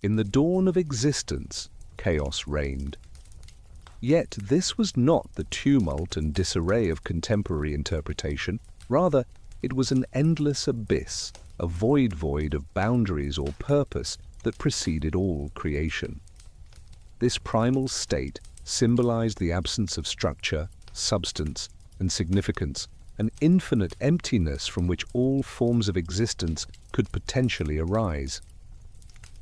In the dawn of existence, chaos reigned. Yet this was not the tumult and disarray of contemporary interpretation. Rather, it was an endless abyss, a void of boundaries or purpose that preceded all creation. This primal state symbolized the absence of structure, substance, and significance, an infinite emptiness from which all forms of existence could potentially arise.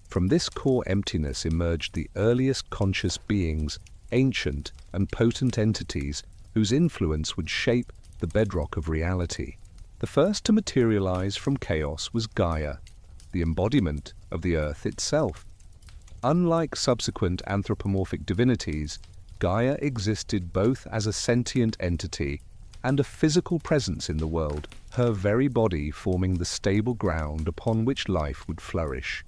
From this core emptiness emerged the earliest conscious beings, ancient and potent entities whose influence would shape the bedrock of reality. The first to materialize from chaos was Gaia, the embodiment of the earth itself. Unlike subsequent anthropomorphic divinities, Gaia existed both as a sentient entity and a physical presence in the world, her very body forming the stable ground upon which life would flourish.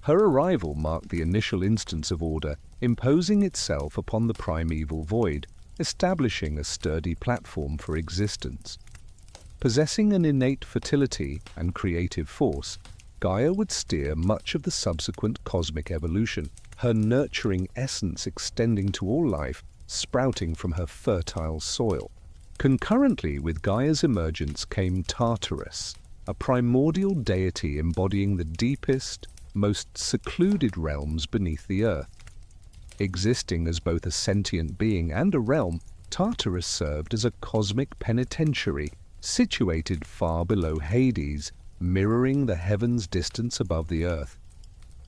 Her arrival marked the initial instance of order, imposing itself upon the primeval void, establishing a sturdy platform for existence. Possessing an innate fertility and creative force, Gaia would steer much of the subsequent cosmic evolution, her nurturing essence extending to all life, sprouting from her fertile soil. Concurrently with Gaia's emergence came Tartarus, a primordial deity embodying the deepest, most secluded realms beneath the earth. Existing as both a sentient being and a realm, Tartarus served as a cosmic penitentiary situated far below Hades, mirroring the heavens' distance above the earth.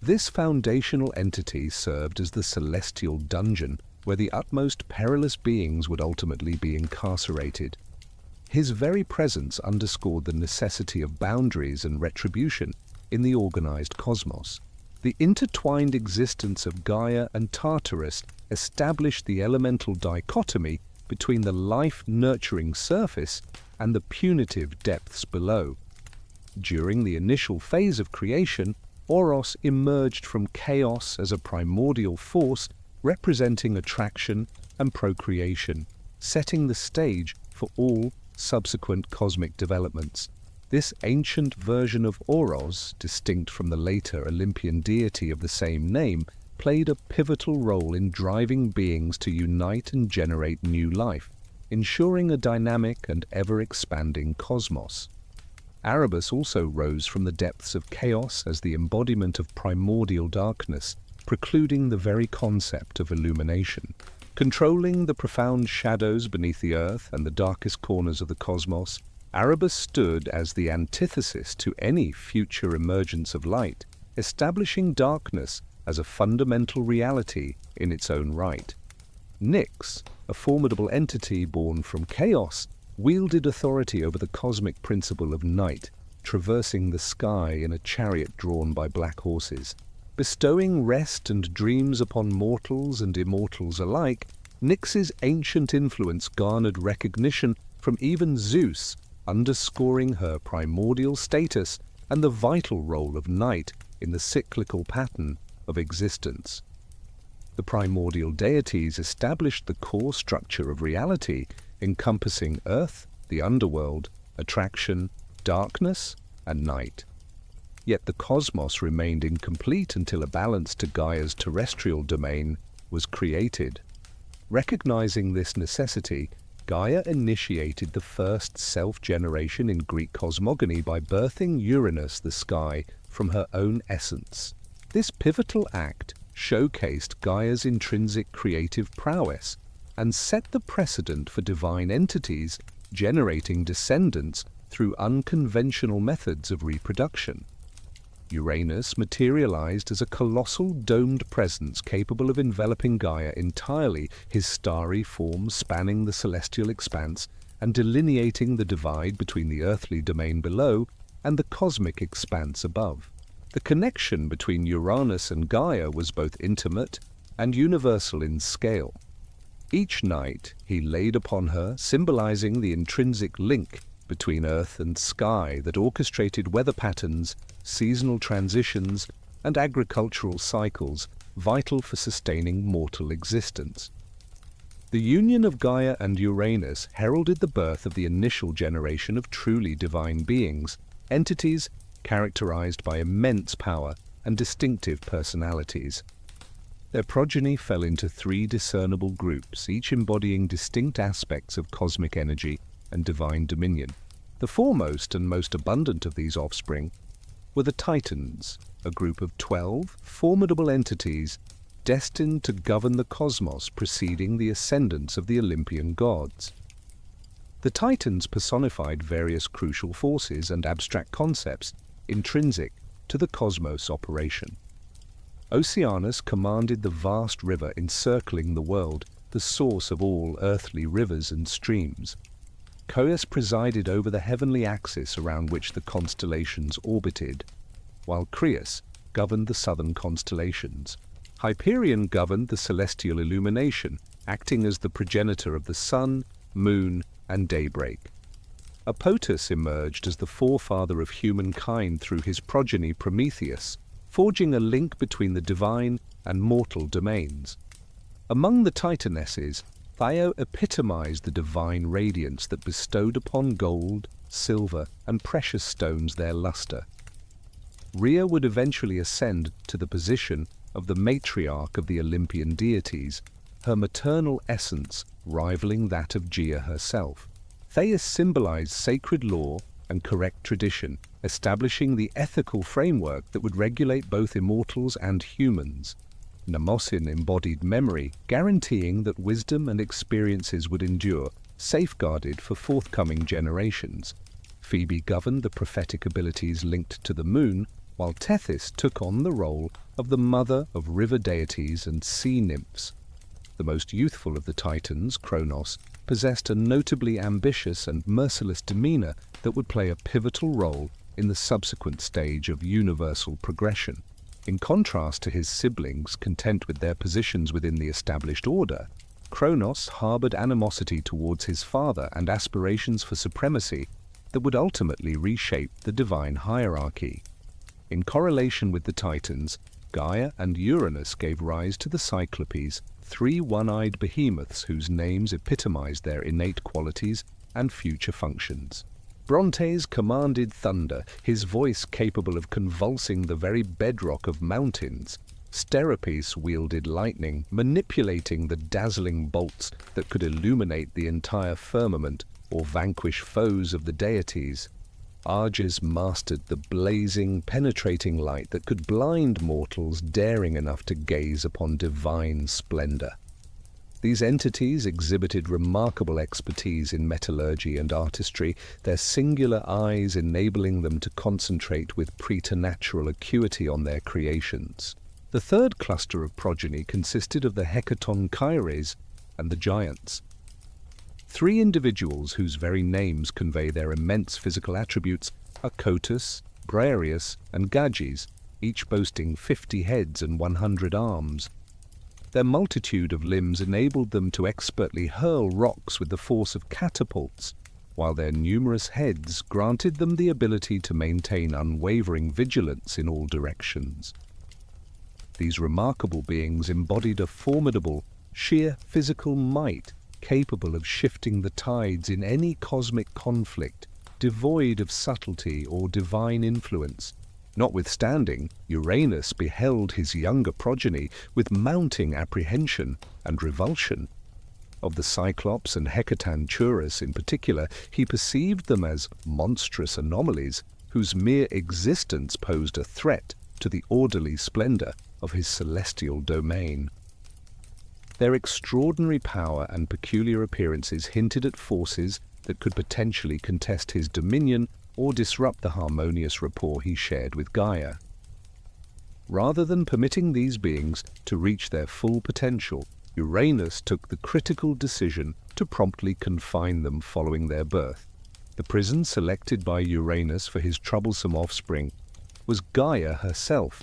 This foundational entity served as the celestial dungeon where the utmost perilous beings would ultimately be incarcerated. His very presence underscored the necessity of boundaries and retribution in the organized cosmos. The intertwined existence of Gaia and Tartarus established the elemental dichotomy between the life-nurturing surface and the punitive depths below. During the initial phase of creation, Oros emerged from chaos as a primordial force representing attraction and procreation, setting the stage for all subsequent cosmic developments. This ancient version of Oros, distinct from the later Olympian deity of the same name, played a pivotal role in driving beings to unite and generate new life, ensuring a dynamic and ever-expanding cosmos. Erebus also rose from the depths of chaos as the embodiment of primordial darkness, precluding the very concept of illumination. Controlling the profound shadows beneath the earth and the darkest corners of the cosmos, Erebus stood as the antithesis to any future emergence of light, establishing darkness as a fundamental reality in its own right. Nyx, a formidable entity born from chaos, wielded authority over the cosmic principle of night, traversing the sky in a chariot drawn by black horses. Bestowing rest and dreams upon mortals and immortals alike, Nyx's ancient influence garnered recognition from even Zeus, underscoring her primordial status and the vital role of night in the cyclical pattern of existence. The primordial deities established the core structure of reality, encompassing earth, the underworld, attraction, darkness, and night. Yet the cosmos remained incomplete until a balance to Gaia's terrestrial domain was created. Recognizing this necessity, Gaia initiated the first self-generation in Greek cosmogony by birthing Uranus, the sky, from her own essence. This pivotal act showcased Gaia's intrinsic creative prowess and set the precedent for divine entities generating descendants through unconventional methods of reproduction. Uranus materialized as a colossal domed presence capable of enveloping Gaia entirely, his starry form spanning the celestial expanse and delineating the divide between the earthly domain below and the cosmic expanse above. The connection between Uranus and Gaia was both intimate and universal in scale. Each night he laid upon her, symbolizing the intrinsic link between earth and sky that orchestrated weather patterns, seasonal transitions, and agricultural cycles vital for sustaining mortal existence. The union of Gaia and Uranus heralded the birth of the initial generation of truly divine beings, entities characterized by immense power, and distinctive personalities. Their progeny fell into 3 discernible groups, each embodying distinct aspects of cosmic energy and divine dominion. The foremost and most abundant of these offspring were the Titans, a group of 12 formidable entities destined to govern the cosmos preceding the ascendance of the Olympian gods. The Titans personified various crucial forces and abstract concepts intrinsic to the cosmos operation. Oceanus commanded the vast river encircling the world, the source of all earthly rivers and streams. Coeus presided over the heavenly axis around which the constellations orbited, while Creus governed the southern constellations. Hyperion governed the celestial illumination, acting as the progenitor of the sun, moon, and daybreak. Apotus emerged as the forefather of humankind through his progeny Prometheus, forging a link between the divine and mortal domains. Among the Titanesses, Theo epitomized the divine radiance that bestowed upon gold, silver, and precious stones their luster. Rhea would eventually ascend to the position of the matriarch of the Olympian deities, her maternal essence rivaling that of Gaia herself. Theia symbolized sacred law and correct tradition, establishing the ethical framework that would regulate both immortals and humans. Mnemosyne embodied memory, guaranteeing that wisdom and experiences would endure, safeguarded for forthcoming generations. Phoebe governed the prophetic abilities linked to the moon, while Tethys took on the role of the mother of river deities and sea nymphs. The most youthful of the Titans, Kronos, possessed a notably ambitious and merciless demeanor that would play a pivotal role in the subsequent stage of universal progression. In contrast to his siblings, content with their positions within the established order, Kronos harbored animosity towards his father and aspirations for supremacy that would ultimately reshape the divine hierarchy. In correlation with the Titans, Gaia and Uranus gave rise to the Cyclopes, 3 one-eyed behemoths whose names epitomized their innate qualities and future functions. Brontes commanded thunder, his voice capable of convulsing the very bedrock of mountains. Steropes wielded lightning, manipulating the dazzling bolts that could illuminate the entire firmament or vanquish foes of the deities. Arges mastered the blazing, penetrating light that could blind mortals daring enough to gaze upon divine splendor. These entities exhibited remarkable expertise in metallurgy and artistry, their singular eyes enabling them to concentrate with preternatural acuity on their creations. The third cluster of progeny consisted of the Hecatoncheires and the giants. 3 individuals whose very names convey their immense physical attributes are Cottus, Briareus, and Gages, each boasting 50 heads and 100 arms. Their multitude of limbs enabled them to expertly hurl rocks with the force of catapults, while their numerous heads granted them the ability to maintain unwavering vigilance in all directions. These remarkable beings embodied a formidable, sheer physical might capable of shifting the tides in any cosmic conflict, devoid of subtlety or divine influence. Notwithstanding, Uranus beheld his younger progeny with mounting apprehension and revulsion. Of the Cyclops and Hecatoncheires in particular, he perceived them as monstrous anomalies whose mere existence posed a threat to the orderly splendor of his celestial domain. Their extraordinary power and peculiar appearances hinted at forces that could potentially contest his dominion or disrupt the harmonious rapport he shared with Gaia. Rather than permitting these beings to reach their full potential, Uranus took the critical decision to promptly confine them following their birth. The prison selected by Uranus for his troublesome offspring was Gaia herself,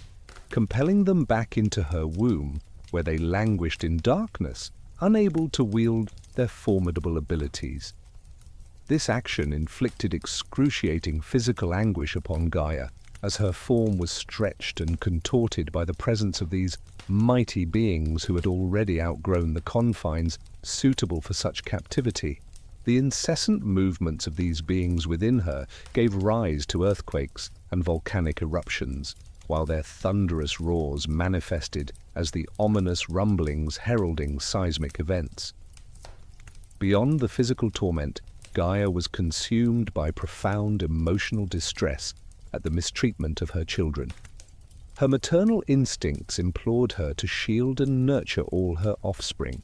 compelling them back into her womb, where they languished in darkness, unable to wield their formidable abilities. This action inflicted excruciating physical anguish upon Gaia, as her form was stretched and contorted by the presence of these mighty beings who had already outgrown the confines suitable for such captivity. The incessant movements of these beings within her gave rise to earthquakes and volcanic eruptions, while their thunderous roars manifested as the ominous rumblings heralding seismic events. Beyond the physical torment, Gaia was consumed by profound emotional distress at the mistreatment of her children. Her maternal instincts implored her to shield and nurture all her offspring.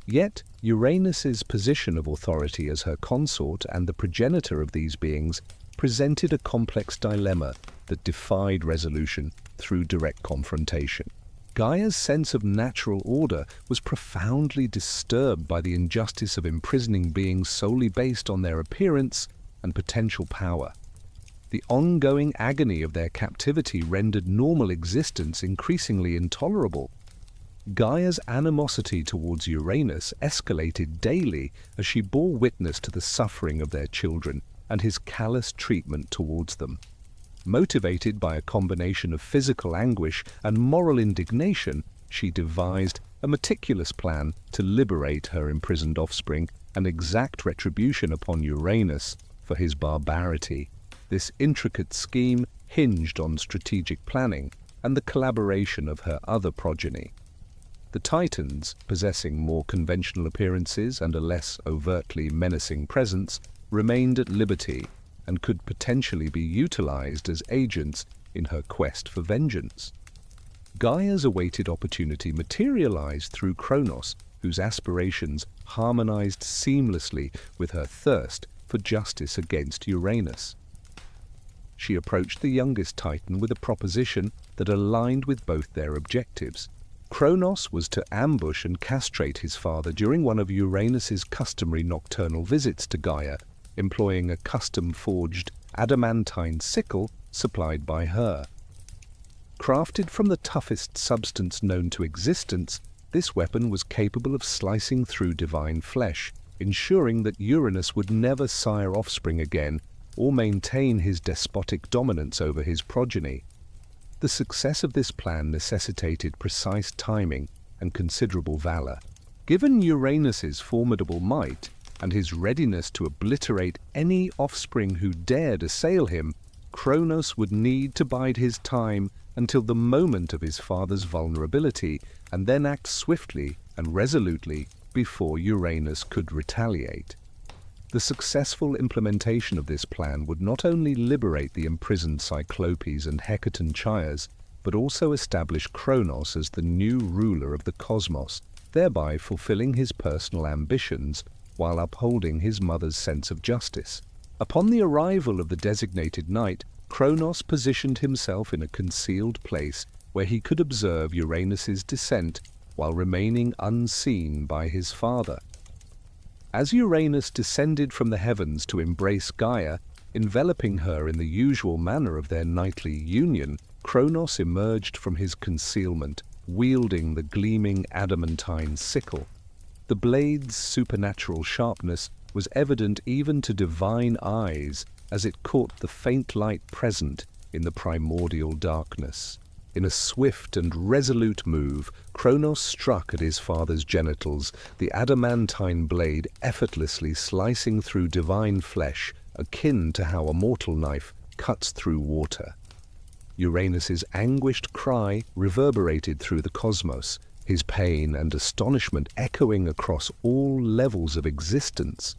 Yet, Uranus's position of authority as her consort and the progenitor of these beings presented a complex dilemma that defied resolution through direct confrontation. Gaia's sense of natural order was profoundly disturbed by the injustice of imprisoning beings solely based on their appearance and potential power. The ongoing agony of their captivity rendered normal existence increasingly intolerable. Gaia's animosity towards Uranus escalated daily as she bore witness to the suffering of their children and his callous treatment towards them. Motivated by a combination of physical anguish and moral indignation, she devised a meticulous plan to liberate her imprisoned offspring and exact retribution upon Uranus for his barbarity. This intricate scheme hinged on strategic planning and the collaboration of her other progeny. The Titans, possessing more conventional appearances and a less overtly menacing presence, remained at liberty and could potentially be utilized as agents in her quest for vengeance. Gaia's awaited opportunity materialized through Kronos, whose aspirations harmonized seamlessly with her thirst for justice against Uranus. She approached the youngest Titan with a proposition that aligned with both their objectives. Kronos was to ambush and castrate his father during one of Uranus's customary nocturnal visits to Gaia, employing a custom-forged adamantine sickle supplied by her. Crafted from the toughest substance known to existence, this weapon was capable of slicing through divine flesh, ensuring that Uranus would never sire offspring again or maintain his despotic dominance over his progeny. The success of this plan necessitated precise timing and considerable valor. Given Uranus's formidable might and his readiness to obliterate any offspring who dared assail him, Kronos would need to bide his time until the moment of his father's vulnerability, and then act swiftly and resolutely before Uranus could retaliate. The successful implementation of this plan would not only liberate the imprisoned Cyclopes and Hecaton Chias, but also establish Kronos as the new ruler of the cosmos, thereby fulfilling his personal ambitions while upholding his mother's sense of justice. Upon the arrival of the designated night, Kronos positioned himself in a concealed place where he could observe Uranus's descent while remaining unseen by his father. As Uranus descended from the heavens to embrace Gaia, enveloping her in the usual manner of their nightly union, Kronos emerged from his concealment, wielding the gleaming adamantine sickle. The blade's supernatural sharpness was evident even to divine eyes as it caught the faint light present in the primordial darkness. In a swift and resolute move, Kronos struck at his father's genitals, the adamantine blade effortlessly slicing through divine flesh, akin to how a mortal knife cuts through water. Uranus's anguished cry reverberated through the cosmos, his pain and astonishment echoing across all levels of existence.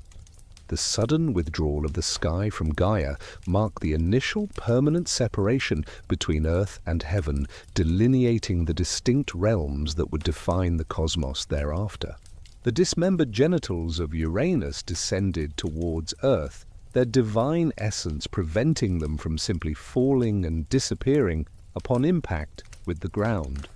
The sudden withdrawal of the sky from Gaia marked the initial permanent separation between Earth and heaven, delineating the distinct realms that would define the cosmos thereafter. The dismembered genitals of Uranus descended towards Earth, their divine essence preventing them from simply falling and disappearing upon impact with the ground.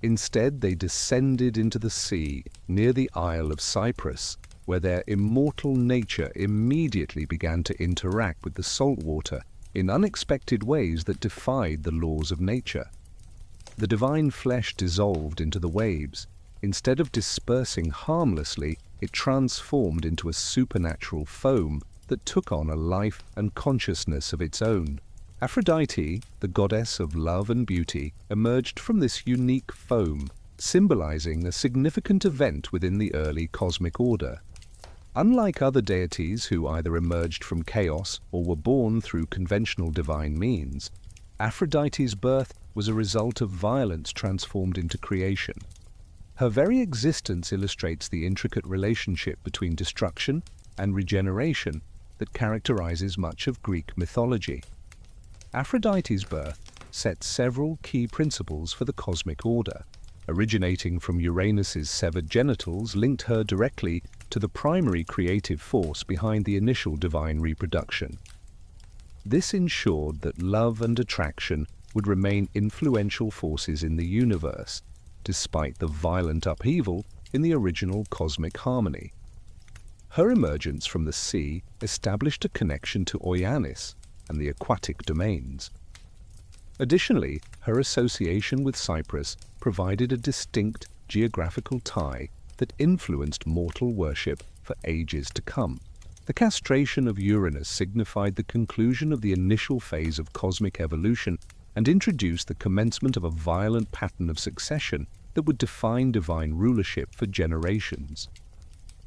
Instead, they descended into the sea near the Isle of Cyprus, where their immortal nature immediately began to interact with the salt water in unexpected ways that defied the laws of nature. The divine flesh dissolved into the waves. Instead of dispersing harmlessly, it transformed into a supernatural foam that took on a life and consciousness of its own. Aphrodite, the goddess of love and beauty, emerged from this unique foam, symbolizing a significant event within the early cosmic order. Unlike other deities who either emerged from chaos or were born through conventional divine means, Aphrodite's birth was a result of violence transformed into creation. Her very existence illustrates the intricate relationship between destruction and regeneration that characterizes much of Greek mythology. Aphrodite's birth set several key principles for the cosmic order. Originating from Uranus's severed genitals linked her directly to the primary creative force behind the initial divine reproduction. This ensured that love and attraction would remain influential forces in the universe, despite the violent upheaval in the original cosmic harmony. Her emergence from the sea established a connection to Oianis and the aquatic domains. Additionally, her association with Cyprus provided a distinct geographical tie that influenced mortal worship for ages to come. The castration of Uranus signified the conclusion of the initial phase of cosmic evolution and introduced the commencement of a violent pattern of succession that would define divine rulership for generations.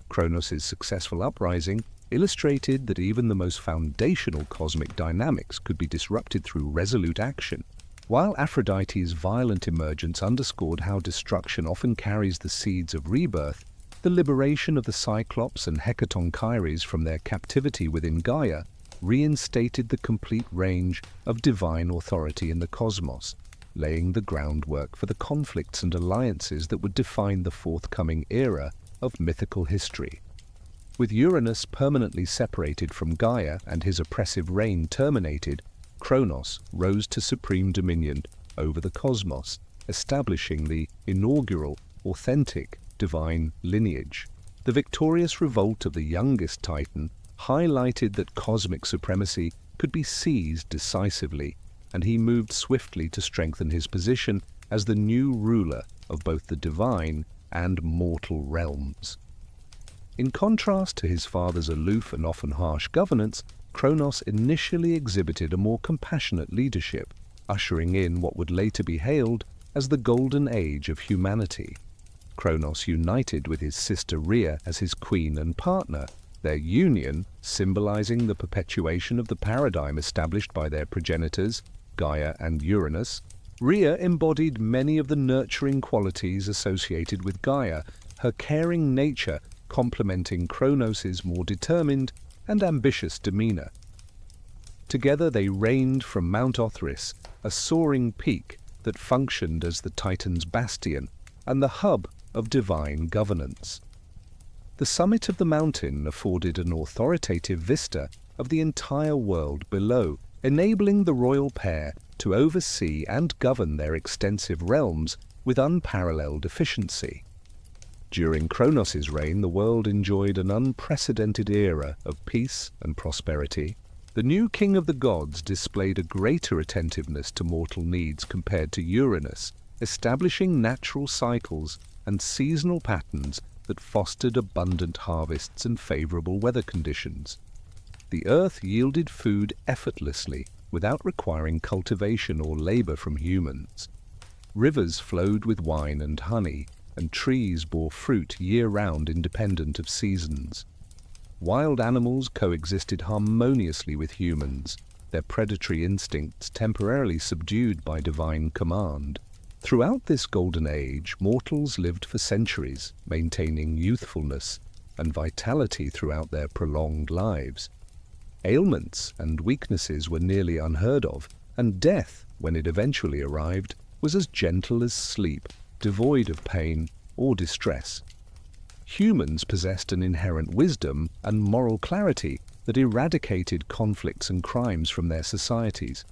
Kronos' successful uprising illustrated that even the most foundational cosmic dynamics could be disrupted through resolute action, while Aphrodite's violent emergence underscored how destruction often carries the seeds of rebirth. The liberation of the Cyclops and Hecatonchires from their captivity within Gaia reinstated the complete range of divine authority in the cosmos, laying the groundwork for the conflicts and alliances that would define the forthcoming era of mythical history. With Uranus permanently separated from Gaia and his oppressive reign terminated, Kronos rose to supreme dominion over the cosmos, establishing the inaugural, authentic, divine lineage. The victorious revolt of the youngest Titan highlighted that cosmic supremacy could be seized decisively, and he moved swiftly to strengthen his position as the new ruler of both the divine and mortal realms. In contrast to his father's aloof and often harsh governance, Kronos initially exhibited a more compassionate leadership, ushering in what would later be hailed as the Golden Age of humanity. Kronos united with his sister Rhea as his queen and partner, their union symbolizing the perpetuation of the paradigm established by their progenitors, Gaia and Uranus. Rhea embodied many of the nurturing qualities associated with Gaia, her caring nature complementing Kronos' more determined and ambitious demeanor. Together they reigned from Mount Olympus, a soaring peak that functioned as the Titan's bastion and the hub of divine governance. The summit of the mountain afforded an authoritative vista of the entire world below, enabling the royal pair to oversee and govern their extensive realms with unparalleled efficiency. During Kronos' reign, the world enjoyed an unprecedented era of peace and prosperity. The new king of the gods displayed a greater attentiveness to mortal needs compared to Uranus, establishing natural cycles and seasonal patterns that fostered abundant harvests and favorable weather conditions. The earth yielded food effortlessly, without requiring cultivation or labor from humans. Rivers flowed with wine and honey, and trees bore fruit year-round independent of seasons. Wild animals coexisted harmoniously with humans, their predatory instincts temporarily subdued by divine command. Throughout this golden age, mortals lived for centuries, maintaining youthfulness and vitality throughout their prolonged lives. Ailments and weaknesses were nearly unheard of, and death, when it eventually arrived, was as gentle as sleep, devoid of pain or distress. Humans possessed an inherent wisdom and moral clarity that eradicated conflicts and crimes from their societies.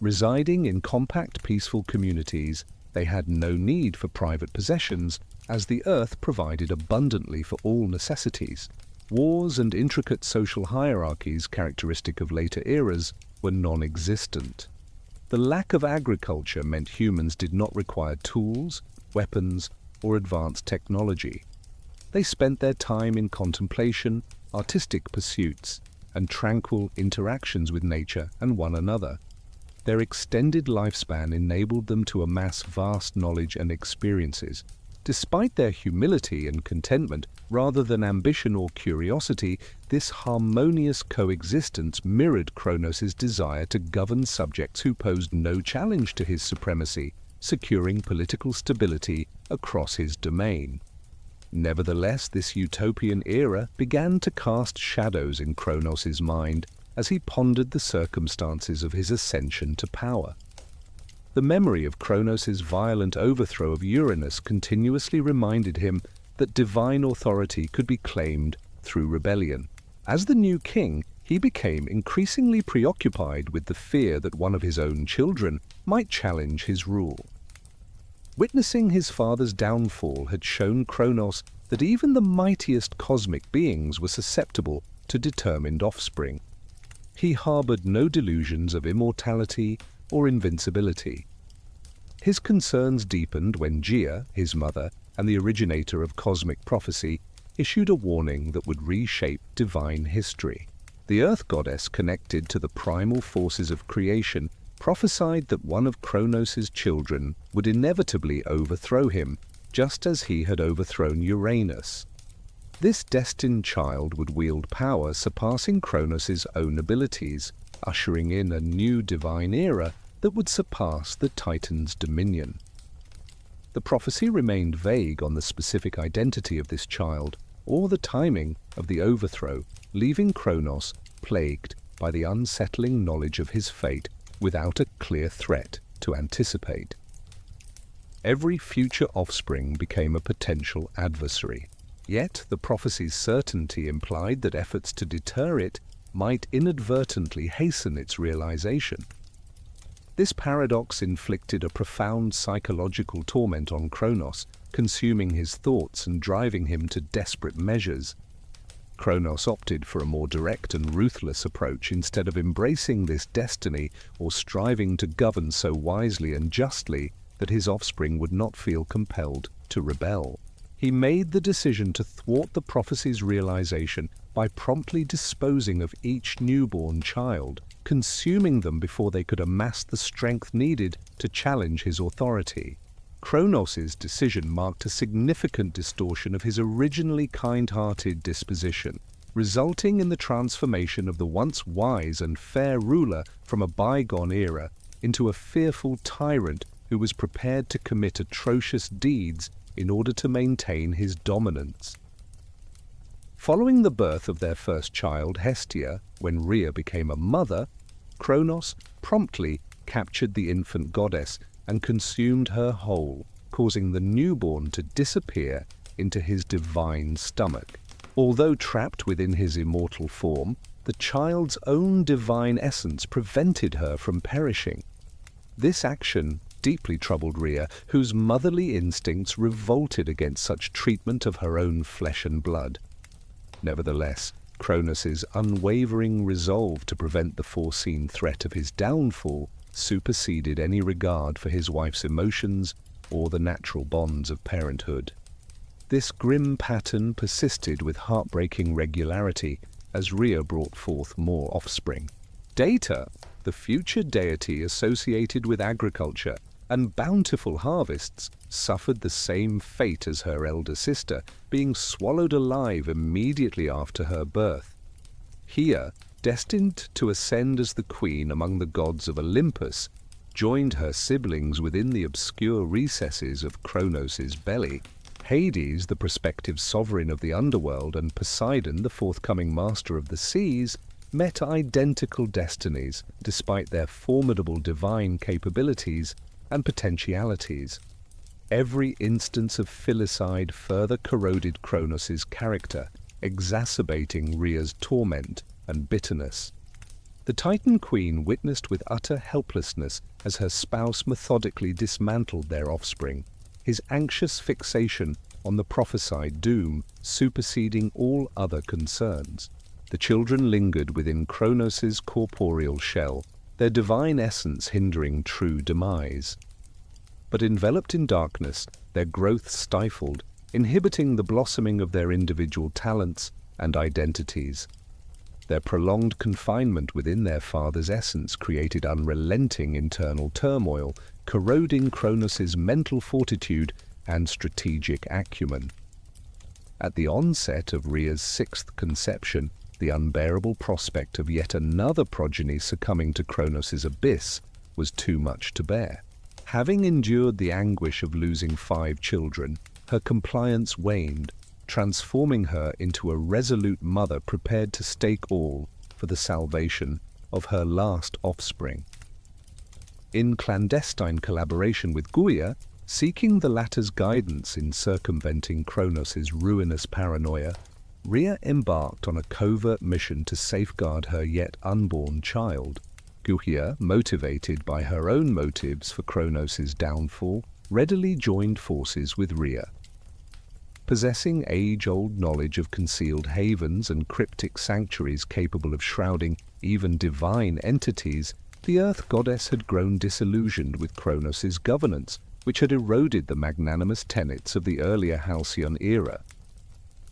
Residing in compact, peaceful communities, they had no need for private possessions, as the earth provided abundantly for all necessities. Wars and intricate social hierarchies characteristic of later eras were non-existent. The lack of agriculture meant humans did not require tools, weapons, or advanced technology. They spent their time in contemplation, artistic pursuits, and tranquil interactions with nature and one another. Their extended lifespan enabled them to amass vast knowledge and experiences, Despite their humility and contentment, rather than ambition or curiosity, this harmonious coexistence mirrored Kronos' desire to govern subjects who posed no challenge to his supremacy, securing political stability across his domain. Nevertheless, this utopian era began to cast shadows in Kronos' mind as he pondered the circumstances of his ascension to power. The memory of Kronos' violent overthrow of Uranus continuously reminded him that divine authority could be claimed through rebellion. As the new king, he became increasingly preoccupied with the fear that one of his own children might challenge his rule. Witnessing his father's downfall had shown Kronos that even the mightiest cosmic beings were susceptible to determined offspring. He harbored no delusions of immortality or invincibility. His concerns deepened when Gaia, his mother, and the originator of cosmic prophecy, issued a warning that would reshape divine history. The Earth goddess, connected to the primal forces of creation, prophesied that one of Kronos' children would inevitably overthrow him, just as he had overthrown Uranus. This destined child would wield power surpassing Kronos' own abilities, ushering in a new divine era that would surpass the Titan's dominion. The prophecy remained vague on the specific identity of this child or the timing of the overthrow, leaving Kronos plagued by the unsettling knowledge of his fate without a clear threat to anticipate. Every future offspring became a potential adversary, yet the prophecy's certainty implied that efforts to deter it might inadvertently hasten its realization. This paradox inflicted a profound psychological torment on Kronos, consuming his thoughts and driving him to desperate measures. Kronos opted for a more direct and ruthless approach instead of embracing this destiny or striving to govern so wisely and justly that his offspring would not feel compelled to rebel. He made the decision to thwart the prophecy's realization by promptly disposing of each newborn child, consuming them before they could amass the strength needed to challenge his authority. Kronos' decision marked a significant distortion of his originally kind-hearted disposition, resulting in the transformation of the once wise and fair ruler from a bygone era into a fearful tyrant who was prepared to commit atrocious deeds in order to maintain his dominance. Following the birth of their first child, Hestia, when Rhea became a mother, Kronos promptly captured the infant goddess and consumed her whole, causing the newborn to disappear into his divine stomach. Although trapped within his immortal form, the child's own divine essence prevented her from perishing. This action deeply troubled Rhea, whose motherly instincts revolted against such treatment of her own flesh and blood. Nevertheless, Kronos' unwavering resolve to prevent the foreseen threat of his downfall superseded any regard for his wife's emotions or the natural bonds of parenthood. This grim pattern persisted with heartbreaking regularity as Rhea brought forth more offspring. Data, the future deity associated with agriculture and bountiful harvests, suffered the same fate as her elder sister, being swallowed alive immediately after her birth. Here, destined to ascend as the queen among the gods of Olympus, joined her siblings within the obscure recesses of Kronos' belly. Hades, the prospective sovereign of the underworld, and Poseidon, the forthcoming master of the seas, met identical destinies despite their formidable divine capabilities and potentialities. Every instance of filicide further corroded Kronos' character, exacerbating Rhea's torment and bitterness. The Titan Queen witnessed with utter helplessness as her spouse methodically dismantled their offspring, his anxious fixation on the prophesied doom superseding all other concerns. The children lingered within Kronos' corporeal shell, their divine essence hindering true demise. But enveloped in darkness, their growth stifled, inhibiting the blossoming of their individual talents and identities. Their prolonged confinement within their father's essence created unrelenting internal turmoil, corroding Kronos' mental fortitude and strategic acumen. At the onset of Rhea's sixth conception, the unbearable prospect of yet another progeny succumbing to Kronos' abyss was too much to bear. Having endured the anguish of losing 5 children, her compliance waned, transforming her into a resolute mother prepared to stake all for the salvation of her last offspring. In clandestine collaboration with Gaia, seeking the latter's guidance in circumventing Kronos' ruinous paranoia, Rhea embarked on a covert mission to safeguard her yet unborn child. Gaia, motivated by her own motives for Kronos' downfall, readily joined forces with Rhea. Possessing age-old knowledge of concealed havens and cryptic sanctuaries capable of shrouding even divine entities, the Earth goddess had grown disillusioned with Kronos' governance, which had eroded the magnanimous tenets of the earlier halcyon era.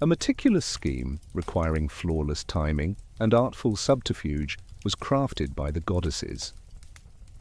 A meticulous scheme, requiring flawless timing and artful subterfuge, was crafted by the goddesses.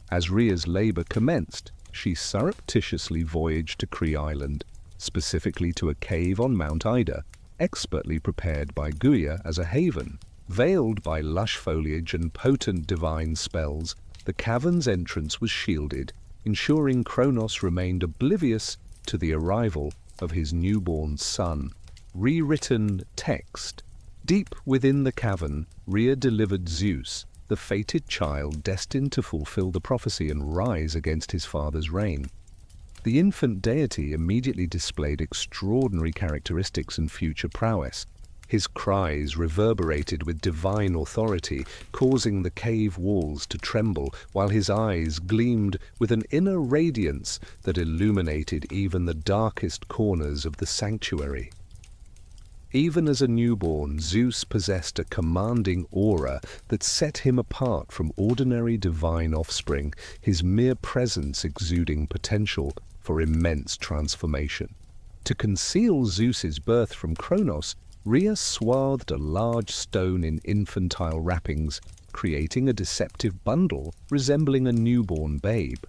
As Rhea's labor commenced, she surreptitiously voyaged to Cree Island, specifically to a cave on Mount Ida, expertly prepared by Gaia as a haven. Veiled by lush foliage and potent divine spells, the cavern's entrance was shielded, ensuring Kronos remained oblivious to the arrival of his newborn son. Rewritten text. Deep within the cavern, Rhea delivered Zeus, the fated child destined to fulfill the prophecy and rise against his father's reign. The infant deity immediately displayed extraordinary characteristics and future prowess. His cries reverberated with divine authority, causing the cave walls to tremble, while his eyes gleamed with an inner radiance that illuminated even the darkest corners of the sanctuary. Even as a newborn, Zeus possessed a commanding aura that set him apart from ordinary divine offspring, his mere presence exuding potential for immense transformation. To conceal Zeus's birth from Kronos, Rhea swathed a large stone in infantile wrappings, creating a deceptive bundle resembling a newborn babe.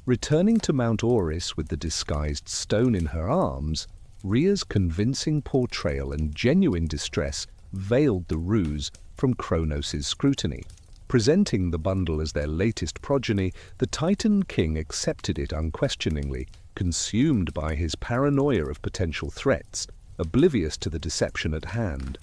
Returning to Mount Olympus with the disguised stone in her arms, Rhea's convincing portrayal and genuine distress veiled the ruse from Kronos' scrutiny. Presenting the bundle as their latest progeny, the Titan king accepted it unquestioningly, consumed by his paranoia of potential threats, oblivious to the deception at hand.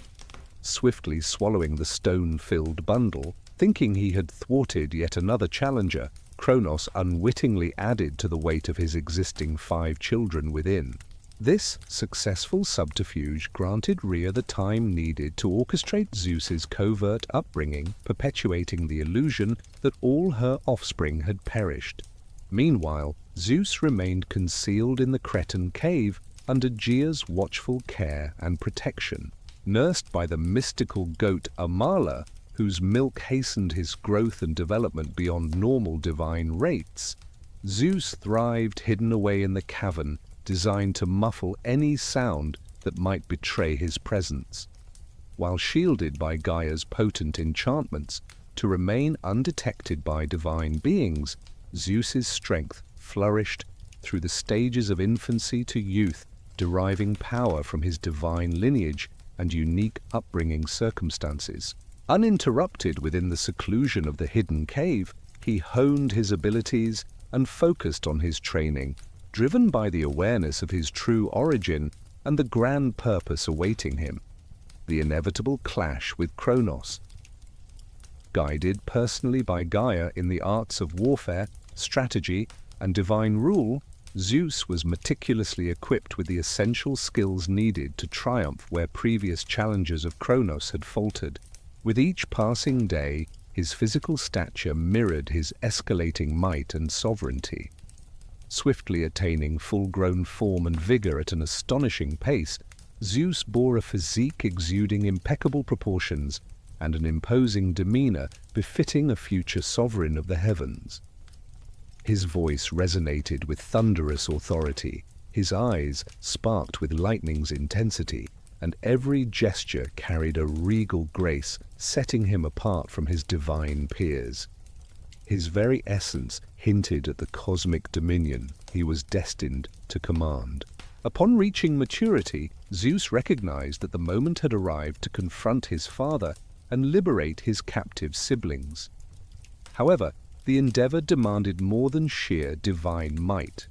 Swiftly swallowing the stone-filled bundle, thinking he had thwarted yet another challenger, Kronos unwittingly added to the weight of his existing 5 children within. This successful subterfuge granted Rhea the time needed to orchestrate Zeus's covert upbringing, perpetuating the illusion that all her offspring had perished. Meanwhile, Zeus remained concealed in the Cretan cave under Gaea's watchful care and protection. Nursed by the mystical goat Amala, whose milk hastened his growth and development beyond normal divine rates, Zeus thrived hidden away in the cavern, designed to muffle any sound that might betray his presence. While shielded by Gaia's potent enchantments, to remain undetected by divine beings, Zeus's strength flourished through the stages of infancy to youth, deriving power from his divine lineage and unique upbringing circumstances. Uninterrupted within the seclusion of the hidden cave, he honed his abilities and focused on his training, driven by the awareness of his true origin and the grand purpose awaiting him, the inevitable clash with Kronos. Guided personally by Gaia in the arts of warfare, strategy, and divine rule, Zeus was meticulously equipped with the essential skills needed to triumph where previous challengers of Kronos had faltered. With each passing day, his physical stature mirrored his escalating might and sovereignty. Swiftly attaining full-grown form and vigor at an astonishing pace, Zeus bore a physique exuding impeccable proportions and an imposing demeanor befitting a future sovereign of the heavens. His voice resonated with thunderous authority, his eyes sparked with lightning's intensity, and every gesture carried a regal grace, setting him apart from his divine peers. His very essence hinted at the cosmic dominion he was destined to command. Upon reaching maturity, Zeus recognized that the moment had arrived to confront his father and liberate his captive siblings. However, the endeavor demanded more than sheer divine might.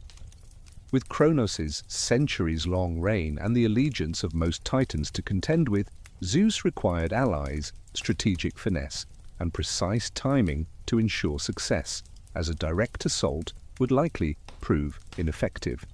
With Kronos' centuries-long reign and the allegiance of most titans to contend with, Zeus required allies, strategic finesse, and precise timing to ensure success, as a direct assault would likely prove ineffective.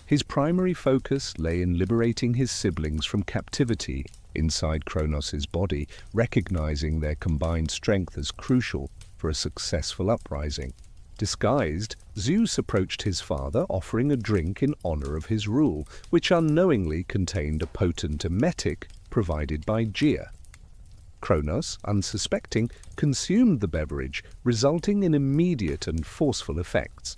His primary focus lay in liberating his siblings from captivity inside Kronos' body, recognizing their combined strength as crucial for a successful uprising. Disguised, Zeus approached his father, offering a drink in honor of his rule, which unknowingly contained a potent emetic provided by Gaia. Kronos, unsuspecting, consumed the beverage, resulting in immediate and forceful effects.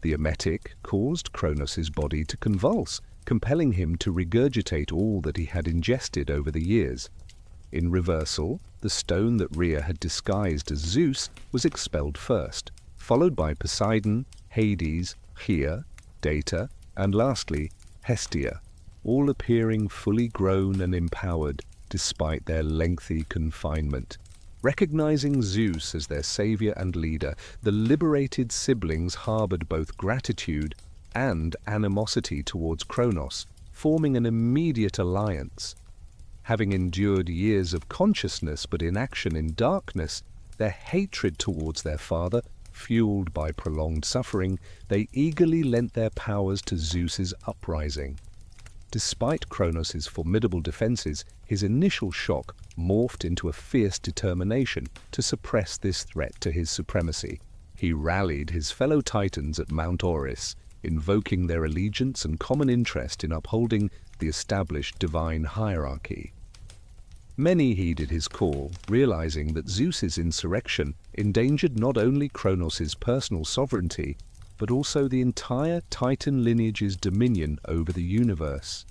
The emetic caused Kronos' body to convulse, compelling him to regurgitate all that he had ingested over the years. In reversal, the stone that Rhea had disguised as Zeus was expelled first, followed by Poseidon, Hades, Gaia, Data, and lastly, Hestia, all appearing fully grown and empowered despite their lengthy confinement. Recognizing Zeus as their savior and leader, the liberated siblings harbored both gratitude and animosity towards Kronos, forming an immediate alliance. Having endured years of consciousness but inaction in darkness, their hatred towards their father, fueled by prolonged suffering, they eagerly lent their powers to Zeus's uprising. Despite Kronos' formidable defenses, his initial shock morphed into a fierce determination to suppress this threat to his supremacy. He rallied his fellow titans at Mount Olympus, invoking their allegiance and common interest in upholding the established divine hierarchy. Many heeded his call, realizing that Zeus's insurrection endangered not only Kronos' personal sovereignty, but also the entire Titan lineage's dominion over the universe.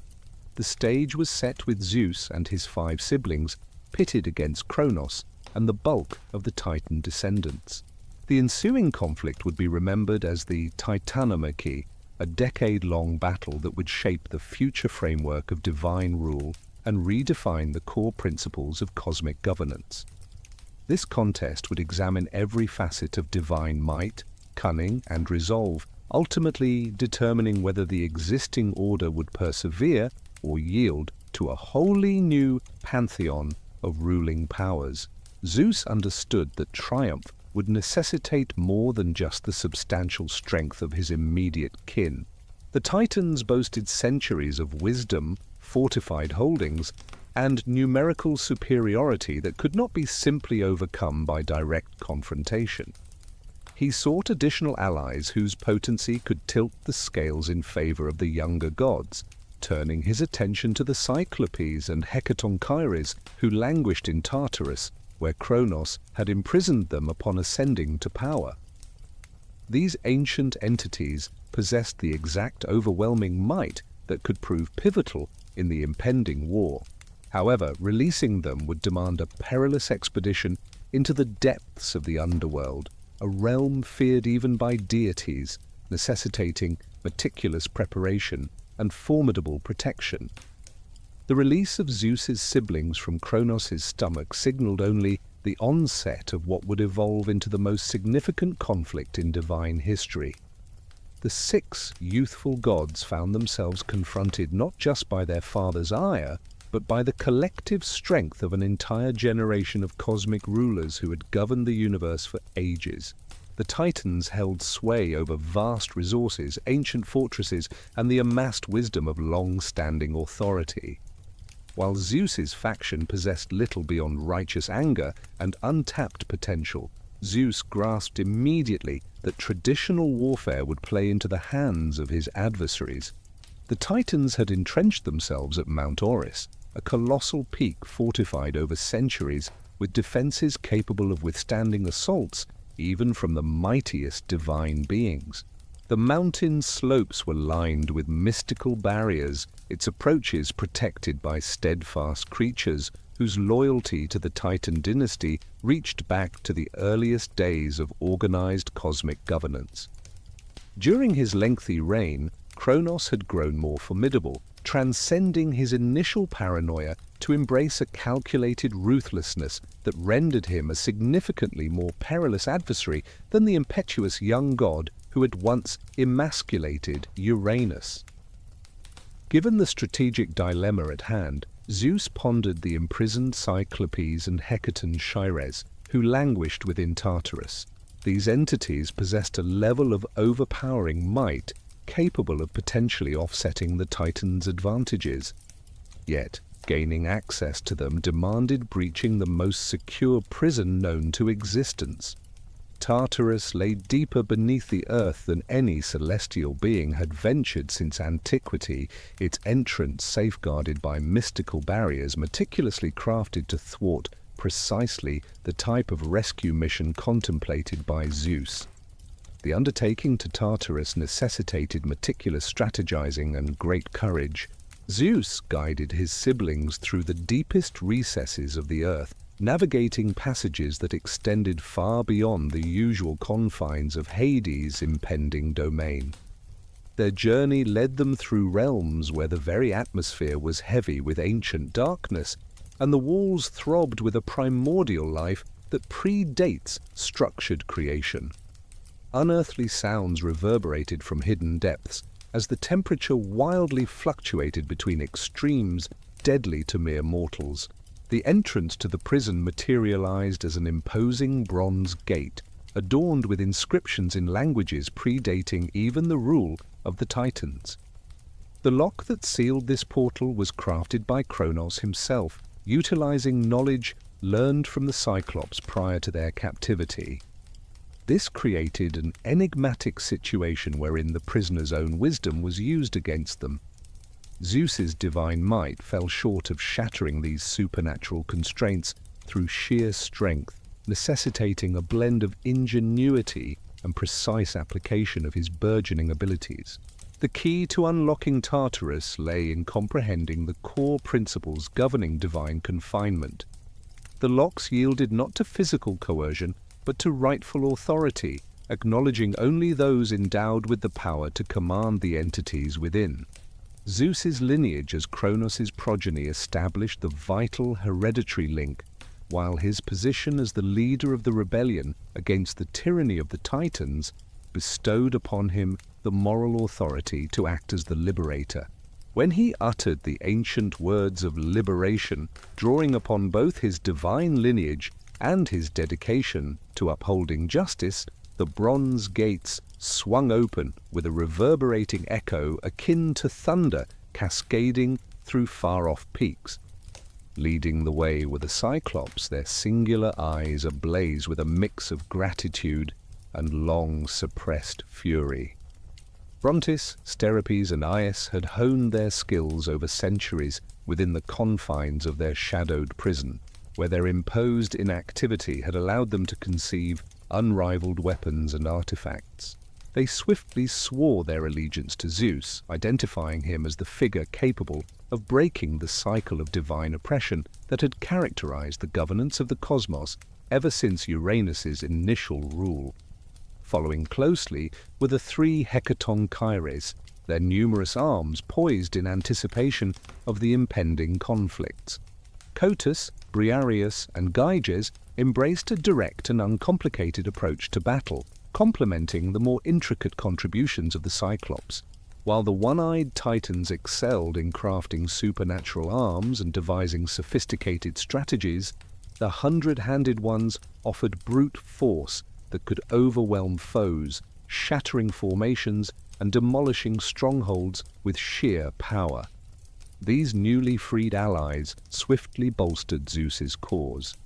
The stage was set with Zeus and his 5 siblings pitted against Kronos and the bulk of the Titan descendants. The ensuing conflict would be remembered as the Titanomachy, a decade-long battle that would shape the future framework of divine rule and redefine the core principles of cosmic governance. This contest would examine every facet of divine might, cunning, and resolve, ultimately determining whether the existing order would persevere or yield to a wholly new pantheon of ruling powers. Zeus understood that triumph would necessitate more than just the substantial strength of his immediate kin. The Titans boasted centuries of wisdom, fortified holdings, and numerical superiority that could not be simply overcome by direct confrontation. He sought additional allies whose potency could tilt the scales in favor of the younger gods, turning his attention to the Cyclopes and Hecatonchires who languished in Tartarus, where Kronos had imprisoned them upon ascending to power. These ancient entities possessed the exact overwhelming might that could prove pivotal in the impending war. However, releasing them would demand a perilous expedition into the depths of the underworld, a realm feared even by deities, necessitating meticulous preparation and formidable protection. The release of Zeus's siblings from Kronos' stomach signaled only the onset of what would evolve into the most significant conflict in divine history. The 6 youthful gods found themselves confronted not just by their father's ire, but by the collective strength of an entire generation of cosmic rulers who had governed the universe for ages. The Titans held sway over vast resources, ancient fortresses, and the amassed wisdom of long-standing authority. While Zeus's faction possessed little beyond righteous anger and untapped potential, Zeus grasped immediately that traditional warfare would play into the hands of his adversaries. The Titans had entrenched themselves at Mount Olympus, a colossal peak fortified over centuries with defenses capable of withstanding assaults even from the mightiest divine beings. The mountain slopes were lined with mystical barriers, its approaches protected by steadfast creatures whose loyalty to the Titan dynasty reached back to the earliest days of organized cosmic governance. During his lengthy reign, Kronos had grown more formidable, transcending his initial paranoia to embrace a calculated ruthlessness that rendered him a significantly more perilous adversary than the impetuous young god who had once emasculated Uranus. Given the strategic dilemma at hand, Zeus pondered the imprisoned Cyclopes and Hecaton Shires, who languished within Tartarus. These entities possessed a level of overpowering might capable of potentially offsetting the Titan's advantages. Yet, gaining access to them demanded breaching the most secure prison known to existence. Tartarus lay deeper beneath the earth than any celestial being had ventured since antiquity, its entrance safeguarded by mystical barriers meticulously crafted to thwart precisely the type of rescue mission contemplated by Zeus. The undertaking to Tartarus necessitated meticulous strategizing and great courage. Zeus guided his siblings through the deepest recesses of the earth, navigating passages that extended far beyond the usual confines of Hades' impending domain. Their journey led them through realms where the very atmosphere was heavy with ancient darkness, and the walls throbbed with a primordial life that predates structured creation. Unearthly sounds reverberated from hidden depths, as the temperature wildly fluctuated between extremes deadly to mere mortals. The entrance to the prison materialized as an imposing bronze gate, adorned with inscriptions in languages predating even the rule of the Titans. The lock that sealed this portal was crafted by Kronos himself, utilizing knowledge learned from the Cyclops prior to their captivity. This created an enigmatic situation wherein the prisoner's own wisdom was used against them. Zeus's divine might fell short of shattering these supernatural constraints through sheer strength, necessitating a blend of ingenuity and precise application of his burgeoning abilities. The key to unlocking Tartarus lay in comprehending the core principles governing divine confinement. The locks yielded not to physical coercion, but to rightful authority, acknowledging only those endowed with the power to command the entities within. Zeus's lineage as Kronos' progeny established the vital hereditary link, while his position as the leader of the rebellion against the tyranny of the Titans bestowed upon him the moral authority to act as the liberator. When he uttered the ancient words of liberation, drawing upon both his divine lineage and his dedication to upholding justice, the bronze gates swung open with a reverberating echo akin to thunder cascading through far-off peaks. Leading the way were the Cyclops, their singular eyes ablaze with a mix of gratitude and long-suppressed fury. Brontis, Steropes, and Aias had honed their skills over centuries within the confines of their shadowed prison, where their imposed inactivity had allowed them to conceive unrivaled weapons and artifacts. They swiftly swore their allegiance to Zeus, identifying him as the figure capable of breaking the cycle of divine oppression that had characterized the governance of the cosmos ever since Uranus's initial rule. Following closely were the three Hecaton Kyres, their numerous arms poised in anticipation of the impending conflicts. Cotus, Briareus, and Gyges embraced a direct and uncomplicated approach to battle, complementing the more intricate contributions of the Cyclops. While the one-eyed Titans excelled in crafting supernatural arms and devising sophisticated strategies, the hundred-handed ones offered brute force that could overwhelm foes, shattering formations and demolishing strongholds with sheer power. These newly freed allies swiftly bolstered Zeus's cause.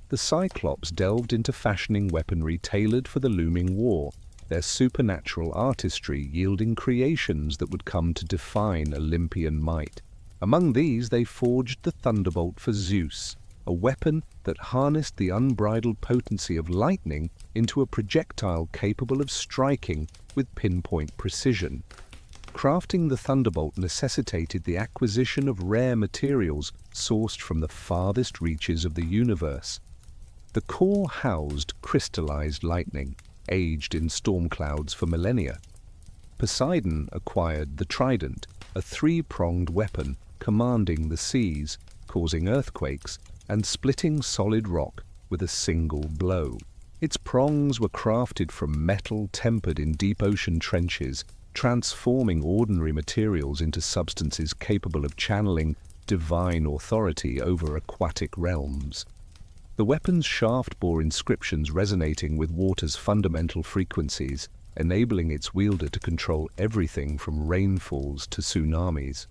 The Cyclops delved into fashioning weaponry tailored for the looming war, their supernatural artistry yielding creations that would come to define Olympian might. Among these they forged the thunderbolt for Zeus, a weapon that harnessed the unbridled potency of lightning into a projectile capable of striking with pinpoint precision. Crafting the thunderbolt necessitated the acquisition of rare materials sourced from the farthest reaches of the universe. The core housed crystallized lightning, aged in storm clouds for millennia. Poseidon acquired the trident, a three-pronged weapon commanding the seas, causing earthquakes, and splitting solid rock with a single blow. Its prongs were crafted from metal tempered in deep ocean trenches, transforming ordinary materials into substances capable of channeling divine authority over aquatic realms. The weapon's shaft bore inscriptions resonating with water's fundamental frequencies, enabling its wielder to control everything from rainfalls to tsunamis.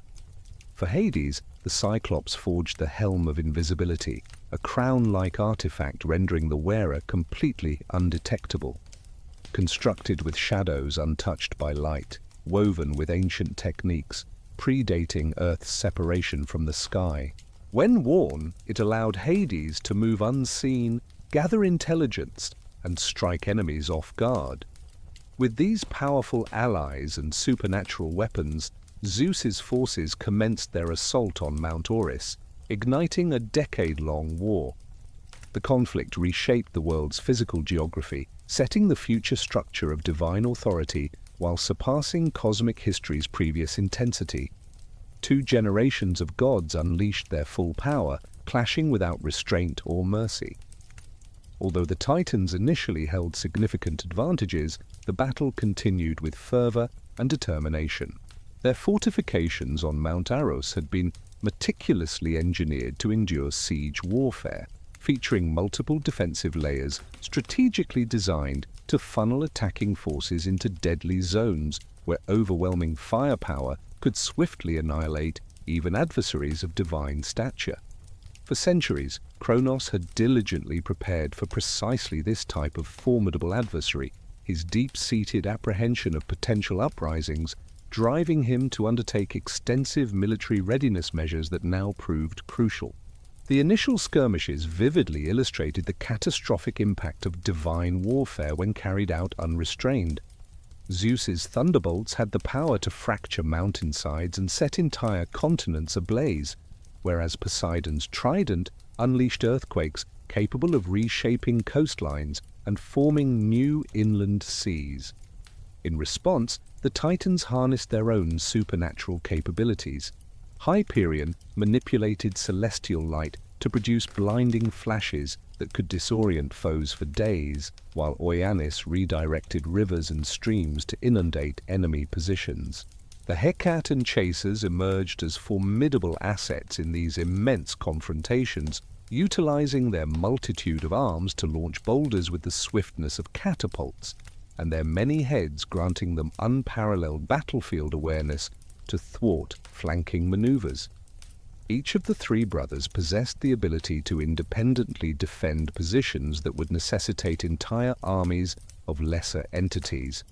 For Hades, the Cyclops forged the Helm of Invisibility, a crown-like artifact rendering the wearer completely undetectable. Constructed with shadows untouched by light, woven with ancient techniques, predating Earth's separation from the sky. When worn, it allowed Hades to move unseen, gather intelligence, and strike enemies off guard. With these powerful allies and supernatural weapons, Zeus's forces commenced their assault on Mount Olympus, igniting a decade-long war. The conflict reshaped the world's physical geography, setting the future structure of divine authority while surpassing cosmic history's previous intensity. 2 generations of gods unleashed their full power, clashing without restraint or mercy. Although the Titans initially held significant advantages, the battle continued with fervor and determination. Their fortifications on Mount Olympus had been meticulously engineered to endure siege warfare, featuring multiple defensive layers strategically designed to funnel attacking forces into deadly zones where overwhelming firepower could swiftly annihilate even adversaries of divine stature. For centuries, Kronos had diligently prepared for precisely this type of formidable adversary, his deep-seated apprehension of potential uprisings driving him to undertake extensive military readiness measures that now proved crucial. The initial skirmishes vividly illustrated the catastrophic impact of divine warfare when carried out unrestrained. Zeus's thunderbolts had the power to fracture mountainsides and set entire continents ablaze, whereas Poseidon's trident unleashed earthquakes capable of reshaping coastlines and forming new inland seas. In response, the Titans harnessed their own supernatural capabilities. Hyperion manipulated celestial light to produce blinding flashes that could disorient foes for days, while Oianis redirected rivers and streams to inundate enemy positions. The Hecate and Chasers emerged as formidable assets in these immense confrontations, utilizing their multitude of arms to launch boulders with the swiftness of catapults, and their many heads granting them unparalleled battlefield awareness to thwart flanking maneuvers. Each of the 3 brothers possessed the ability to independently defend positions that would necessitate entire armies of lesser entities.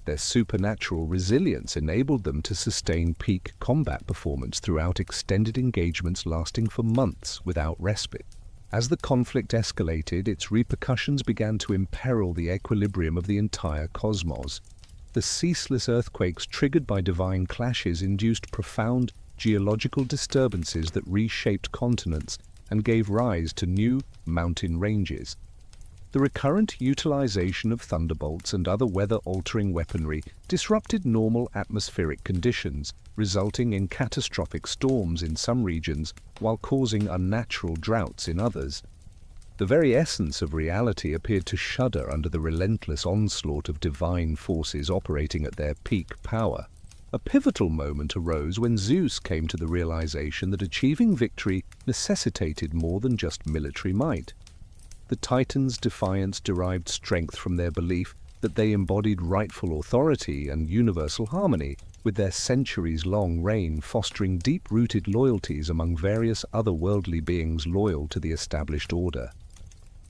Their supernatural resilience enabled them to sustain peak combat performance throughout extended engagements lasting for months without respite. As the conflict escalated, its repercussions began to imperil the equilibrium of the entire cosmos. The ceaseless earthquakes triggered by divine clashes induced profound geological disturbances that reshaped continents and gave rise to new mountain ranges. The recurrent utilization of thunderbolts and other weather-altering weaponry disrupted normal atmospheric conditions, resulting in catastrophic storms in some regions while causing unnatural droughts in others. The very essence of reality appeared to shudder under the relentless onslaught of divine forces operating at their peak power. A pivotal moment arose when Zeus came to the realization that achieving victory necessitated more than just military might. The Titans' defiance derived strength from their belief that they embodied rightful authority and universal harmony, with their centuries-long reign fostering deep-rooted loyalties among various otherworldly beings loyal to the established order.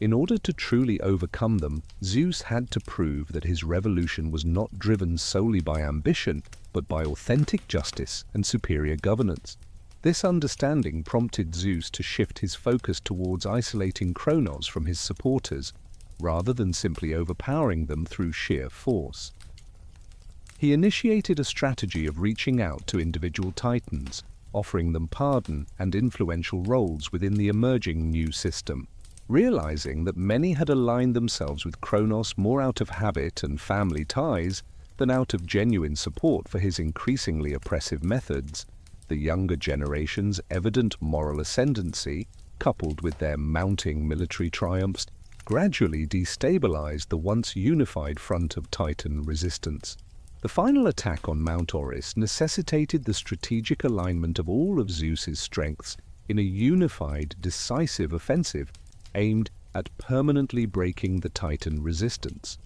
In order to truly overcome them, Zeus had to prove that his revolution was not driven solely by ambition, but by authentic justice and superior governance. This understanding prompted Zeus to shift his focus towards isolating Kronos from his supporters, rather than simply overpowering them through sheer force. He initiated a strategy of reaching out to individual titans, offering them pardon and influential roles within the emerging new system. Realizing that many had aligned themselves with Kronos more out of habit and family ties than out of genuine support for his increasingly oppressive methods, the younger generation's evident moral ascendancy, coupled with their mounting military triumphs, gradually destabilized the once unified front of Titan resistance. The final attack on Mount Olympus necessitated the strategic alignment of all of Zeus's strengths in a unified, decisive offensive aimed at permanently breaking the Titan resistance.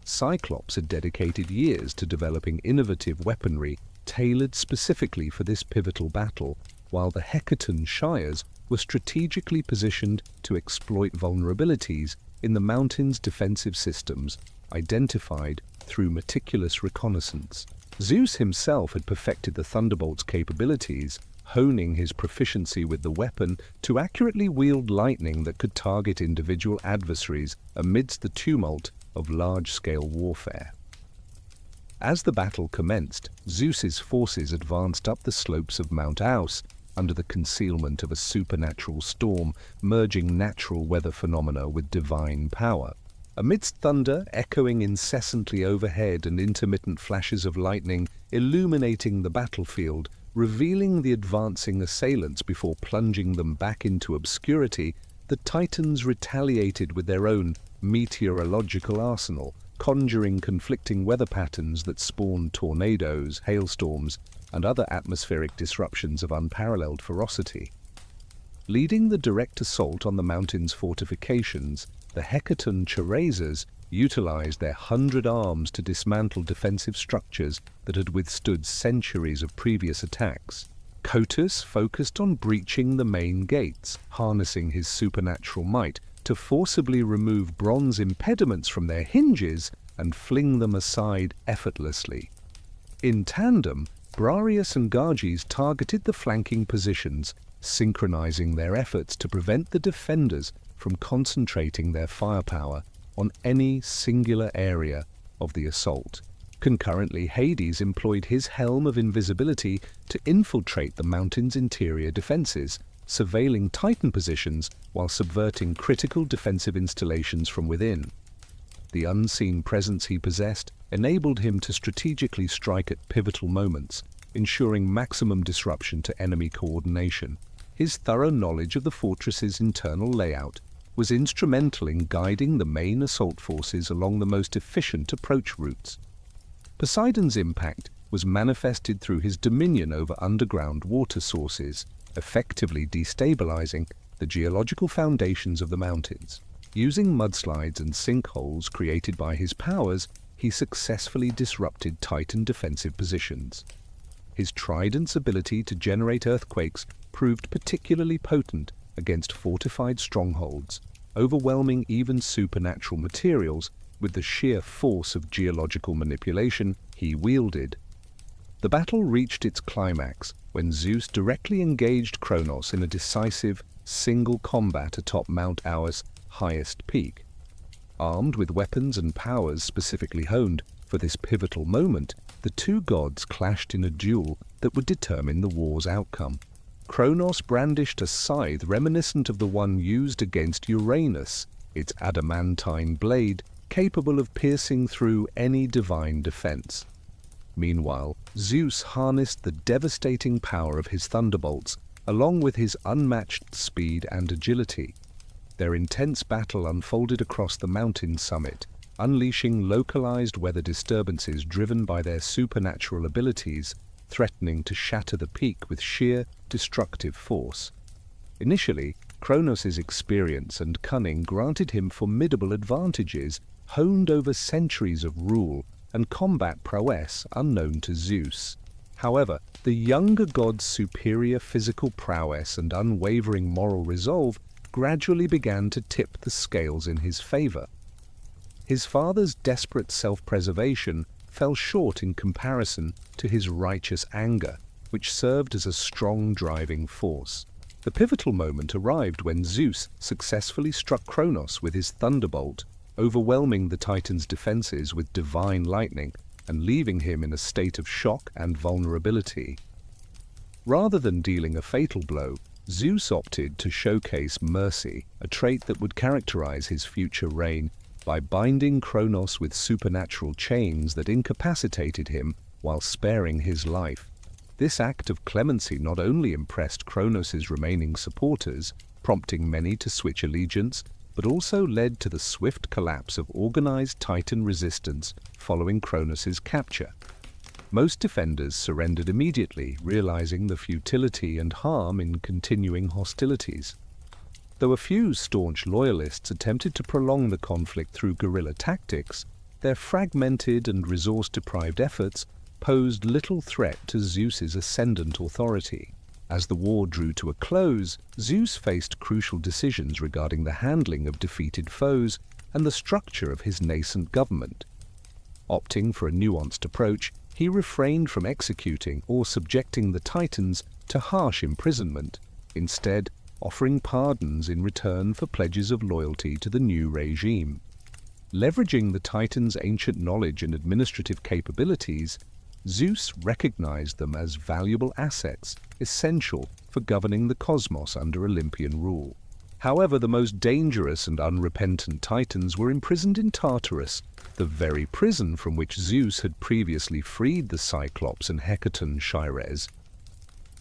Cyclops had dedicated years to developing innovative weaponry tailored specifically for this pivotal battle, while the Hecaton Shires were strategically positioned to exploit vulnerabilities in the mountain's defensive systems identified through meticulous reconnaissance. Zeus himself had perfected the Thunderbolt's capabilities, honing his proficiency with the weapon to accurately wield lightning that could target individual adversaries amidst the tumult of large-scale warfare. As the battle commenced, Zeus's forces advanced up the slopes of Mount Olympus under the concealment of a supernatural storm, merging natural weather phenomena with divine power. Amidst thunder echoing incessantly overhead and intermittent flashes of lightning illuminating the battlefield, revealing the advancing assailants before plunging them back into obscurity, the Titans retaliated with their own meteorological arsenal, conjuring conflicting weather patterns that spawned tornadoes, hailstorms, and other atmospheric disruptions of unparalleled ferocity. Leading the direct assault on the mountain's fortifications, the Hecaton Charaisers utilized their 100 arms to dismantle defensive structures that had withstood centuries of previous attacks. Cotus focused on breaching the main gates, harnessing his supernatural might to forcibly remove bronze impediments from their hinges and fling them aside effortlessly. In tandem, Briareus and Gyges targeted the flanking positions, synchronizing their efforts to prevent the defenders from concentrating their firepower on any singular area of the assault. Concurrently, Hades employed his helm of invisibility to infiltrate the mountain's interior defenses, surveilling Titan positions while subverting critical defensive installations from within. The unseen presence he possessed enabled him to strategically strike at pivotal moments, ensuring maximum disruption to enemy coordination. His thorough knowledge of the fortress's internal layout was instrumental in guiding the main assault forces along the most efficient approach routes. Poseidon's impact was manifested through his dominion over underground water sources, effectively destabilizing the geological foundations of the mountains. Using mudslides and sinkholes created by his powers, he successfully disrupted Titan defensive positions. His trident's ability to generate earthquakes proved particularly potent against fortified strongholds, overwhelming even supernatural materials with the sheer force of geological manipulation he wielded. The battle reached its climax when Zeus directly engaged Kronos in a decisive, single combat atop Mount Olympus' highest peak. Armed with weapons and powers specifically honed for this pivotal moment, the two gods clashed in a duel that would determine the war's outcome. Kronos brandished a scythe reminiscent of the one used against Uranus, its adamantine blade capable of piercing through any divine defense. Meanwhile, Zeus harnessed the devastating power of his thunderbolts, along with his unmatched speed and agility. Their intense battle unfolded across the mountain summit, unleashing localized weather disturbances driven by their supernatural abilities, threatening to shatter the peak with sheer, destructive force. Initially, Kronos' experience and cunning granted him formidable advantages honed over centuries of rule and combat prowess unknown to Zeus. However, the younger god's superior physical prowess and unwavering moral resolve gradually began to tip the scales in his favor. His father's desperate self-preservation fell short in comparison to his righteous anger, which served as a strong driving force. The pivotal moment arrived when Zeus successfully struck Kronos with his thunderbolt, overwhelming the Titan's defenses with divine lightning and leaving him in a state of shock and vulnerability. Rather than dealing a fatal blow, Zeus opted to showcase mercy, a trait that would characterize his future reign, by binding Kronos with supernatural chains that incapacitated him while sparing his life. This act of clemency not only impressed Kronos' remaining supporters, prompting many to switch allegiance, but also led to the swift collapse of organized Titan resistance following Kronos' capture. Most defenders surrendered immediately, realizing the futility and harm in continuing hostilities. Though a few staunch loyalists attempted to prolong the conflict through guerrilla tactics, their fragmented and resource-deprived efforts posed little threat to Zeus's ascendant authority. As the war drew to a close, Zeus faced crucial decisions regarding the handling of defeated foes and the structure of his nascent government. Opting for a nuanced approach, he refrained from executing or subjecting the Titans to harsh imprisonment, instead offering pardons in return for pledges of loyalty to the new regime. Leveraging the Titans' ancient knowledge and administrative capabilities, Zeus recognized them as valuable assets essential for governing the cosmos under Olympian rule. However, the most dangerous and unrepentant Titans were imprisoned in Tartarus, the very prison from which Zeus had previously freed the Cyclops and Hecaton Shires.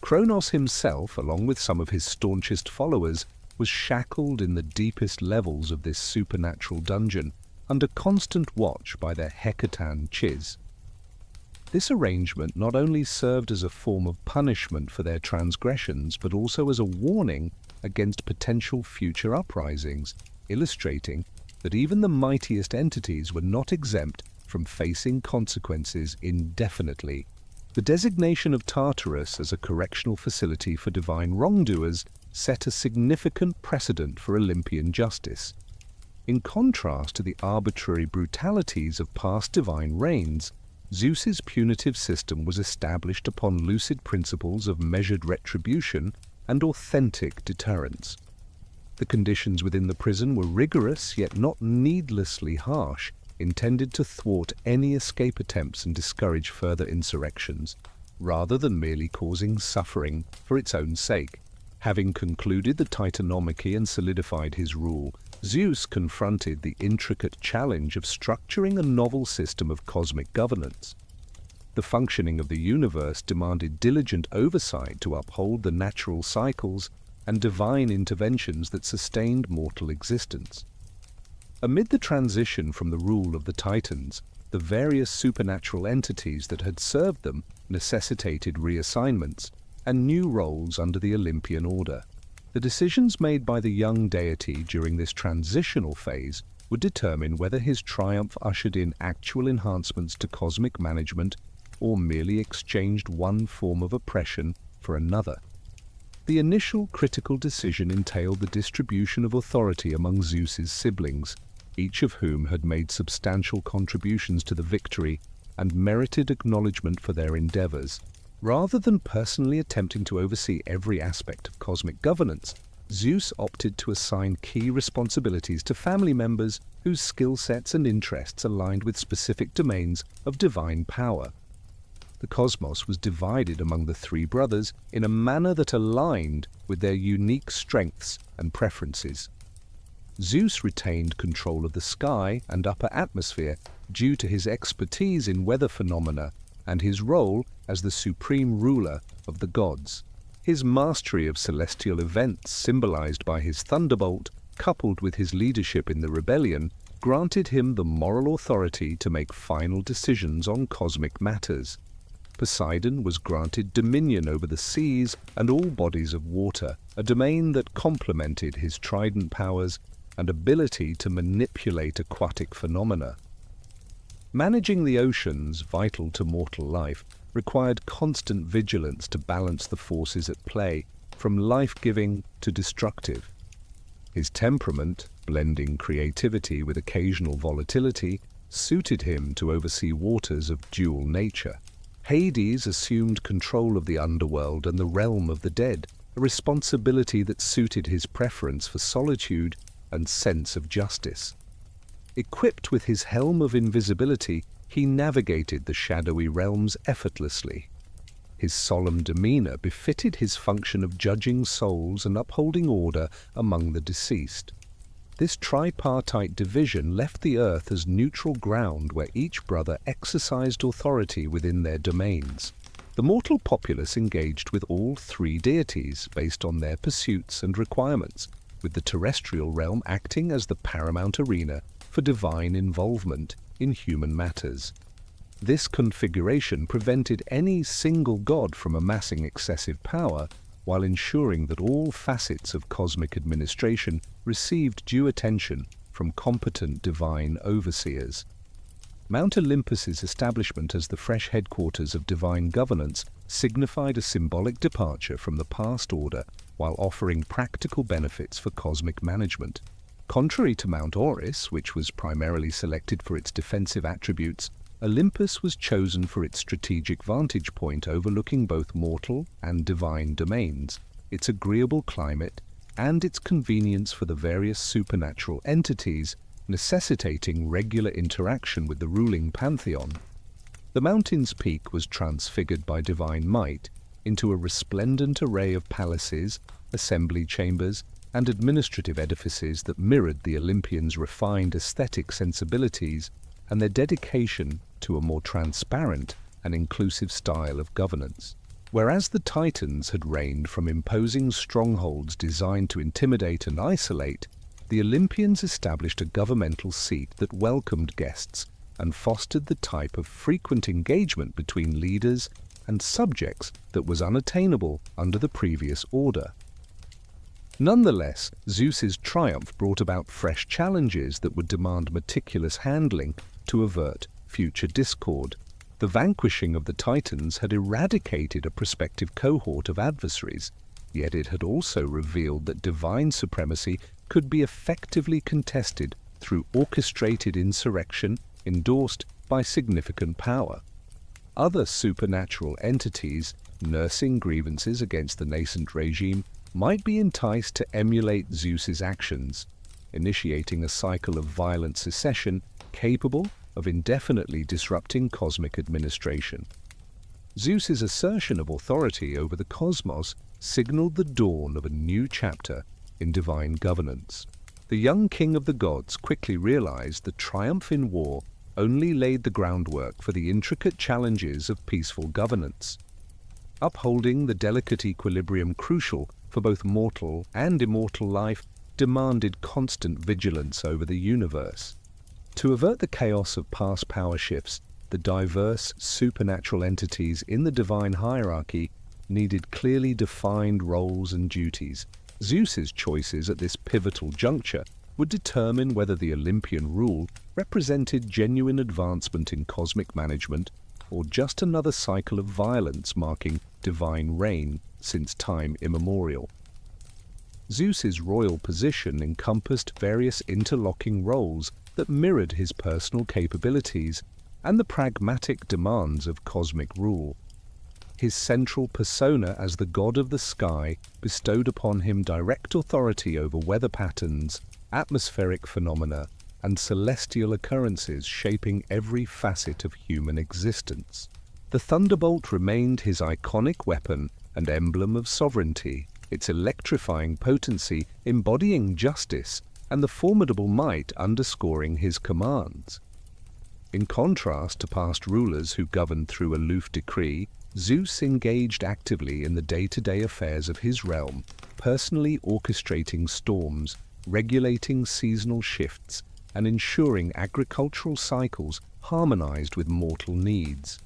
Kronos himself, along with some of his staunchest followers, was shackled in the deepest levels of this supernatural dungeon, under constant watch by their Hecaton Chiz. This arrangement not only served as a form of punishment for their transgressions, but also as a warning against potential future uprisings, illustrating that even the mightiest entities were not exempt from facing consequences indefinitely. The designation of Tartarus as a correctional facility for divine wrongdoers set a significant precedent for Olympian justice. In contrast to the arbitrary brutalities of past divine reigns, Zeus's punitive system was established upon lucid principles of measured retribution and authentic deterrence. The conditions within the prison were rigorous yet not needlessly harsh, intended to thwart any escape attempts and discourage further insurrections, rather than merely causing suffering for its own sake. Having concluded the Titanomachy and solidified his rule, Zeus confronted the intricate challenge of structuring a novel system of cosmic governance. The functioning of the universe demanded diligent oversight to uphold the natural cycles and divine interventions that sustained mortal existence. Amid the transition from the rule of the Titans, the various supernatural entities that had served them necessitated reassignments and new roles under the Olympian order. The decisions made by the young deity during this transitional phase would determine whether his triumph ushered in actual enhancements to cosmic management or merely exchanged one form of oppression for another. The initial critical decision entailed the distribution of authority among Zeus's siblings, each of whom had made substantial contributions to the victory and merited acknowledgement for their endeavors. Rather than personally attempting to oversee every aspect of cosmic governance, Zeus opted to assign key responsibilities to family members whose skill sets and interests aligned with specific domains of divine power. The cosmos was divided among the three brothers in a manner that aligned with their unique strengths and preferences. Zeus retained control of the sky and upper atmosphere due to his expertise in weather phenomena and his role as the supreme ruler of the gods. His mastery of celestial events, symbolized by his thunderbolt, coupled with his leadership in the rebellion, granted him the moral authority to make final decisions on cosmic matters. Poseidon was granted dominion over the seas and all bodies of water, a domain that complemented his trident powers and ability to manipulate aquatic phenomena. Managing the oceans, vital to mortal life, required constant vigilance to balance the forces at play, from life-giving to destructive. His temperament, blending creativity with occasional volatility, suited him to oversee waters of dual nature. Hades assumed control of the underworld and the realm of the dead, a responsibility that suited his preference for solitude and sense of justice. Equipped with his helm of invisibility, he navigated the shadowy realms effortlessly. His solemn demeanor befitted his function of judging souls and upholding order among the deceased. This tripartite division left the earth as neutral ground where each brother exercised authority within their domains. The mortal populace engaged with all three deities based on their pursuits and requirements, with the terrestrial realm acting as the paramount arena for divine involvement in human matters. This configuration prevented any single god from amassing excessive power, while ensuring that all facets of cosmic administration received due attention from competent divine overseers. Mount Olympus's establishment as the fresh headquarters of divine governance signified a symbolic departure from the past order while offering practical benefits for cosmic management. Contrary to Mount Olympus, which was primarily selected for its defensive attributes, Olympus was chosen for its strategic vantage point overlooking both mortal and divine domains, its agreeable climate, and its convenience for the various supernatural entities, necessitating regular interaction with the ruling pantheon. The mountain's peak was transfigured by divine might into a resplendent array of palaces, assembly chambers, and administrative edifices that mirrored the Olympians' refined aesthetic sensibilities and their dedication to a more transparent and inclusive style of governance. Whereas the Titans had reigned from imposing strongholds designed to intimidate and isolate, the Olympians established a governmental seat that welcomed guests and fostered the type of frequent engagement between leaders and subjects that was unattainable under the previous order. Nonetheless, Zeus's triumph brought about fresh challenges that would demand meticulous handling to avert future discord. The vanquishing of the Titans had eradicated a prospective cohort of adversaries, yet it had also revealed that divine supremacy could be effectively contested through orchestrated insurrection endorsed by significant power. Other supernatural entities, nursing grievances against the nascent regime, might be enticed to emulate Zeus's actions, initiating a cycle of violent secession capable of indefinitely disrupting cosmic administration. Zeus's assertion of authority over the cosmos signaled the dawn of a new chapter in divine governance. The young king of the gods quickly realized that triumph in war only laid the groundwork for the intricate challenges of peaceful governance. Upholding the delicate equilibrium crucial for both mortal and immortal life demanded constant vigilance over the universe. To avert the chaos of past power shifts, the diverse supernatural entities in the divine hierarchy needed clearly defined roles and duties. Zeus's choices at this pivotal juncture would determine whether the Olympian rule represented genuine advancement in cosmic management or just another cycle of violence marking divine reign since time immemorial. Zeus's royal position encompassed various interlocking roles that mirrored his personal capabilities and the pragmatic demands of cosmic rule. His central persona as the god of the sky bestowed upon him direct authority over weather patterns, atmospheric phenomena, and celestial occurrences shaping every facet of human existence. The thunderbolt remained his iconic weapon and emblem of sovereignty, its electrifying potency embodying justice and the formidable might underscoring his commands. In contrast to past rulers who governed through aloof decree, Zeus engaged actively in the day-to-day affairs of his realm, personally orchestrating storms, regulating seasonal shifts, and ensuring agricultural cycles harmonized with mortal needs.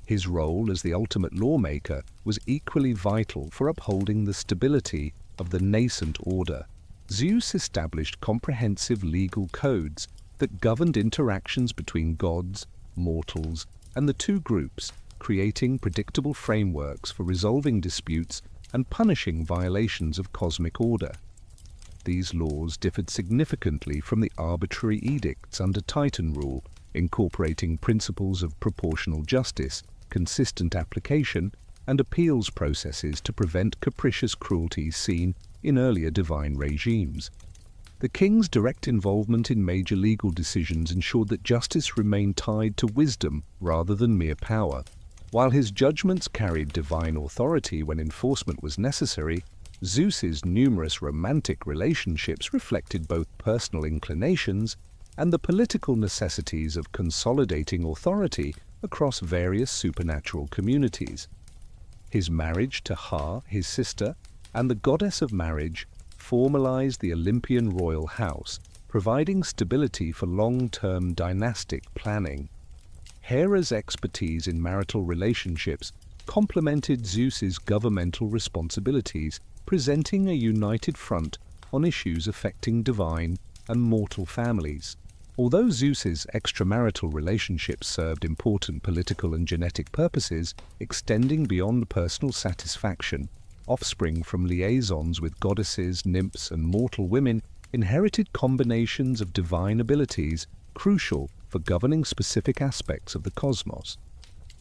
His role as the ultimate lawmaker was equally vital for upholding the stability of the nascent order. Zeus established comprehensive legal codes that governed interactions between gods, mortals, and the two groups, creating predictable frameworks for resolving disputes and punishing violations of cosmic order. These laws differed significantly from the arbitrary edicts under Titan rule, incorporating principles of proportional justice, consistent application, and appeals processes to prevent capricious cruelty seen in earlier divine regimes. The king's direct involvement in major legal decisions ensured that justice remained tied to wisdom rather than mere power. While his judgments carried divine authority when enforcement was necessary, Zeus's numerous romantic relationships reflected both personal inclinations and the political necessities of consolidating authority across various supernatural communities. His marriage to Hera, his sister, and the goddess of marriage formalized the Olympian royal house, providing stability for long-term dynastic planning. Hera's expertise in marital relationships complemented Zeus's governmental responsibilities, presenting a united front on issues affecting divine and mortal families. Although Zeus's extramarital relationships served important political and genetic purposes, extending beyond personal satisfaction, offspring from liaisons with goddesses, nymphs, and mortal women inherited combinations of divine abilities crucial for governing specific aspects of the cosmos.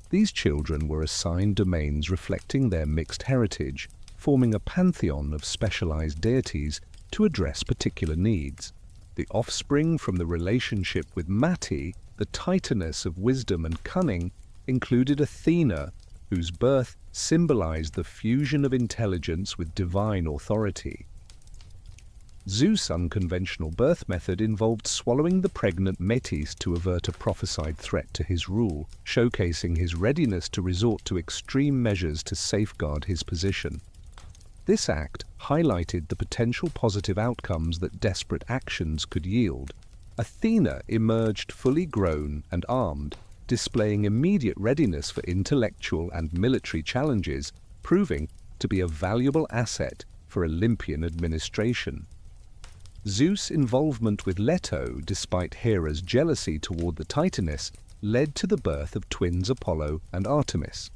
These children were assigned domains reflecting their mixed heritage, forming a pantheon of specialized deities to address particular needs. The offspring from the relationship with Mati, the titaness of wisdom and cunning, included Athena, whose birth symbolized the fusion of intelligence with divine authority. Zeus' unconventional birth method involved swallowing the pregnant Metis to avert a prophesied threat to his rule, showcasing his readiness to resort to extreme measures to safeguard his position. This act highlighted the potential positive outcomes that desperate actions could yield. Athena emerged fully grown and armed, displaying immediate readiness for intellectual and military challenges, proving to be a valuable asset for Olympian administration. Zeus' involvement with Leto, despite Hera's jealousy toward the Titaness, led to the birth of twins Apollo and Artemis.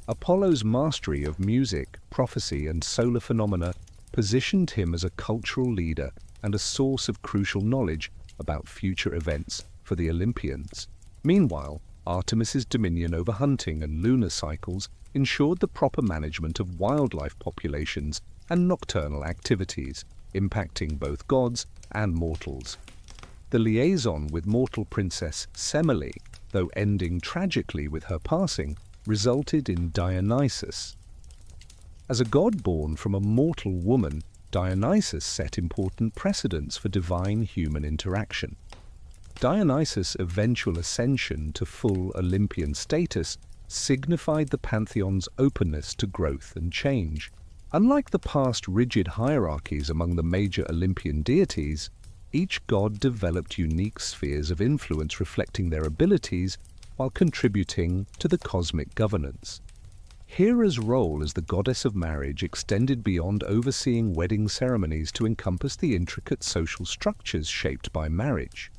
Apollo's mastery of music, prophecy, and solar phenomena positioned him as a cultural leader and a source of crucial knowledge about future events for the Olympians. Meanwhile, Artemis's dominion over hunting and lunar cycles ensured the proper management of wildlife populations and nocturnal activities, impacting both gods and mortals. The liaison with mortal princess Semele, though ending tragically with her passing, resulted in Dionysus. As a god born from a mortal woman, Dionysus set important precedents for divine-human interaction. Dionysus' eventual ascension to full Olympian status signified the pantheon's openness to growth and change. Unlike the past rigid hierarchies among the major Olympian deities, each god developed unique spheres of influence reflecting their abilities while contributing to the cosmic governance. Hera's role as the goddess of marriage extended beyond overseeing wedding ceremonies to encompass the intricate social structures shaped by marriage.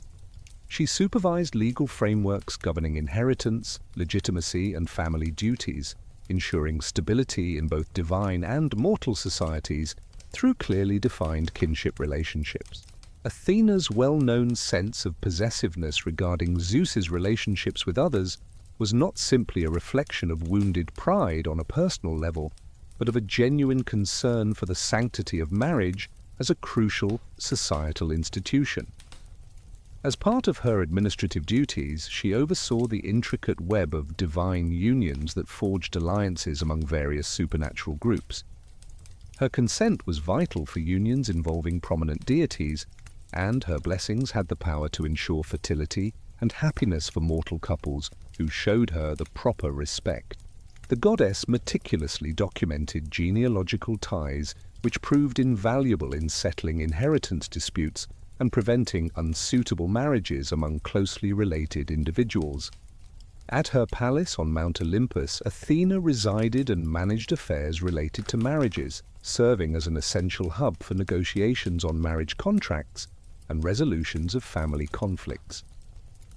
She supervised legal frameworks governing inheritance, legitimacy, and family duties, ensuring stability in both divine and mortal societies through clearly defined kinship relationships. Athena's well-known sense of possessiveness regarding Zeus's relationships with others was not simply a reflection of wounded pride on a personal level, but of a genuine concern for the sanctity of marriage as a crucial societal institution. As part of her administrative duties, she oversaw the intricate web of divine unions that forged alliances among various supernatural groups. Her consent was vital for unions involving prominent deities, and her blessings had the power to ensure fertility and happiness for mortal couples who showed her the proper respect. The goddess meticulously documented genealogical ties, which proved invaluable in settling inheritance disputes and preventing unsuitable marriages among closely related individuals. At her palace on Mount Olympus, Athena resided and managed affairs related to marriages, serving as an essential hub for negotiations on marriage contracts and resolutions of family conflicts.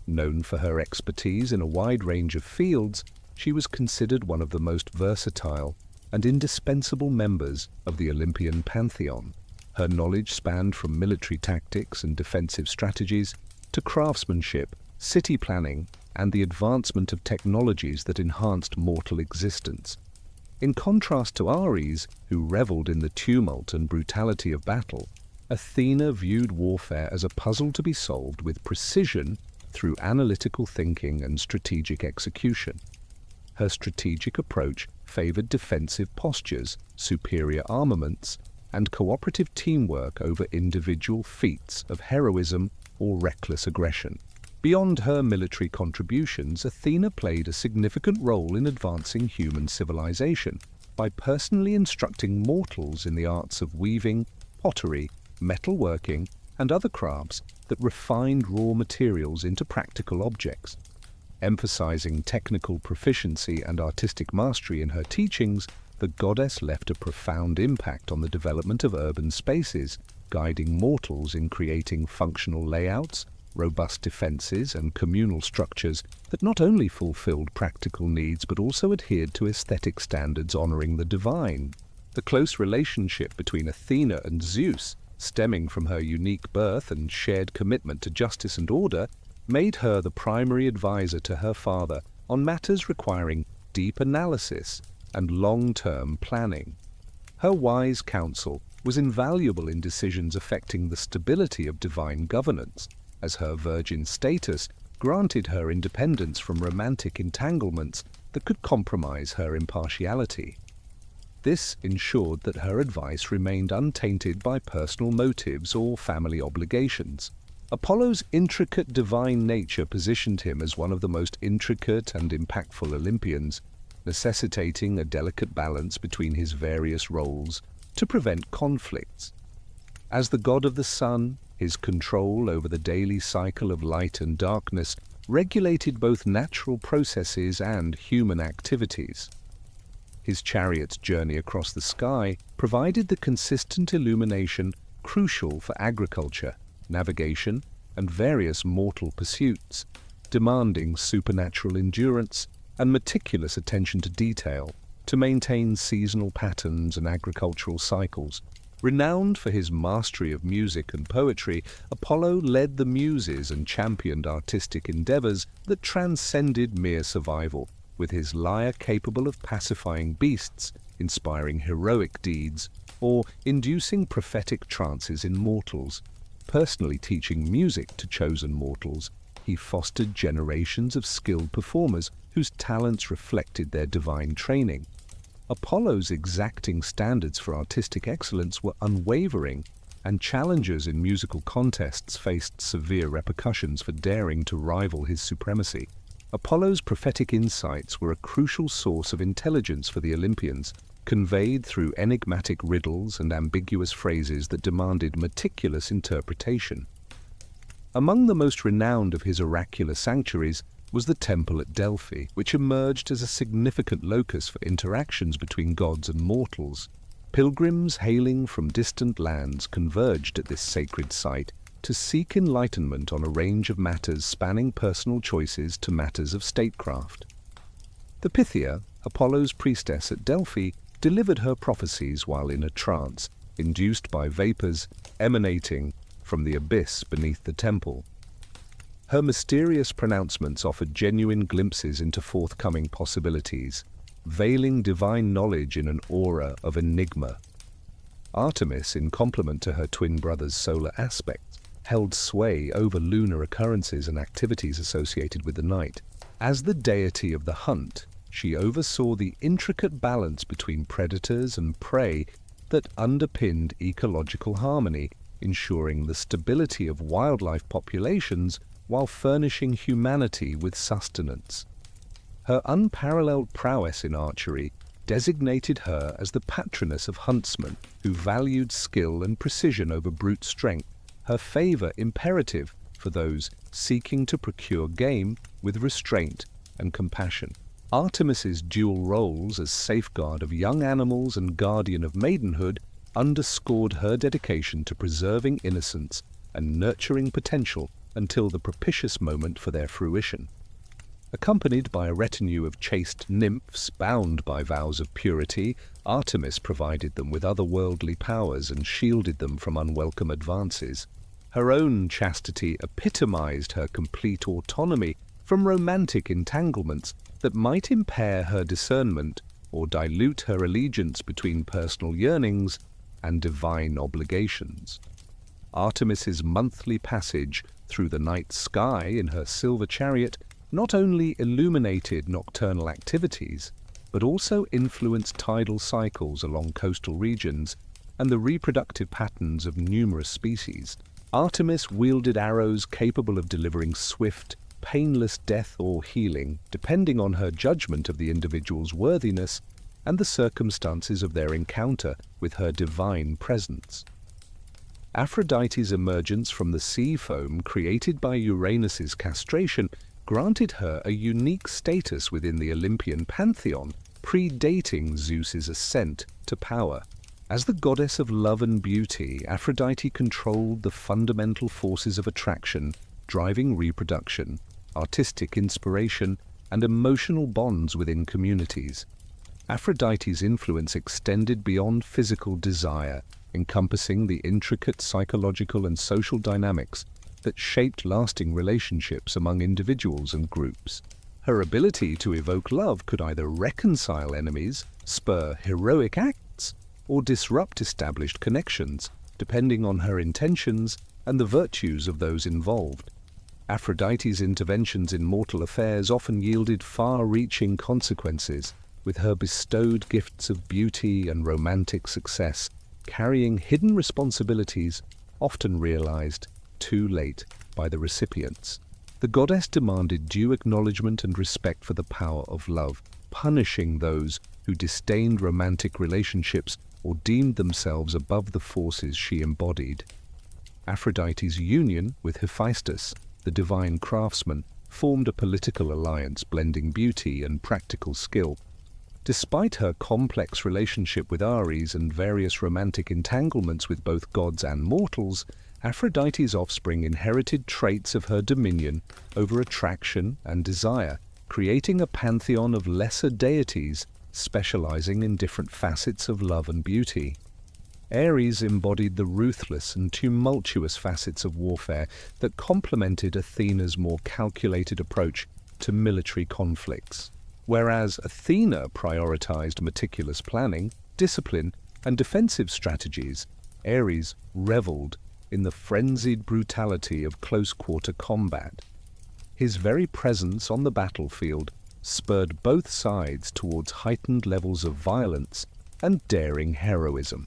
Known for her expertise in a wide range of fields, she was considered one of the most versatile and indispensable members of the Olympian pantheon. Her knowledge spanned from military tactics and defensive strategies to craftsmanship, city planning, and the advancement of technologies that enhanced mortal existence. In contrast to Ares, who reveled in the tumult and brutality of battle, Athena viewed warfare as a puzzle to be solved with precision through analytical thinking and strategic execution. Her strategic approach favored defensive postures, superior armaments, and cooperative teamwork over individual feats of heroism or reckless aggression. Beyond her military contributions, Athena played a significant role in advancing human civilization by personally instructing mortals in the arts of weaving, pottery, metalworking, and other crafts that refined raw materials into practical objects. Emphasizing technical proficiency and artistic mastery in her teachings, the goddess left a profound impact on the development of urban spaces, guiding mortals in creating functional layouts, robust defenses, and communal structures that not only fulfilled practical needs but also adhered to aesthetic standards honoring the divine. The close relationship between Athena and Zeus, stemming from her unique birth and shared commitment to justice and order, made her the primary advisor to her father on matters requiring deep analysis and long-term planning. Her wise counsel was invaluable in decisions affecting the stability of divine governance, as her virgin status granted her independence from romantic entanglements that could compromise her impartiality. This ensured that her advice remained untainted by personal motives or family obligations. Apollo's intricate divine nature positioned him as one of the most intricate and impactful Olympians, necessitating a delicate balance between his various roles to prevent conflicts. As the god of the sun, his control over the daily cycle of light and darkness regulated both natural processes and human activities. His chariot's journey across the sky provided the consistent illumination crucial for agriculture, navigation, and various mortal pursuits, demanding supernatural endurance and meticulous attention to detail to maintain seasonal patterns and agricultural cycles. Renowned for his mastery of music and poetry, Apollo led the Muses and championed artistic endeavors that transcended mere survival, with his lyre capable of pacifying beasts, inspiring heroic deeds, or inducing prophetic trances in mortals. Personally teaching music to chosen mortals, he fostered generations of skilled performers whose talents reflected their divine training. Apollo's exacting standards for artistic excellence were unwavering, and challengers in musical contests faced severe repercussions for daring to rival his supremacy. Apollo's prophetic insights were a crucial source of intelligence for the Olympians, conveyed through enigmatic riddles and ambiguous phrases that demanded meticulous interpretation. Among the most renowned of his oracular sanctuaries was the temple at Delphi, which emerged as a significant locus for interactions between gods and mortals. Pilgrims hailing from distant lands converged at this sacred site to seek enlightenment on a range of matters spanning personal choices to matters of statecraft. The Pythia, Apollo's priestess at Delphi, delivered her prophecies while in a trance, induced by vapors emanating from the abyss beneath the temple. Her mysterious pronouncements offered genuine glimpses into forthcoming possibilities, veiling divine knowledge in an aura of enigma. Artemis, in complement to her twin brother's solar aspects, held sway over lunar occurrences and activities associated with the night. As the deity of the hunt, she oversaw the intricate balance between predators and prey that underpinned ecological harmony, ensuring the stability of wildlife populations while furnishing humanity with sustenance. Her unparalleled prowess in archery designated her as the patroness of huntsmen who valued skill and precision over brute strength, her favor imperative for those seeking to procure game with restraint and compassion. Artemis's dual roles as safeguard of young animals and guardian of maidenhood underscored her dedication to preserving innocence and nurturing potential until the propitious moment for their fruition. Accompanied by a retinue of chaste nymphs bound by vows of purity, Artemis provided them with otherworldly powers and shielded them from unwelcome advances. Her own chastity epitomized her complete autonomy from romantic entanglements that might impair her discernment or dilute her allegiance between personal yearnings and divine obligations. Artemis's monthly passage through the night sky in her silver chariot not only illuminated nocturnal activities, but also influenced tidal cycles along coastal regions and the reproductive patterns of numerous species. Artemis wielded arrows capable of delivering swift, painless death or healing, depending on her judgment of the individual's worthiness and the circumstances of their encounter with her divine presence. Aphrodite's emergence from the sea foam created by Uranus's castration granted her a unique status within the Olympian pantheon, predating Zeus's ascent to power. As the goddess of love and beauty, Aphrodite controlled the fundamental forces of attraction, driving reproduction, artistic inspiration, and emotional bonds within communities. Aphrodite's influence extended beyond physical desire, encompassing the intricate psychological and social dynamics that shaped lasting relationships among individuals and groups. Her ability to evoke love could either reconcile enemies, spur heroic acts, or disrupt established connections, depending on her intentions and the virtues of those involved. Aphrodite's interventions in mortal affairs often yielded far-reaching consequences, with her bestowed gifts of beauty and romantic success carrying hidden responsibilities often realized too late by the recipients. The goddess demanded due acknowledgement and respect for the power of love, punishing those who disdained romantic relationships or deemed themselves above the forces she embodied. Aphrodite's union with Hephaestus, the divine craftsman, formed a political alliance blending beauty and practical skill. Despite her complex relationship with Ares and various romantic entanglements with both gods and mortals, Aphrodite's offspring inherited traits of her dominion over attraction and desire, creating a pantheon of lesser deities specializing in different facets of love and beauty. Ares embodied the ruthless and tumultuous facets of warfare that complemented Athena's more calculated approach to military conflicts. Whereas Athena prioritized meticulous planning, discipline, and defensive strategies, Ares reveled in the frenzied brutality of close-quarter combat. His very presence on the battlefield spurred both sides towards heightened levels of violence and daring heroism.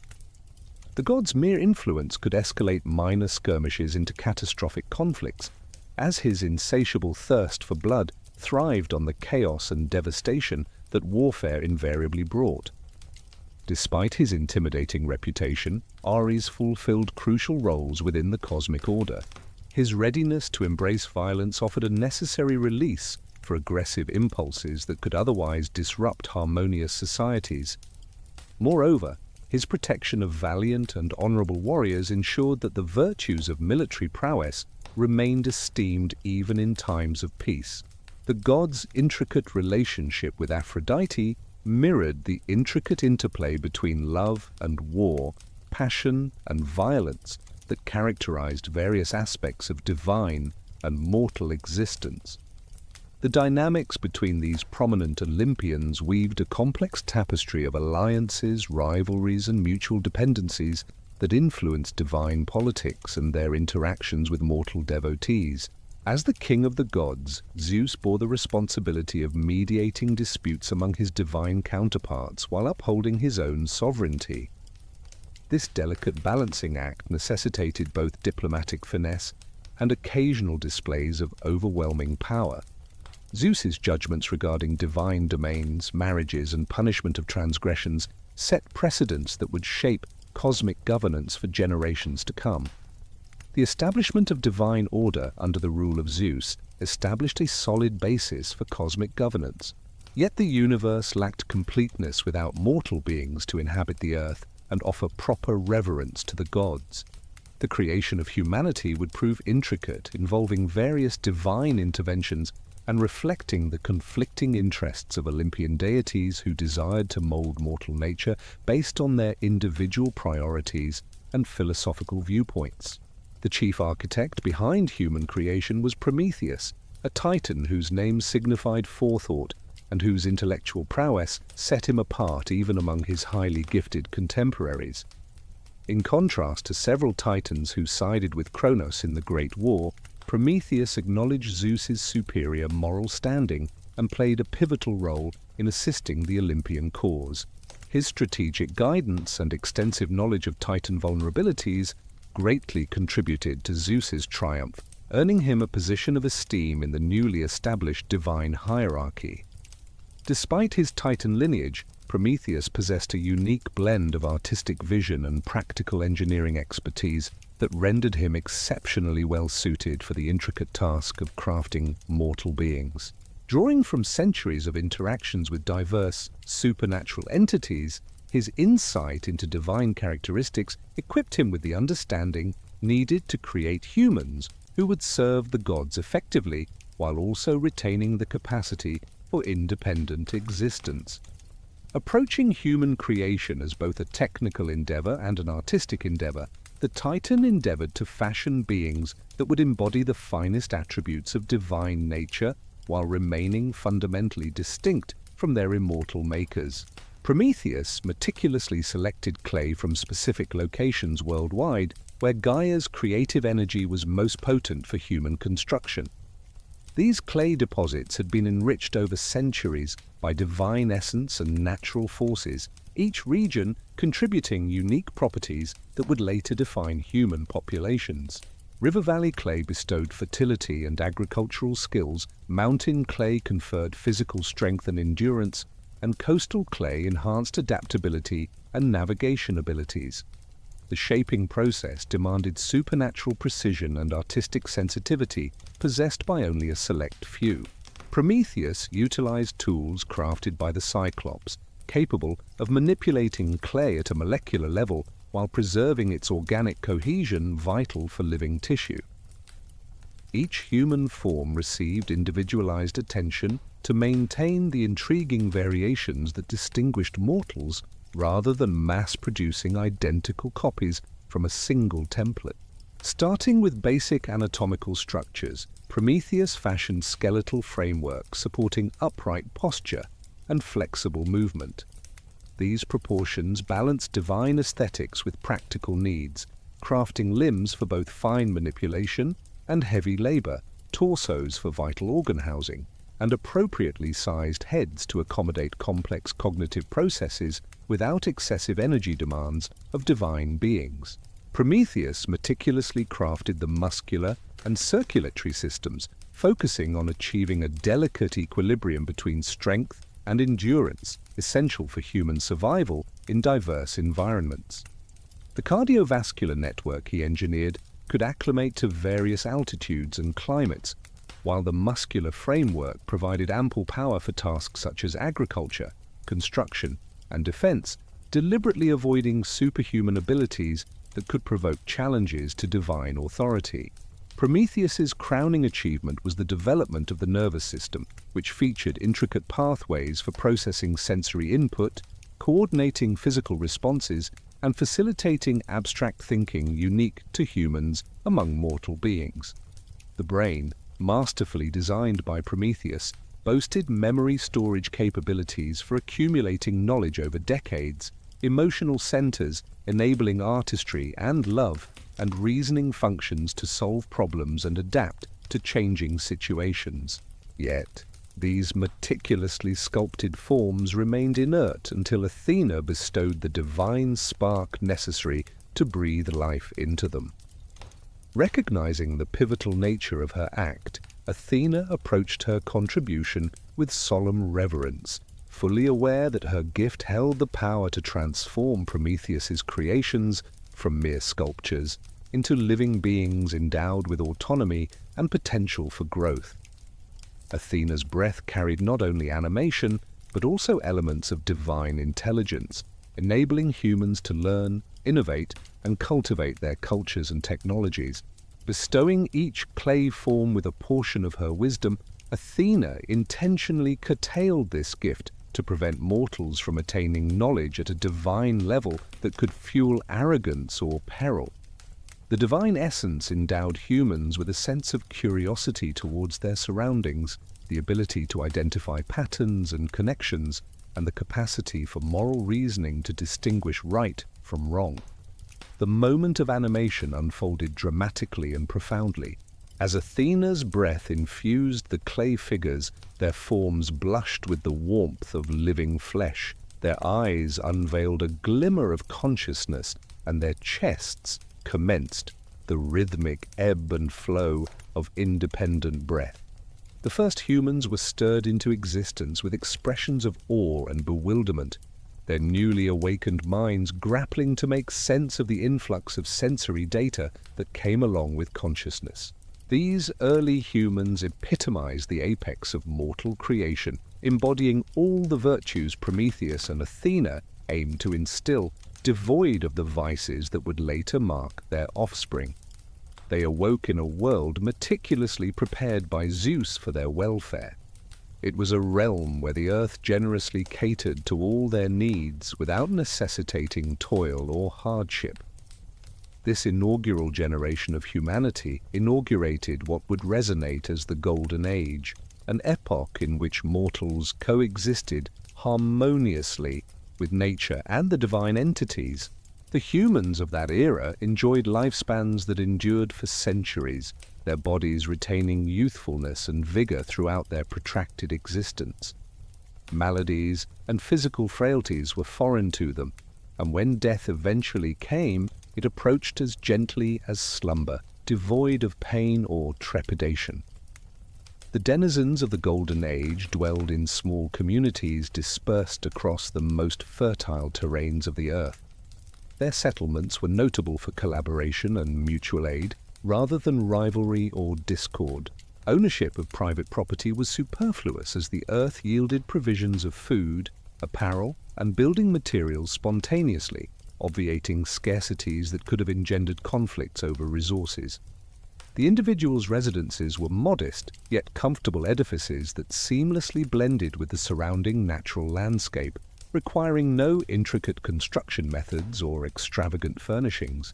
The god's mere influence could escalate minor skirmishes into catastrophic conflicts, as his insatiable thirst for blood thrived on the chaos and devastation that warfare invariably brought. Despite his intimidating reputation, Ares fulfilled crucial roles within the cosmic order. His readiness to embrace violence offered a necessary release for aggressive impulses that could otherwise disrupt harmonious societies. Moreover, his protection of valiant and honorable warriors ensured that the virtues of military prowess remained esteemed even in times of peace. The god's intricate relationship with Aphrodite mirrored the intricate interplay between love and war, passion and violence that characterized various aspects of divine and mortal existence. The dynamics between these prominent Olympians weaved a complex tapestry of alliances, rivalries, and mutual dependencies that influenced divine politics and their interactions with mortal devotees. As the king of the gods, Zeus bore the responsibility of mediating disputes among his divine counterparts while upholding his own sovereignty. This delicate balancing act necessitated both diplomatic finesse and occasional displays of overwhelming power. Zeus's judgments regarding divine domains, marriages, and punishment of transgressions set precedents that would shape cosmic governance for generations to come. The establishment of divine order under the rule of Zeus established a solid basis for cosmic governance. Yet the universe lacked completeness without mortal beings to inhabit the earth and offer proper reverence to the gods. The creation of humanity would prove intricate, involving various divine interventions and reflecting the conflicting interests of Olympian deities who desired to mold mortal nature based on their individual priorities and philosophical viewpoints. The chief architect behind human creation was Prometheus, a titan whose name signified forethought and whose intellectual prowess set him apart even among his highly gifted contemporaries. In contrast to several titans who sided with Kronos in the Great War, Prometheus acknowledged Zeus's superior moral standing and played a pivotal role in assisting the Olympian cause. His strategic guidance and extensive knowledge of Titan vulnerabilities greatly contributed to Zeus's triumph, earning him a position of esteem in the newly established divine hierarchy. Despite his Titan lineage, Prometheus possessed a unique blend of artistic vision and practical engineering expertise that rendered him exceptionally well suited for the intricate task of crafting mortal beings. Drawing from centuries of interactions with diverse, supernatural entities, his insight into divine characteristics equipped him with the understanding needed to create humans who would serve the gods effectively while also retaining the capacity for independent existence. Approaching human creation as both a technical endeavor and an artistic endeavor, the Titan endeavored to fashion beings that would embody the finest attributes of divine nature while remaining fundamentally distinct from their immortal makers. Prometheus meticulously selected clay from specific locations worldwide where Gaia's creative energy was most potent for human construction. These clay deposits had been enriched over centuries by divine essence and natural forces, each region contributing unique properties that would later define human populations. River Valley clay bestowed fertility and agricultural skills, mountain clay conferred physical strength and endurance, and coastal clay enhanced adaptability and navigation abilities. The shaping process demanded supernatural precision and artistic sensitivity possessed by only a select few. Prometheus utilized tools crafted by the Cyclops, capable of manipulating clay at a molecular level while preserving its organic cohesion vital for living tissue. Each human form received individualized attention to maintain the intriguing variations that distinguished mortals rather than mass-producing identical copies from a single template. Starting with basic anatomical structures, Prometheus fashioned skeletal frameworks supporting upright posture and flexible movement. These proportions balanced divine aesthetics with practical needs, crafting limbs for both fine manipulation and heavy labor, torsos for vital organ housing, and appropriately sized heads to accommodate complex cognitive processes without excessive energy demands of divine beings. Prometheus meticulously crafted the muscular and circulatory systems, focusing on achieving a delicate equilibrium between strength and endurance, essential for human survival in diverse environments. The cardiovascular network he engineered could acclimate to various altitudes and climates, while the muscular framework provided ample power for tasks such as agriculture, construction, and defense, deliberately avoiding superhuman abilities that could provoke challenges to divine authority. Prometheus's crowning achievement was the development of the nervous system, which featured intricate pathways for processing sensory input, coordinating physical responses, and facilitating abstract thinking unique to humans among mortal beings. The brain, masterfully designed by Prometheus, boasted memory storage capabilities for accumulating knowledge over decades, emotional centers enabling artistry and love, and reasoning functions to solve problems and adapt to changing situations. Yet, these meticulously sculpted forms remained inert until Athena bestowed the divine spark necessary to breathe life into them. Recognizing the pivotal nature of her act, Athena approached her contribution with solemn reverence, fully aware that her gift held the power to transform Prometheus's creations from mere sculptures into living beings endowed with autonomy and potential for growth. Athena's breath carried not only animation, but also elements of divine intelligence, enabling humans to learn, innovate, and cultivate their cultures and technologies. Bestowing each clay form with a portion of her wisdom, Athena intentionally curtailed this gift to prevent mortals from attaining knowledge at a divine level that could fuel arrogance or peril. The divine essence endowed humans with a sense of curiosity towards their surroundings, the ability to identify patterns and connections, and the capacity for moral reasoning to distinguish right from wrong. the moment of animation unfolded dramatically and profoundly. As Athena's breath infused the clay figures, their forms blushed with the warmth of living flesh, their eyes unveiled a glimmer of consciousness, and their chests commenced the rhythmic ebb and flow of independent breath. The first humans were stirred into existence with expressions of awe and bewilderment, their newly awakened minds grappling to make sense of the influx of sensory data that came along with consciousness. These early humans epitomized the apex of mortal creation, embodying all the virtues Prometheus and Athena aimed to instill, devoid of the vices that would later mark their offspring. They awoke in a world meticulously prepared by Zeus for their welfare. It was a realm where the earth generously catered to all their needs without necessitating toil or hardship. This inaugural generation of humanity inaugurated what would resonate as the Golden Age, an epoch in which mortals coexisted harmoniously with nature and the divine entities. The humans of that era enjoyed lifespans that endured for centuries, their bodies retaining youthfulness and vigor throughout their protracted existence. Maladies and physical frailties were foreign to them, and when death eventually came, it approached as gently as slumber, devoid of pain or trepidation. The denizens of the Golden Age dwelled in small communities dispersed across the most fertile terrains of the earth. Their settlements were notable for collaboration and mutual aid, rather than rivalry or discord. Ownership of private property was superfluous as the earth yielded provisions of food, apparel, and building materials spontaneously, obviating scarcities that could have engendered conflicts over resources. The individual's residences were modest, yet comfortable edifices that seamlessly blended with the surrounding natural landscape, requiring no intricate construction methods or extravagant furnishings.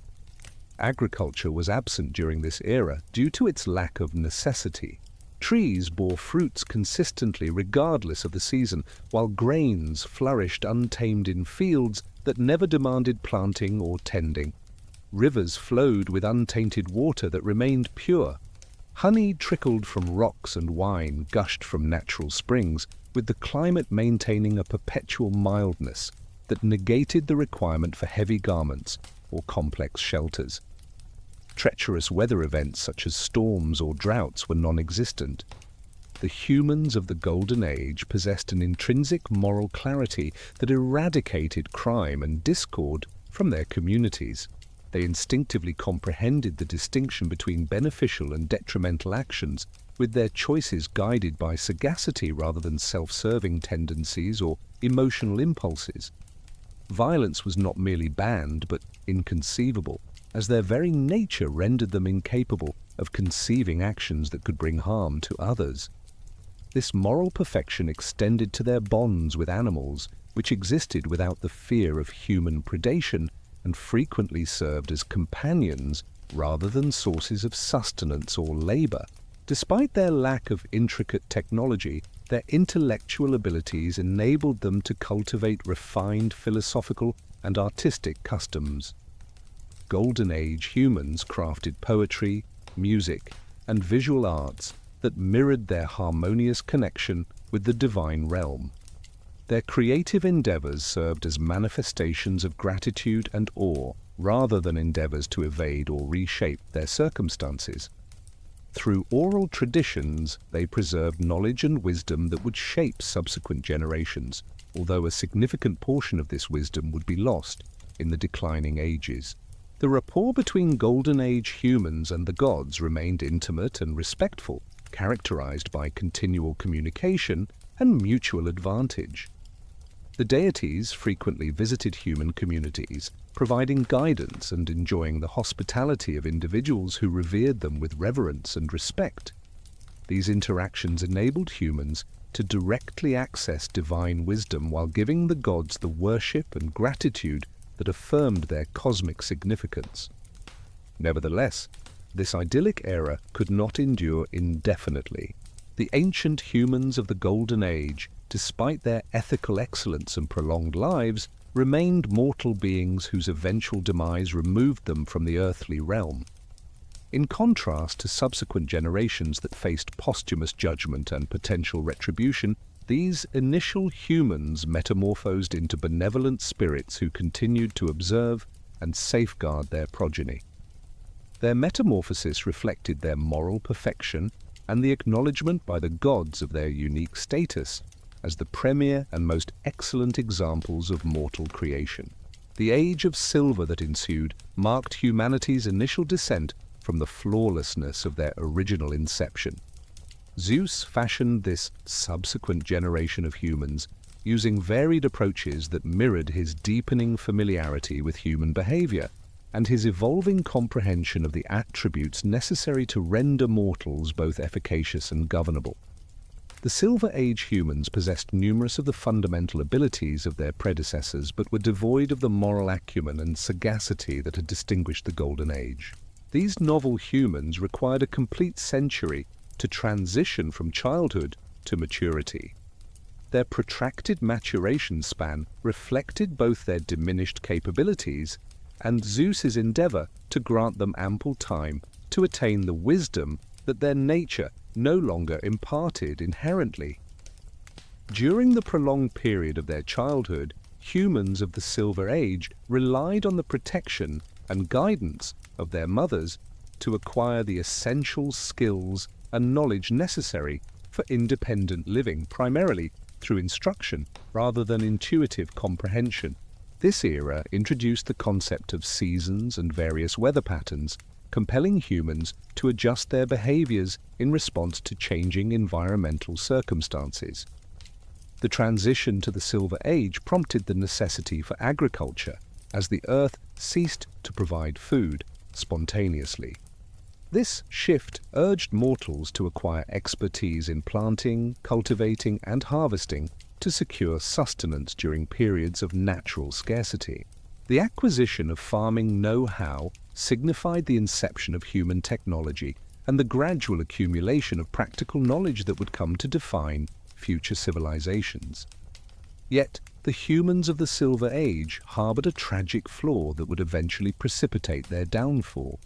Agriculture was absent during this era due to its lack of necessity. Trees bore fruits consistently regardless of the season, while grains flourished untamed in fields that never demanded planting or tending. Rivers flowed with untainted water that remained pure. Honey trickled from rocks and wine gushed from natural springs, with the climate maintaining a perpetual mildness that negated the requirement for heavy garments or complex shelters. Treacherous weather events such as storms or droughts were non-existent. The humans of the Golden Age possessed an intrinsic moral clarity that eradicated crime and discord from their communities. They instinctively comprehended the distinction between beneficial and detrimental actions, with their choices guided by sagacity rather than self-serving tendencies or emotional impulses. Violence was not merely banned, but inconceivable, as their very nature rendered them incapable of conceiving actions that could bring harm to others. This moral perfection extended to their bonds with animals, which existed without the fear of human predation and frequently served as companions rather than sources of sustenance or labor. Despite their lack of intricate technology, their intellectual abilities enabled them to cultivate refined philosophical and artistic customs. Golden Age humans crafted poetry, music, and visual arts that mirrored their harmonious connection with the divine realm. Their creative endeavors served as manifestations of gratitude and awe, rather than endeavors to evade or reshape their circumstances. Through oral traditions, they preserved knowledge and wisdom that would shape subsequent generations, although a significant portion of this wisdom would be lost in the declining ages. The rapport between Golden Age humans and the gods remained intimate and respectful, characterized by continual communication and mutual advantage. The deities frequently visited human communities, providing guidance and enjoying the hospitality of individuals who revered them with reverence and respect. These interactions enabled humans to directly access divine wisdom while giving the gods the worship and gratitude that affirmed their cosmic significance. Nevertheless, this idyllic era could not endure indefinitely. The ancient humans of the Golden Age, despite their ethical excellence and prolonged lives, remained mortal beings whose eventual demise removed them from the earthly realm. In contrast to subsequent generations that faced posthumous judgment and potential retribution, these initial humans metamorphosed into benevolent spirits who continued to observe and safeguard their progeny. Their metamorphosis reflected their moral perfection and the acknowledgement by the gods of their unique status as the premier and most excellent examples of mortal creation. The Age of Silver that ensued marked humanity's initial descent from the flawlessness of their original inception. Zeus fashioned this subsequent generation of humans using varied approaches that mirrored his deepening familiarity with human behavior and his evolving comprehension of the attributes necessary to render mortals both efficacious and governable. The Silver Age humans possessed numerous of the fundamental abilities of their predecessors, but were devoid of the moral acumen and sagacity that had distinguished the Golden Age. These novel humans required a complete century to transition from childhood to maturity. Their protracted maturation span reflected both their diminished capabilities and Zeus's endeavor to grant them ample time to attain the wisdom that their nature no longer imparted inherently. During the prolonged period of their childhood, humans of the Silver Age relied on the protection and guidance of their mothers to acquire the essential skills and knowledge necessary for independent living, primarily through instruction rather than intuitive comprehension. This era introduced the concept of seasons and various weather patterns, compelling humans to adjust their behaviors in response to changing environmental circumstances. The transition to the Silver Age prompted the necessity for agriculture, as the earth ceased to provide food spontaneously. This shift urged mortals to acquire expertise in planting, cultivating, and harvesting to secure sustenance during periods of natural scarcity. The acquisition of farming know-how signified the inception of human technology and the gradual accumulation of practical knowledge that would come to define future civilizations. Yet, the humans of the Silver Age harbored a tragic flaw that would eventually precipitate their downfall.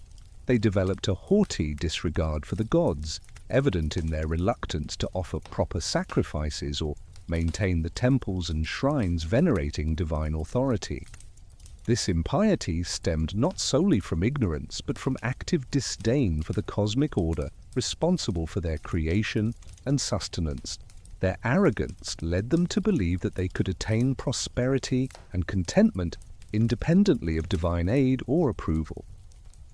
They developed a haughty disregard for the gods, evident in their reluctance to offer proper sacrifices or maintain the temples and shrines venerating divine authority. This impiety stemmed not solely from ignorance, but from active disdain for the cosmic order responsible for their creation and sustenance. Their arrogance led them to believe that they could attain prosperity and contentment independently of divine aid or approval.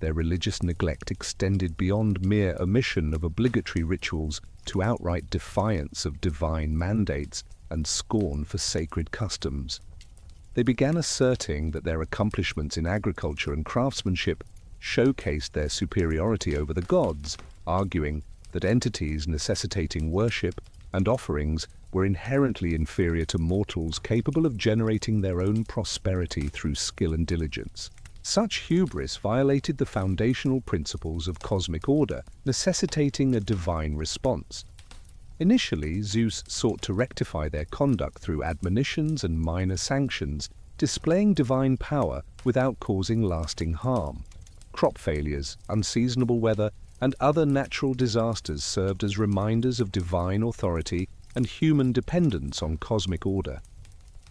Their religious neglect extended beyond mere omission of obligatory rituals to outright defiance of divine mandates and scorn for sacred customs. They began asserting that their accomplishments in agriculture and craftsmanship showcased their superiority over the gods, arguing that entities necessitating worship and offerings were inherently inferior to mortals capable of generating their own prosperity through skill and diligence. Such hubris violated the foundational principles of cosmic order, necessitating a divine response. Initially, Zeus sought to rectify their conduct through admonitions and minor sanctions, displaying divine power without causing lasting harm. Crop failures, unseasonable weather, and other natural disasters served as reminders of divine authority and human dependence on cosmic order.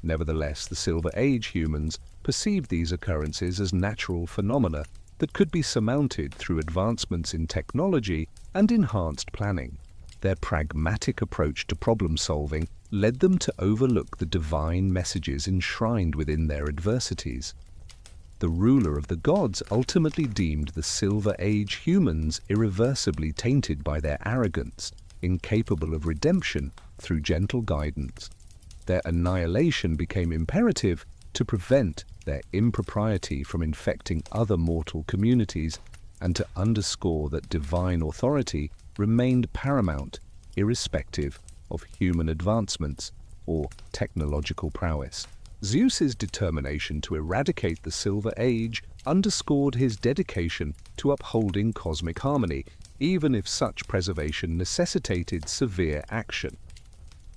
Nevertheless, the Silver Age humans perceived these occurrences as natural phenomena that could be surmounted through advancements in technology and enhanced planning. Their pragmatic approach to problem-solving led them to overlook the divine messages enshrined within their adversities. The ruler of the gods ultimately deemed the Silver Age humans irreversibly tainted by their arrogance, incapable of redemption through gentle guidance. Their annihilation became imperative to prevent their impropriety from infecting other mortal communities and to underscore that divine authority remained paramount, irrespective of human advancements or technological prowess. Zeus's determination to eradicate the Silver Age underscored his dedication to upholding cosmic harmony, even if such preservation necessitated severe action.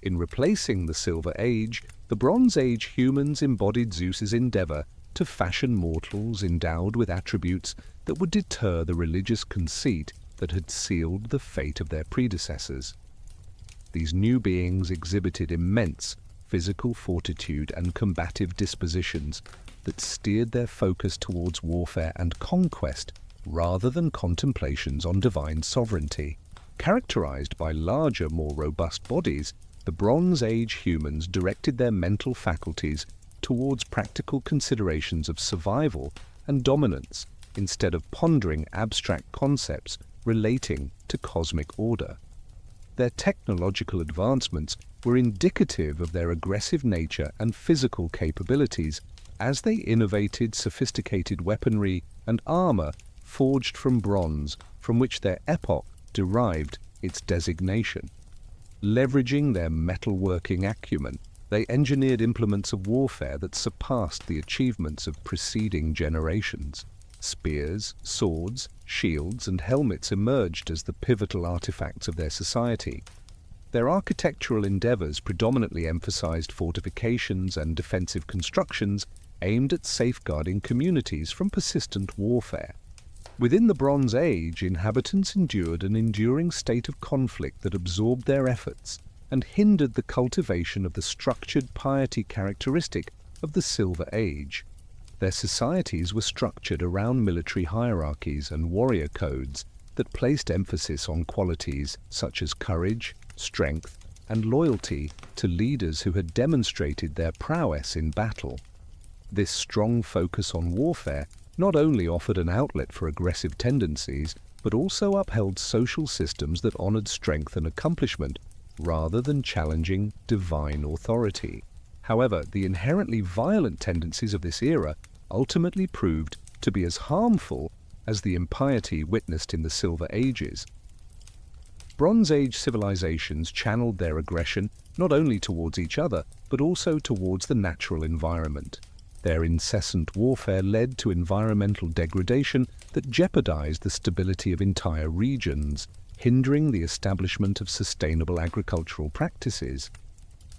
In replacing the Silver Age, The Bronze Age humans embodied Zeus's endeavor to fashion mortals endowed with attributes that would deter the religious conceit that had sealed the fate of their predecessors. These new beings exhibited immense physical fortitude and combative dispositions that steered their focus towards warfare and conquest rather than contemplations on divine sovereignty. Characterized by larger, more robust bodies, the Bronze Age humans directed their mental faculties towards practical considerations of survival and dominance instead of pondering abstract concepts relating to cosmic order. Their technological advancements were indicative of their aggressive nature and physical capabilities as they innovated sophisticated weaponry and armor forged from bronze, from which their epoch derived its designation. Leveraging their metalworking acumen, they engineered implements of warfare that surpassed the achievements of preceding generations. Spears, swords, shields, and helmets emerged as the pivotal artifacts of their society. Their architectural endeavors predominantly emphasized fortifications and defensive constructions aimed at safeguarding communities from persistent warfare. Within the Bronze Age, inhabitants endured an enduring state of conflict that absorbed their efforts and hindered the cultivation of the structured piety characteristic of the Silver Age. Their societies were structured around military hierarchies and warrior codes that placed emphasis on qualities such as courage, strength, and loyalty to leaders who had demonstrated their prowess in battle. This strong focus on warfare not only offered an outlet for aggressive tendencies, but also upheld social systems that honored strength and accomplishment rather than challenging divine authority. However, the inherently violent tendencies of this era ultimately proved to be as harmful as the impiety witnessed in the Silver Ages. Bronze Age civilizations channeled their aggression not only towards each other, but also towards the natural environment. Their incessant warfare led to environmental degradation that jeopardized the stability of entire regions, hindering the establishment of sustainable agricultural practices.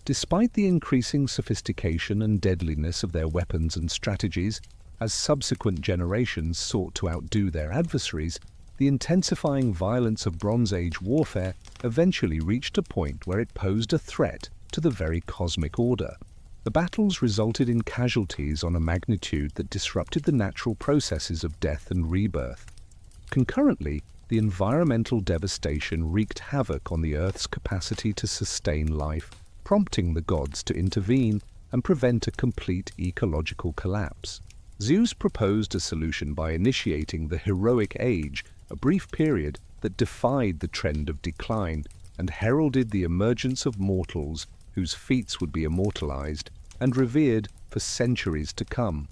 Despite the increasing sophistication and deadliness of their weapons and strategies, as subsequent generations sought to outdo their adversaries, the intensifying violence of Bronze Age warfare eventually reached a point where it posed a threat to the very cosmic order. The battles resulted in casualties on a magnitude that disrupted the natural processes of death and rebirth. Concurrently, the environmental devastation wreaked havoc on the Earth's capacity to sustain life, prompting the gods to intervene and prevent a complete ecological collapse. Zeus proposed a solution by initiating the Heroic Age, a brief period that defied the trend of decline and heralded the emergence of mortals whose feats would be immortalized and revered for centuries to come.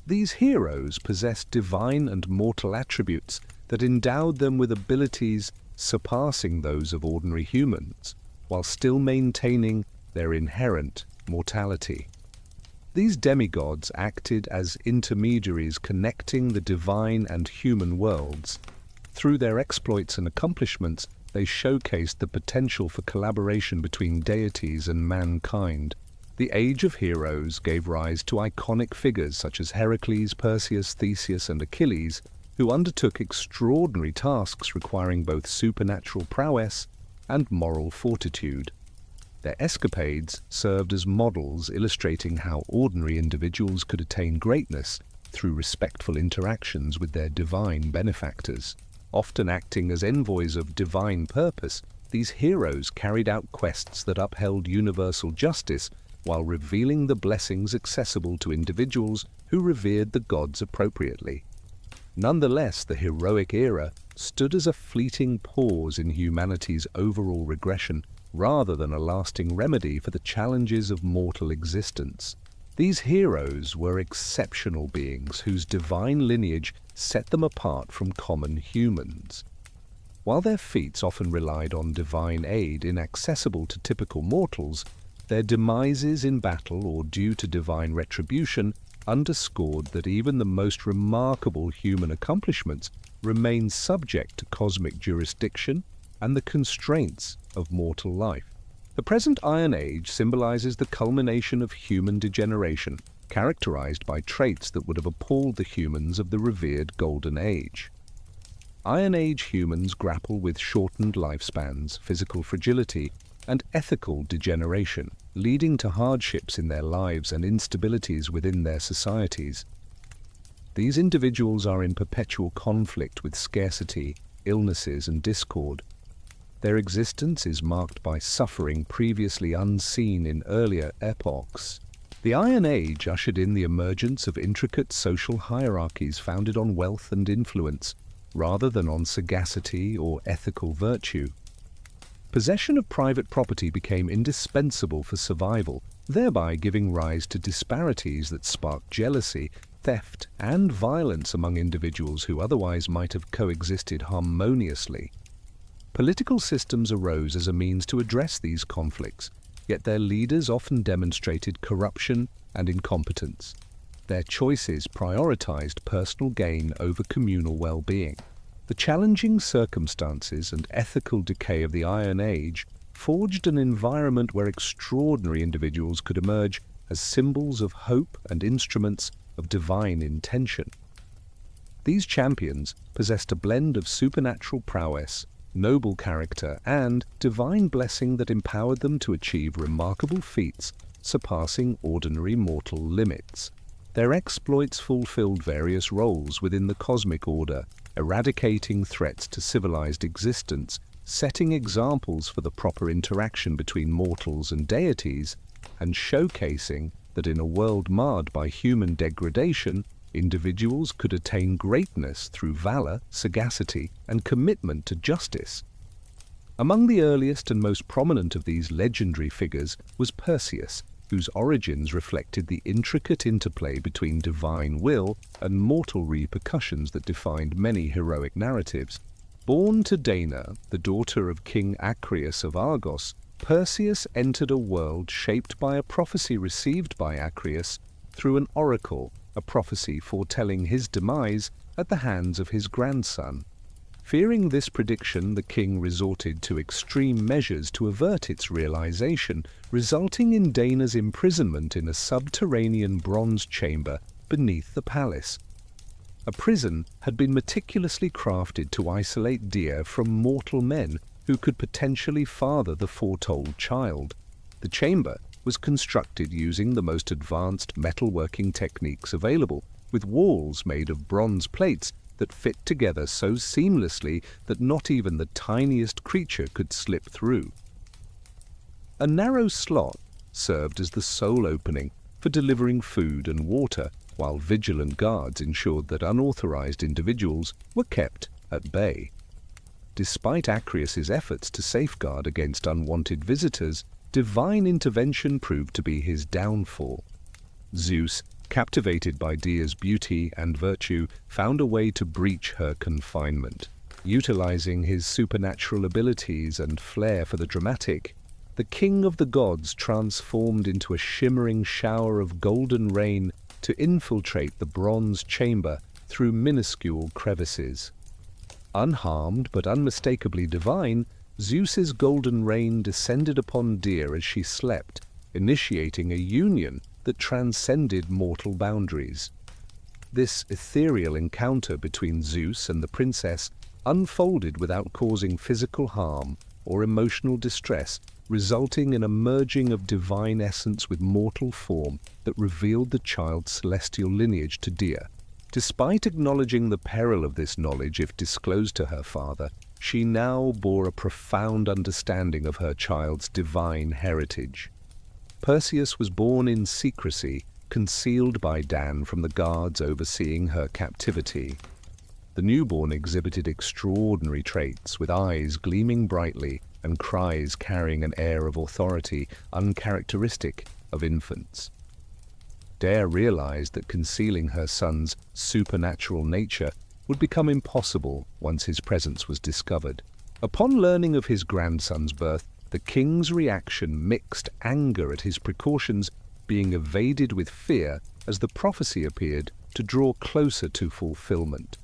These heroes possessed divine and mortal attributes that endowed them with abilities surpassing those of ordinary humans, while still maintaining their inherent mortality. These demigods acted as intermediaries connecting the divine and human worlds. Through their exploits and accomplishments, they showcased the potential for collaboration between deities and mankind. The Age of Heroes gave rise to iconic figures such as Heracles, Perseus, Theseus, and Achilles, who undertook extraordinary tasks requiring both supernatural prowess and moral fortitude. Their escapades served as models illustrating how ordinary individuals could attain greatness through respectful interactions with their divine benefactors. Often acting as envoys of divine purpose, these heroes carried out quests that upheld universal justice while revealing the blessings accessible to individuals who revered the gods appropriately. Nonetheless, the heroic era stood as a fleeting pause in humanity's overall regression rather than a lasting remedy for the challenges of mortal existence. These heroes were exceptional beings whose divine lineage set them apart from common humans. While their feats often relied on divine aid inaccessible to typical mortals, their demises in battle or due to divine retribution underscored that even the most remarkable human accomplishments remain subject to cosmic jurisdiction and the constraints of mortal life. The present Iron Age symbolizes the culmination of human degeneration, characterized by traits that would have appalled the humans of the revered Golden Age. Iron Age humans grapple with shortened lifespans, physical fragility, and ethical degeneration, leading to hardships in their lives and instabilities within their societies. These individuals are in perpetual conflict with scarcity, illnesses, and discord. Their existence is marked by suffering previously unseen in earlier epochs. The Iron Age ushered in the emergence of intricate social hierarchies founded on wealth and influence, rather than on sagacity or ethical virtue. Possession of private property became indispensable for survival, thereby giving rise to disparities that sparked jealousy, theft, and violence among individuals who otherwise might have coexisted harmoniously. Political systems arose as a means to address these conflicts, yet their leaders often demonstrated corruption and incompetence. Their choices prioritized personal gain over communal well-being. The challenging circumstances and ethical decay of the Iron Age forged an environment where extraordinary individuals could emerge as symbols of hope and instruments of divine intention. These champions possessed a blend of supernatural prowess, noble character, and divine blessing that empowered them to achieve remarkable feats surpassing ordinary mortal limits. Their exploits fulfilled various roles within the cosmic order, eradicating threats to civilized existence, setting examples for the proper interaction between mortals and deities, and showcasing that in a world marred by human degradation, individuals could attain greatness through valor, sagacity, and commitment to justice. Among the earliest and most prominent of these legendary figures was Perseus, whose origins reflected the intricate interplay between divine will and mortal repercussions that defined many heroic narratives. Born to Dana, the daughter of King Acreus of Argos, Perseus entered a world shaped by a prophecy received by Acreus through an oracle, a prophecy foretelling his demise at the hands of his grandson. Fearing this prediction, the king resorted to extreme measures to avert its realization, resulting in Dana's imprisonment in a subterranean bronze chamber beneath the palace. A prison had been meticulously crafted to isolate Dia from mortal men who could potentially father the foretold child. The chamber was constructed using the most advanced metalworking techniques available, with walls made of bronze plates that fit together so seamlessly that not even the tiniest creature could slip through. A narrow slot served as the sole opening for delivering food and water, while vigilant guards ensured that unauthorized individuals were kept at bay. Despite Acreus's efforts to safeguard against unwanted visitors, divine intervention proved to be his downfall. Zeus, captivated by Dia's beauty and virtue, found a way to breach her confinement. Utilizing his supernatural abilities and flair for the dramatic, the king of the gods transformed into a shimmering shower of golden rain to infiltrate the bronze chamber through minuscule crevices. Unharmed but unmistakably divine, Zeus's golden rain descended upon Dia as she slept, initiating a union that transcended mortal boundaries. This ethereal encounter between Zeus and the princess unfolded without causing physical harm or emotional distress, resulting in a merging of divine essence with mortal form that revealed the child's celestial lineage to Dia. Despite acknowledging the peril of this knowledge if disclosed to her father, she now bore a profound understanding of her child's divine heritage. Perseus was born in secrecy, concealed by Dan from the guards overseeing her captivity. The newborn exhibited extraordinary traits, with eyes gleaming brightly and cries carrying an air of authority uncharacteristic of infants. Dea realized that concealing her son's supernatural nature would become impossible once his presence was discovered. Upon learning of his grandson's birth, the king's reaction mixed anger at his precautions being evaded with fear as the prophecy appeared to draw closer to fulfillment.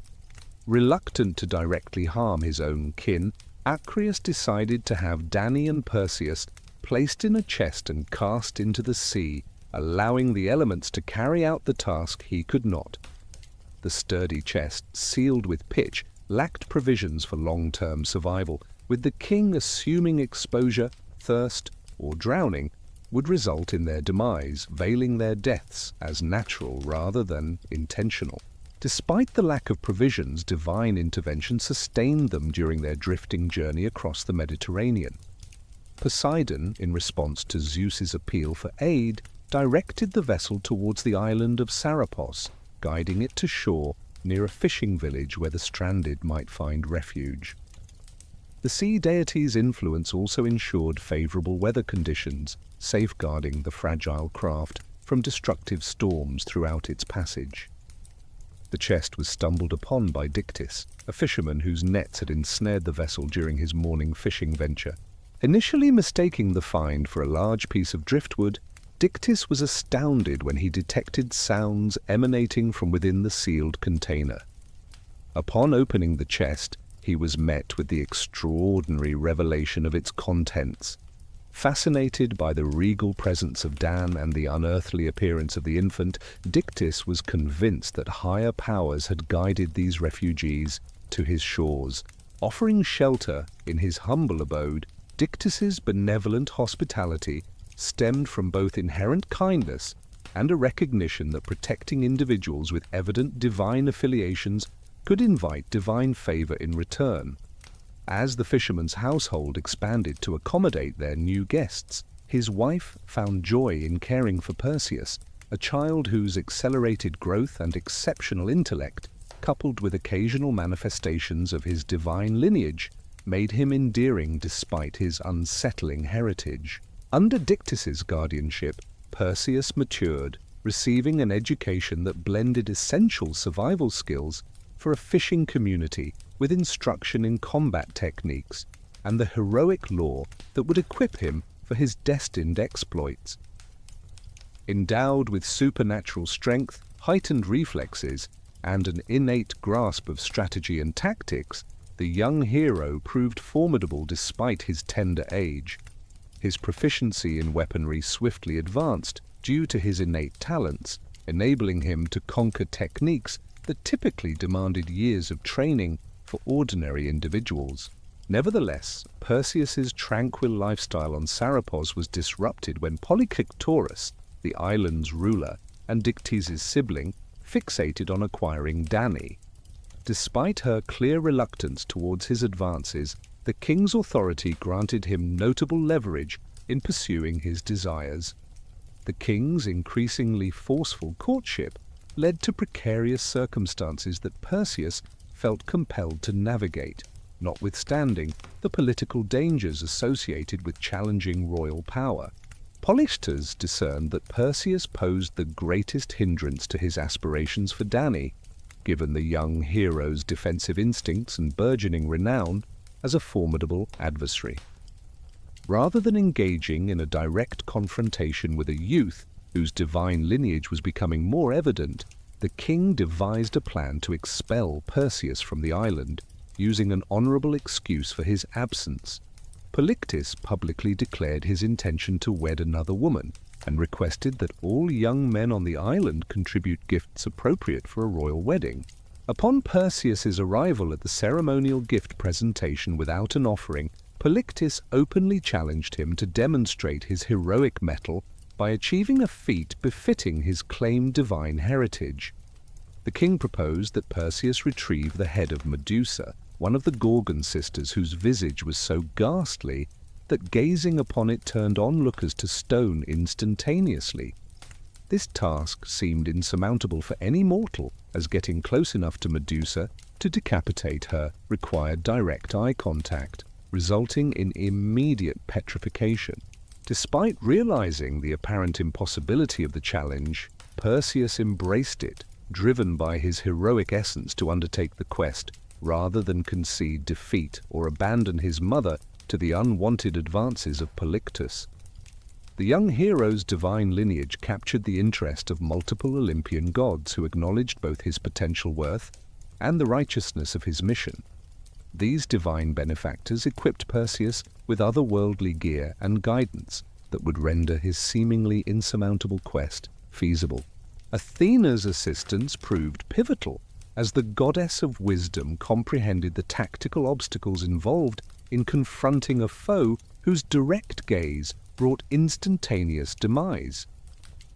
Reluctant to directly harm his own kin, Acreus decided to have Danae and Perseus placed in a chest and cast into the sea, allowing the elements to carry out the task he could not. The sturdy chest, sealed with pitch, lacked provisions for long-term survival, with the king assuming exposure, thirst, or drowning would result in their demise, veiling their deaths as natural rather than intentional. Despite the lack of provisions, divine intervention sustained them during their drifting journey across the Mediterranean. Poseidon, in response to Zeus's appeal for aid, directed the vessel towards the island of Sarapos, guiding it to shore near a fishing village where the stranded might find refuge. The sea deity's influence also ensured favorable weather conditions, safeguarding the fragile craft from destructive storms throughout its passage. The chest was stumbled upon by Dictys, a fisherman whose nets had ensnared the vessel during his morning fishing venture. Initially mistaking the find for a large piece of driftwood, Dictys was astounded when he detected sounds emanating from within the sealed container. Upon opening the chest, he was met with the extraordinary revelation of its contents. Fascinated by the regal presence of Dan and the unearthly appearance of the infant, Dictys was convinced that higher powers had guided these refugees to his shores. Offering shelter in his humble abode, Dictys's benevolent hospitality stemmed from both inherent kindness and a recognition that protecting individuals with evident divine affiliations could invite divine favor in return. As the fisherman's household expanded to accommodate their new guests, his wife found joy in caring for Perseus, a child whose accelerated growth and exceptional intellect, coupled with occasional manifestations of his divine lineage, made him endearing despite his unsettling heritage. Under Dictys's guardianship, Perseus matured, receiving an education that blended essential survival skills for a fishing community with instruction in combat techniques and the heroic lore that would equip him for his destined exploits. Endowed with supernatural strength, heightened reflexes, and an innate grasp of strategy and tactics, the young hero proved formidable despite his tender age. His proficiency in weaponry swiftly advanced due to his innate talents, enabling him to conquer techniques that typically demanded years of training for ordinary individuals. Nevertheless, Perseus's tranquil lifestyle on Sarapos was disrupted when Polykictorus, the island's ruler and Dictys's sibling, fixated on acquiring Danae. Despite her clear reluctance towards his advances, the king's authority granted him notable leverage in pursuing his desires. The king's increasingly forceful courtship led to precarious circumstances that Perseus felt compelled to navigate, notwithstanding the political dangers associated with challenging royal power. Polykictorus discerned that Perseus posed the greatest hindrance to his aspirations for Danae, given the young hero's defensive instincts and burgeoning renown as a formidable adversary. Rather than engaging in a direct confrontation with a youth whose divine lineage was becoming more evident, the king devised a plan to expel Perseus from the island, using an honorable excuse for his absence. Polykictorus publicly declared his intention to wed another woman and requested that all young men on the island contribute gifts appropriate for a royal wedding. Upon Perseus's arrival at the ceremonial gift presentation without an offering, Polykictorus openly challenged him to demonstrate his heroic mettle by achieving a feat befitting his claimed divine heritage. The king proposed that Perseus retrieve the head of Medusa, one of the Gorgon sisters whose visage was so ghastly that gazing upon it turned onlookers to stone instantaneously. This task seemed insurmountable for any mortal, as getting close enough to Medusa to decapitate her required direct eye contact, resulting in immediate petrification. Despite realizing the apparent impossibility of the challenge, Perseus embraced it, driven by his heroic essence to undertake the quest, rather than concede defeat or abandon his mother to the unwanted advances of Polykictorus. The young hero's divine lineage captured the interest of multiple Olympian gods who acknowledged both his potential worth and the righteousness of his mission. These divine benefactors equipped Perseus with otherworldly gear and guidance that would render his seemingly insurmountable quest feasible. Athena's assistance proved pivotal, as the goddess of wisdom comprehended the tactical obstacles involved in confronting a foe whose direct gaze brought instantaneous demise.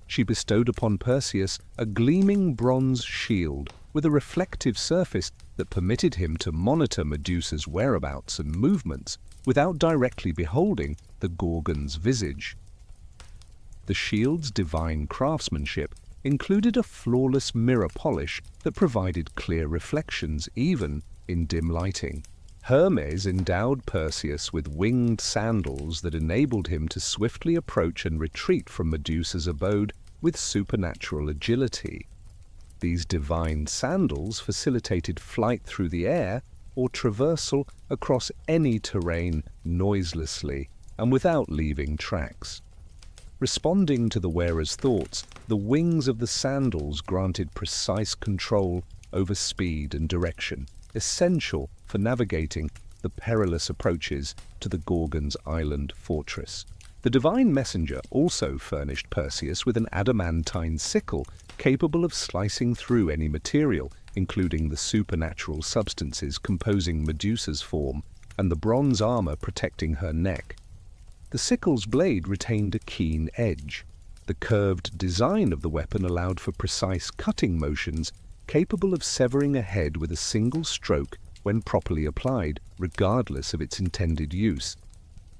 She bestowed upon Perseus a gleaming bronze shield with a reflective surface that permitted him to monitor Medusa's whereabouts and movements without directly beholding the Gorgon's visage. The shield's divine craftsmanship included a flawless mirror polish that provided clear reflections even in dim lighting. Hermes endowed Perseus with winged sandals that enabled him to swiftly approach and retreat from Medusa's abode with supernatural agility. These divine sandals facilitated flight through the air or traversal across any terrain noiselessly and without leaving tracks. Responding to the wearer's thoughts, the wings of the sandals granted precise control over speed and direction, essential for navigating the perilous approaches to the Gorgon's island fortress. The divine messenger also furnished Perseus with an adamantine sickle capable of slicing through any material, including the supernatural substances composing Medusa's form and the bronze armor protecting her neck. The sickle's blade retained a keen edge. The curved design of the weapon allowed for precise cutting motions capable of severing a head with a single stroke when properly applied, regardless of its intended use.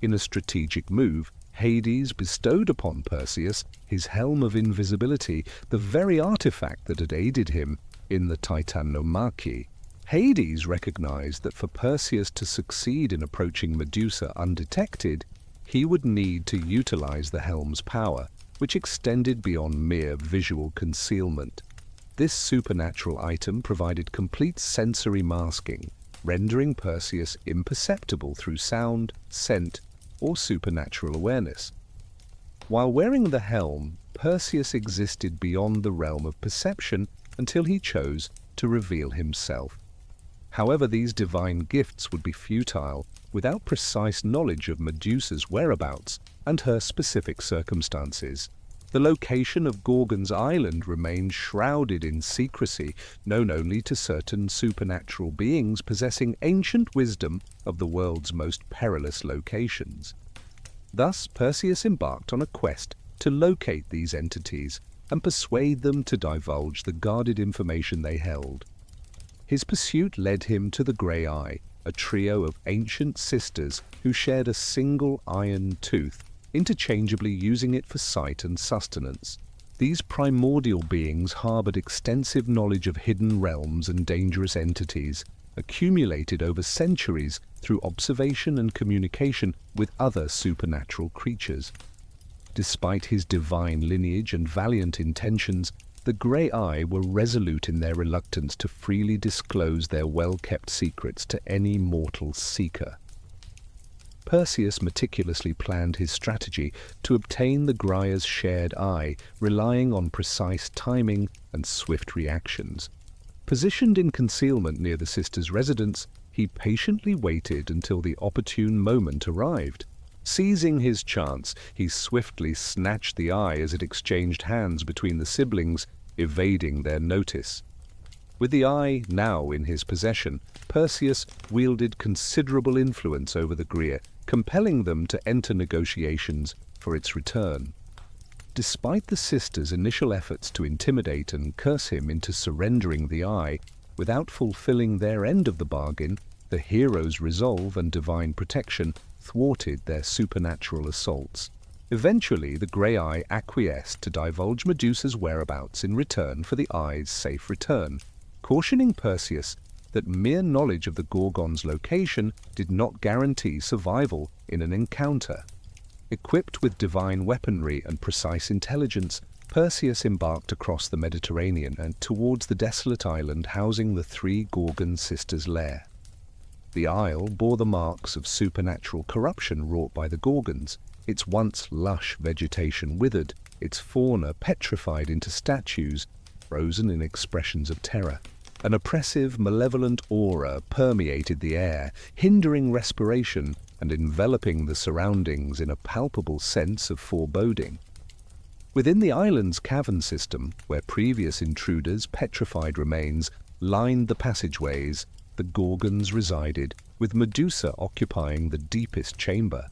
In a strategic move, Hades bestowed upon Perseus his helm of invisibility, the very artifact that had aided him in the Titanomachy. Hades recognized that for Perseus to succeed in approaching Medusa undetected, he would need to utilize the helm's power, which extended beyond mere visual concealment. This supernatural item provided complete sensory masking, rendering Perseus imperceptible through sound, scent, or supernatural awareness. While wearing the helm, Perseus existed beyond the realm of perception until he chose to reveal himself. However, these divine gifts would be futile without precise knowledge of Medusa's whereabouts and her specific circumstances. The location of Gorgon's island remained shrouded in secrecy, known only to certain supernatural beings possessing ancient wisdom of the world's most perilous locations. Thus, Perseus embarked on a quest to locate these entities and persuade them to divulge the guarded information they held. His pursuit led him to the Grey Eye, a trio of ancient sisters who shared a single iron tooth, interchangeably using it for sight and sustenance. These primordial beings harbored extensive knowledge of hidden realms and dangerous entities, accumulated over centuries through observation and communication with other supernatural creatures. Despite his divine lineage and valiant intentions, the Grey Eye were resolute in their reluctance to freely disclose their well-kept secrets to any mortal seeker. Perseus meticulously planned his strategy to obtain the Graia's shared eye, relying on precise timing and swift reactions. Positioned in concealment near the sisters' residence, he patiently waited until the opportune moment arrived. Seizing his chance, he swiftly snatched the eye as it exchanged hands between the siblings, evading their notice. With the eye now in his possession, Perseus wielded considerable influence over the Graia, compelling them to enter negotiations for its return. Despite the sisters' initial efforts to intimidate and curse him into surrendering the eye, without fulfilling their end of the bargain, the hero's resolve and divine protection thwarted their supernatural assaults. Eventually, the Grey Eye acquiesced to divulge Medusa's whereabouts in return for the eye's safe return, cautioning Perseus that mere knowledge of the Gorgon's location did not guarantee survival in an encounter. Equipped with divine weaponry and precise intelligence, Perseus embarked across the Mediterranean and towards the desolate island housing the three Gorgon sisters' lair. The isle bore the marks of supernatural corruption wrought by the Gorgons, its once lush vegetation withered, its fauna petrified into statues, frozen in expressions of terror. An oppressive, malevolent aura permeated the air, hindering respiration and enveloping the surroundings in a palpable sense of foreboding. Within the island's cavern system, where previous intruders' petrified remains lined the passageways, the Gorgons resided, with Medusa occupying the deepest chamber.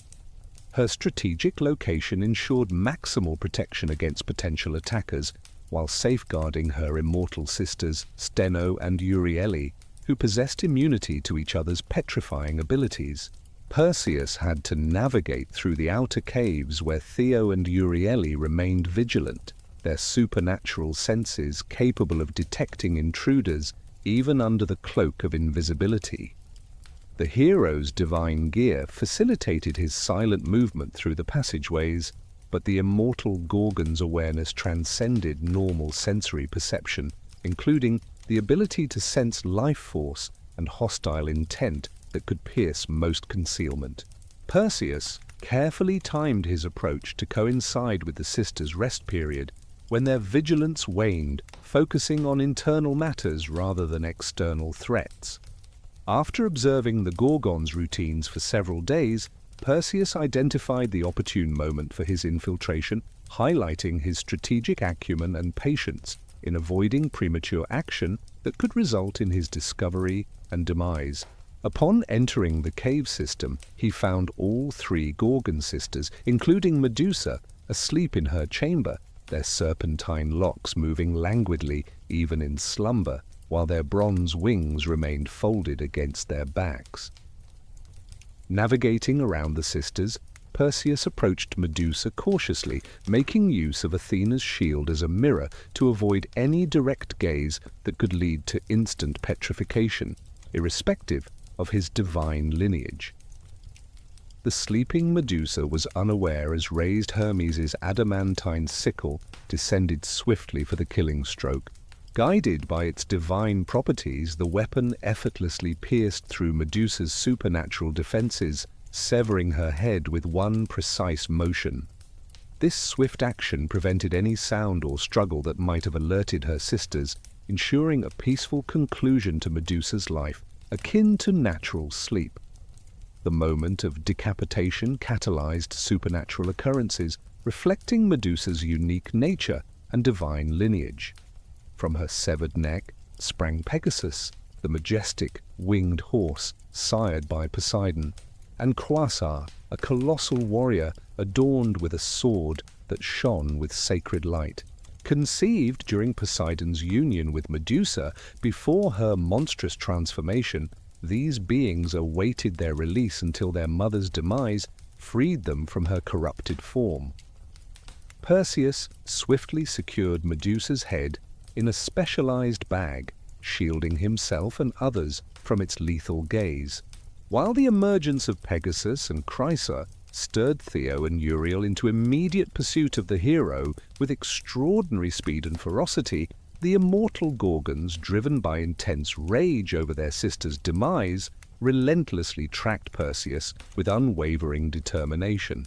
Her strategic location ensured maximal protection against potential attackers, while safeguarding her immortal sisters Steno and Euryale, who possessed immunity to each other's petrifying abilities. Perseus had to navigate through the outer caves where Theo and Euryale remained vigilant, their supernatural senses capable of detecting intruders even under the cloak of invisibility. The hero's divine gear facilitated his silent movement through the passageways, but the immortal Gorgon's awareness transcended normal sensory perception, including the ability to sense life force and hostile intent that could pierce most concealment. Perseus carefully timed his approach to coincide with the sisters' rest period, when their vigilance waned, focusing on internal matters rather than external threats. After observing the Gorgons' routines for several days, Perseus identified the opportune moment for his infiltration, highlighting his strategic acumen and patience in avoiding premature action that could result in his discovery and demise. Upon entering the cave system, he found all three Gorgon sisters, including Medusa, asleep in her chamber, their serpentine locks moving languidly even in slumber, while their bronze wings remained folded against their backs. Navigating around the sisters, Perseus approached Medusa cautiously, making use of Athena's shield as a mirror to avoid any direct gaze that could lead to instant petrification, irrespective of his divine lineage. The sleeping Medusa was unaware as raised Hermes' adamantine sickle descended swiftly for the killing stroke. Guided by its divine properties, the weapon effortlessly pierced through Medusa's supernatural defenses, severing her head with one precise motion. This swift action prevented any sound or struggle that might have alerted her sisters, ensuring a peaceful conclusion to Medusa's life, akin to natural sleep. The moment of decapitation catalyzed supernatural occurrences, reflecting Medusa's unique nature and divine lineage. From her severed neck sprang Pegasus, the majestic winged horse sired by Poseidon, and Quasar, a colossal warrior adorned with a sword that shone with sacred light. Conceived during Poseidon's union with Medusa before her monstrous transformation, these beings awaited their release until their mother's demise freed them from her corrupted form. Perseus swiftly secured Medusa's head in a specialized bag, shielding himself and others from its lethal gaze. While the emergence of Pegasus and Chrysa stirred Theo and Uriel into immediate pursuit of the hero with extraordinary speed and ferocity, the immortal Gorgons, driven by intense rage over their sister's demise, relentlessly tracked Perseus with unwavering determination.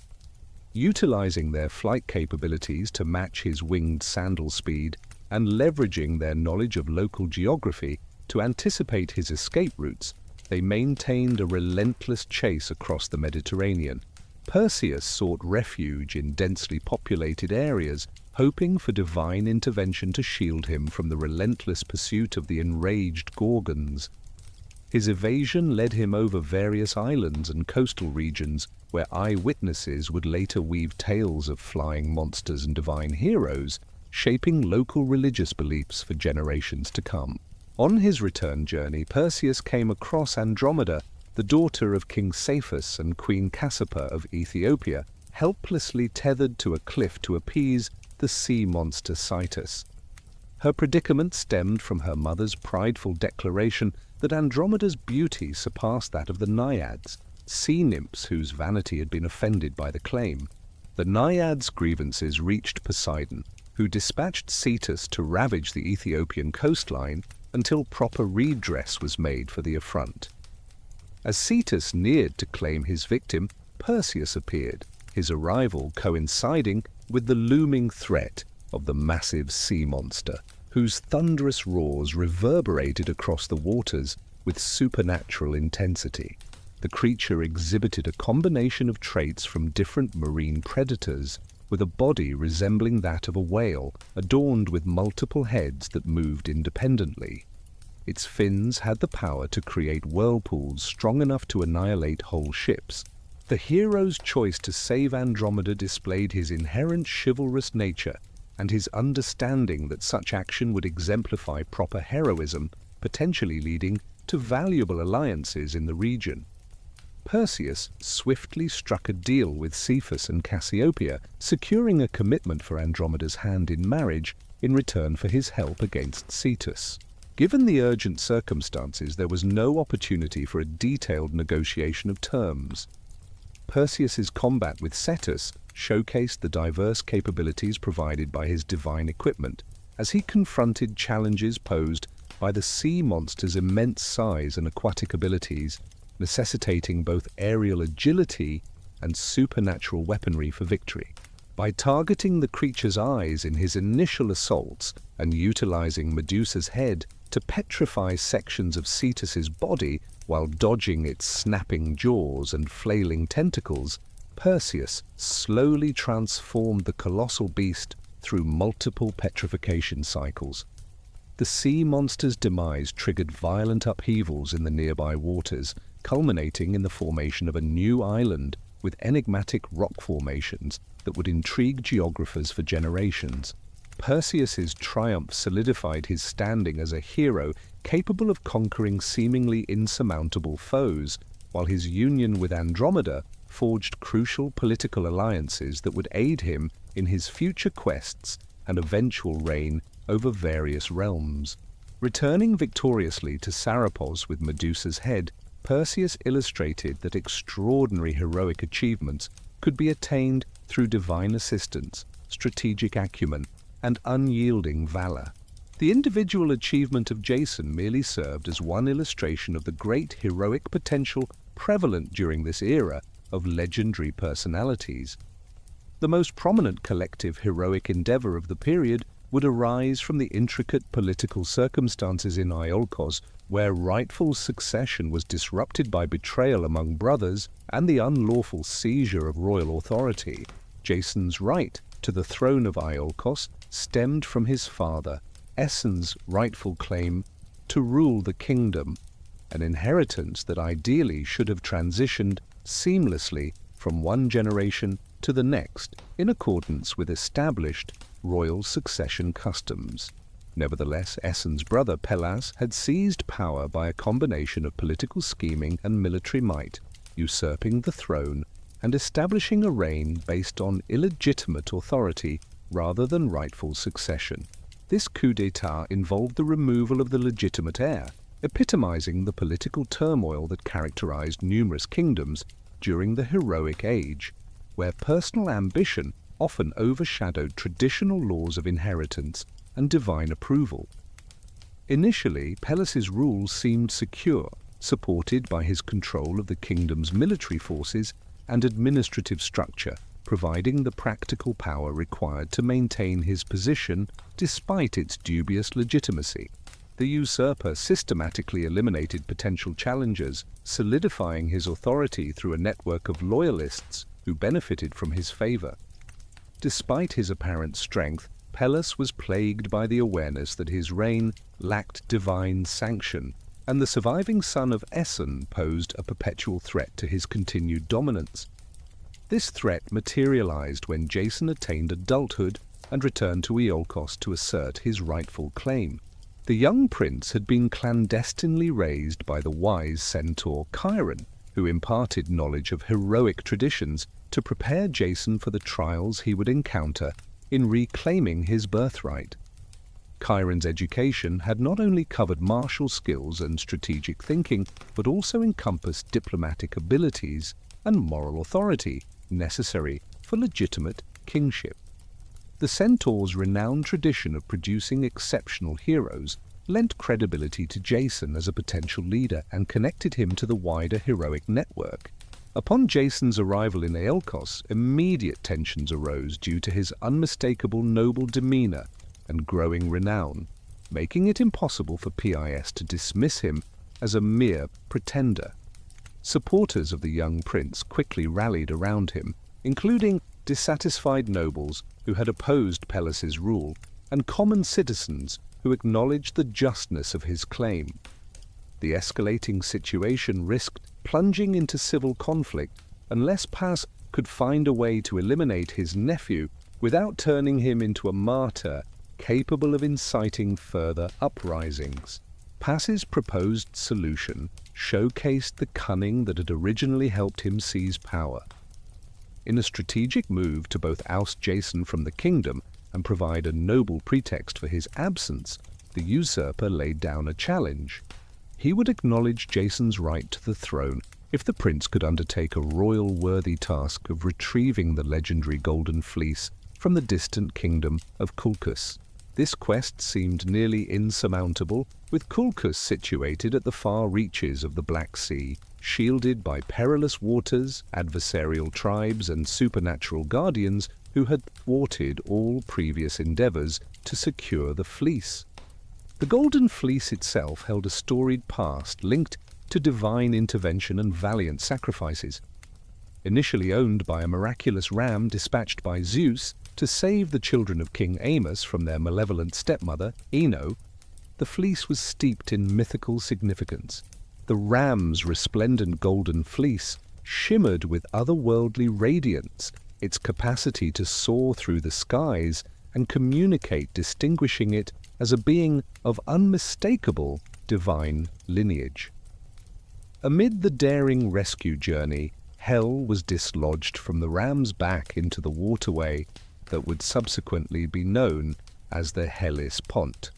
Utilizing their flight capabilities to match his winged sandal speed, and leveraging their knowledge of local geography to anticipate his escape routes, they maintained a relentless chase across the Mediterranean. Perseus sought refuge in densely populated areas, hoping for divine intervention to shield him from the relentless pursuit of the enraged Gorgons. His evasion led him over various islands and coastal regions where eyewitnesses would later weave tales of flying monsters and divine heroes, shaping local religious beliefs for generations to come. On his return journey, Perseus came across Andromeda, the daughter of King Saphus and Queen Cassipa of Ethiopia, helplessly tethered to a cliff to appease the sea monster Cetus. Her predicament stemmed from her mother's prideful declaration that Andromeda's beauty surpassed that of the Naiads, sea nymphs whose vanity had been offended by the claim. The Naiads' grievances reached Poseidon, who dispatched Cetus to ravage the Ethiopian coastline until proper redress was made for the affront. As Cetus neared to claim his victim, Perseus appeared, his arrival coinciding with the looming threat of the massive sea monster, whose thunderous roars reverberated across the waters with supernatural intensity. The creature exhibited a combination of traits from different marine predators, with a body resembling that of a whale, adorned with multiple heads that moved independently. Its fins had the power to create whirlpools strong enough to annihilate whole ships. The hero's choice to save Andromeda displayed his inherent chivalrous nature and his understanding that such action would exemplify proper heroism, potentially leading to valuable alliances in the region. Perseus swiftly struck a deal with Cephas and Cassiopeia, securing a commitment for Andromeda's hand in marriage in return for his help against Cetus. Given the urgent circumstances, there was no opportunity for a detailed negotiation of terms. Perseus's combat with Cetus showcased the diverse capabilities provided by his divine equipment, as he confronted challenges posed by the sea monster's immense size and aquatic abilities, necessitating both aerial agility and supernatural weaponry for victory. By targeting the creature's eyes in his initial assaults and utilizing Medusa's head to petrify sections of Cetus's body while dodging its snapping jaws and flailing tentacles, Perseus slowly transformed the colossal beast through multiple petrification cycles. The sea monster's demise triggered violent upheavals in the nearby waters, culminating in the formation of a new island with enigmatic rock formations that would intrigue geographers for generations. Perseus's triumph solidified his standing as a hero capable of conquering seemingly insurmountable foes, while his union with Andromeda forged crucial political alliances that would aid him in his future quests and eventual reign over various realms. Returning victoriously to Sarapos with Medusa's head, Perseus illustrated that extraordinary heroic achievements could be attained through divine assistance, strategic acumen, and unyielding valor. The individual achievement of Jason merely served as one illustration of the great heroic potential prevalent during this era of legendary personalities. The most prominent collective heroic endeavor of the period would arise from the intricate political circumstances in Iolcos, where rightful succession was disrupted by betrayal among brothers and the unlawful seizure of royal authority. Jason's right to the throne of Iolcos stemmed from his father, Aeson's rightful claim to rule the kingdom, an inheritance that ideally should have transitioned seamlessly from one generation to the next in accordance with established royal succession customs. Nevertheless, Aeson's brother Pelas had seized power by a combination of political scheming and military might, usurping the throne and establishing a reign based on illegitimate authority rather than rightful succession. This coup d'état involved the removal of the legitimate heir, epitomizing the political turmoil that characterized numerous kingdoms during the heroic age, where personal ambition often overshadowed traditional laws of inheritance and divine approval. Initially, Pelas's rule seemed secure, supported by his control of the kingdom's military forces and administrative structure, providing the practical power required to maintain his position despite its dubious legitimacy. The usurper systematically eliminated potential challengers, solidifying his authority through a network of loyalists who benefited from his favor. Despite his apparent strength, Pelas was plagued by the awareness that his reign lacked divine sanction, and the surviving son of Aeson posed a perpetual threat to his continued dominance. This threat materialized when Jason attained adulthood and returned to Iolcos to assert his rightful claim. The young prince had been clandestinely raised by the wise centaur Chiron, who imparted knowledge of heroic traditions to prepare Jason for the trials he would encounter in reclaiming his birthright. Chiron's education had not only covered martial skills and strategic thinking, but also encompassed diplomatic abilities and moral authority necessary for legitimate kingship. The centaur's renowned tradition of producing exceptional heroes lent credibility to Jason as a potential leader and connected him to the wider heroic network. Upon Jason's arrival in Iolcos, immediate tensions arose due to his unmistakable noble demeanor and growing renown, making it impossible for PIS to dismiss him as a mere pretender. Supporters of the young prince quickly rallied around him, including dissatisfied nobles who had opposed Peleus' rule, and common citizens who acknowledged the justness of his claim. The escalating situation risked plunging into civil conflict unless Paz could find a way to eliminate his nephew without turning him into a martyr capable of inciting further uprisings. Paz's proposed solution showcased the cunning that had originally helped him seize power. In a strategic move to both oust Jason from the kingdom and provide a noble pretext for his absence, the usurper laid down a challenge. He would acknowledge Jason's right to the throne if the prince could undertake a royal-worthy task of retrieving the legendary Golden Fleece from the distant kingdom of Colchis. This quest seemed nearly insurmountable, with Colchis situated at the far reaches of the Black Sea, shielded by perilous waters, adversarial tribes, and supernatural guardians who had thwarted all previous endeavors to secure the fleece. The Golden Fleece itself held a storied past linked to divine intervention and valiant sacrifices. Initially owned by a miraculous ram dispatched by Zeus to save the children of King Amos from their malevolent stepmother, Ino, the fleece was steeped in mythical significance. The ram's resplendent golden fleece shimmered with otherworldly radiance, its capacity to soar through the skies and communicate, distinguishing it as a being of unmistakable divine lineage. Amid the daring rescue journey, Hell was dislodged from the ram's back into the waterway that would subsequently be known as the Hellespont.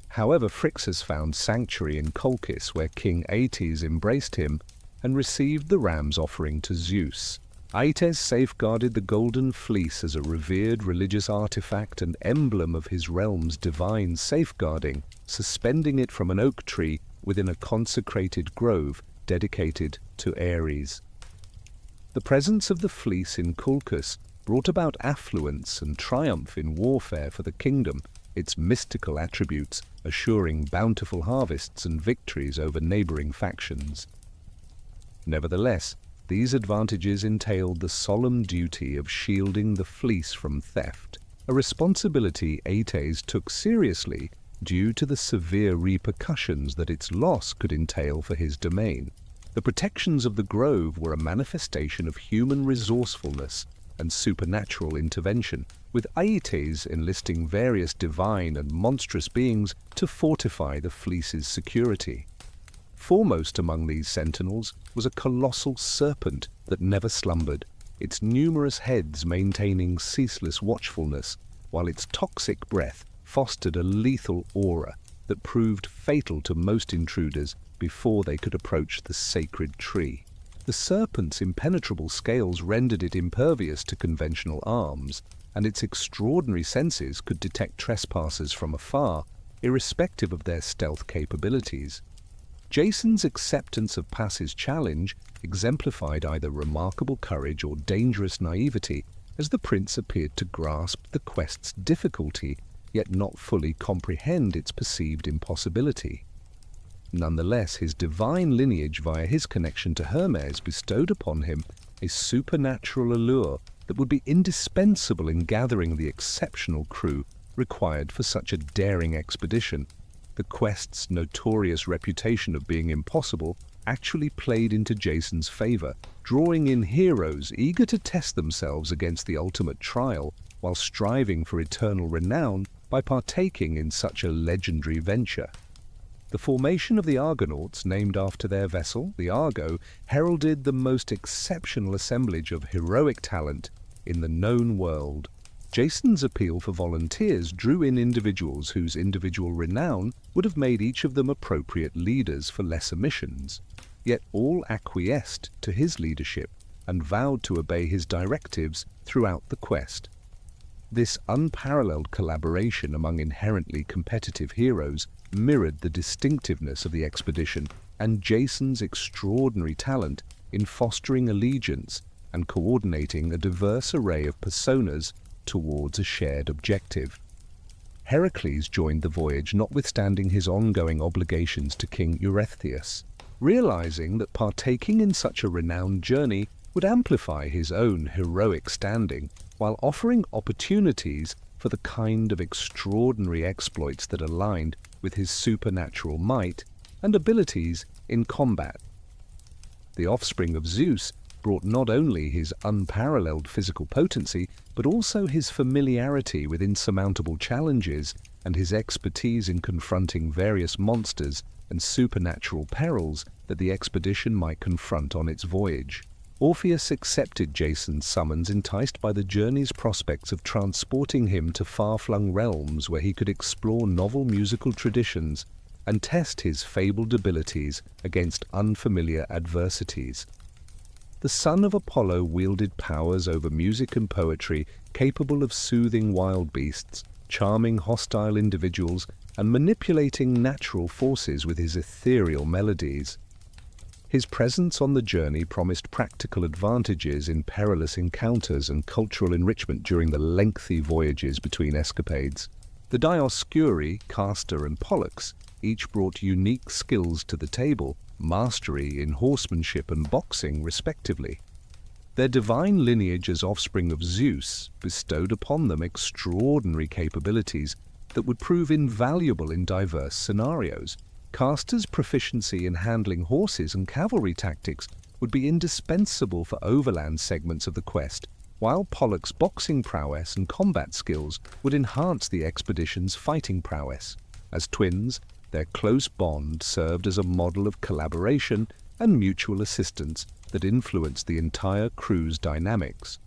However, Phrixus found sanctuary in Colchis, where King Aetes embraced him and received the ram's offering to Zeus. Aetes safeguarded the Golden Fleece as a revered religious artifact and emblem of his realm's divine safeguarding, suspending it from an oak tree within a consecrated grove dedicated to Ares. The presence of the fleece in Colchis brought about affluence and triumph in warfare for the kingdom, its mystical attributes assuring bountiful harvests and victories over neighboring factions. Nevertheless, these advantages entailed the solemn duty of shielding the fleece from theft, a responsibility Aetes took seriously due to the severe repercussions that its loss could entail for his domain. The protections of the grove were a manifestation of human resourcefulness and supernatural intervention, with Aetes enlisting various divine and monstrous beings to fortify the fleece's security. Foremost among these sentinels was a colossal serpent that never slumbered, its numerous heads maintaining ceaseless watchfulness, while its toxic breath fostered a lethal aura that proved fatal to most intruders before they could approach the sacred tree. The serpent's impenetrable scales rendered it impervious to conventional arms, and its extraordinary senses could detect trespassers from afar, irrespective of their stealth capabilities. Jason's acceptance of Paz's challenge exemplified either remarkable courage or dangerous naivety, as the prince appeared to grasp the quest's difficulty, yet not fully comprehend its perceived impossibility. Nonetheless, his divine lineage via his connection to Hermes bestowed upon him a supernatural allure that would be indispensable in gathering the exceptional crew required for such a daring expedition. The quest's notorious reputation of being impossible actually played into Jason's favor, drawing in heroes eager to test themselves against the ultimate trial while striving for eternal renown by partaking in such a legendary venture. The formation of the Argonauts, named after their vessel, the Argo, heralded the most exceptional assemblage of heroic talent in the known world. Jason's appeal for volunteers drew in individuals whose individual renown would have made each of them appropriate leaders for lesser missions. Yet all acquiesced to his leadership and vowed to obey his directives throughout the quest. This unparalleled collaboration among inherently competitive heroes mirrored the distinctiveness of the expedition and Jason's extraordinary talent in fostering allegiance and coordinating a diverse array of personas towards a shared objective. Heracles joined the voyage notwithstanding his ongoing obligations to King Eurystheus. realizing that partaking in such a renowned journey would amplify his own heroic standing while offering opportunities for the kind of extraordinary exploits that aligned with his supernatural might and abilities in combat. The offspring of Zeus brought not only his unparalleled physical potency, but also his familiarity with insurmountable challenges and his expertise in confronting various monsters and supernatural perils that the expedition might confront on its voyage. Orpheus accepted Jason's summons, enticed by the journey's prospects of transporting him to far-flung realms where he could explore novel musical traditions and test his fabled abilities against unfamiliar adversities. The son of Apollo wielded powers over music and poetry capable of soothing wild beasts, charming hostile individuals, and manipulating natural forces with his ethereal melodies. His presence on the journey promised practical advantages in perilous encounters and cultural enrichment during the lengthy voyages between escapades. The Dioscuri, Castor, and Pollux each brought unique skills to the table, mastery in horsemanship and boxing respectively. Their divine lineage as offspring of Zeus bestowed upon them extraordinary capabilities that would prove invaluable in diverse scenarios. Castor's proficiency in handling horses and cavalry tactics would be indispensable for overland segments of the quest, while Pollux's boxing prowess and combat skills would enhance the expedition's fighting prowess. As twins, their close bond served as a model of collaboration and mutual assistance that influenced the entire crew's dynamics.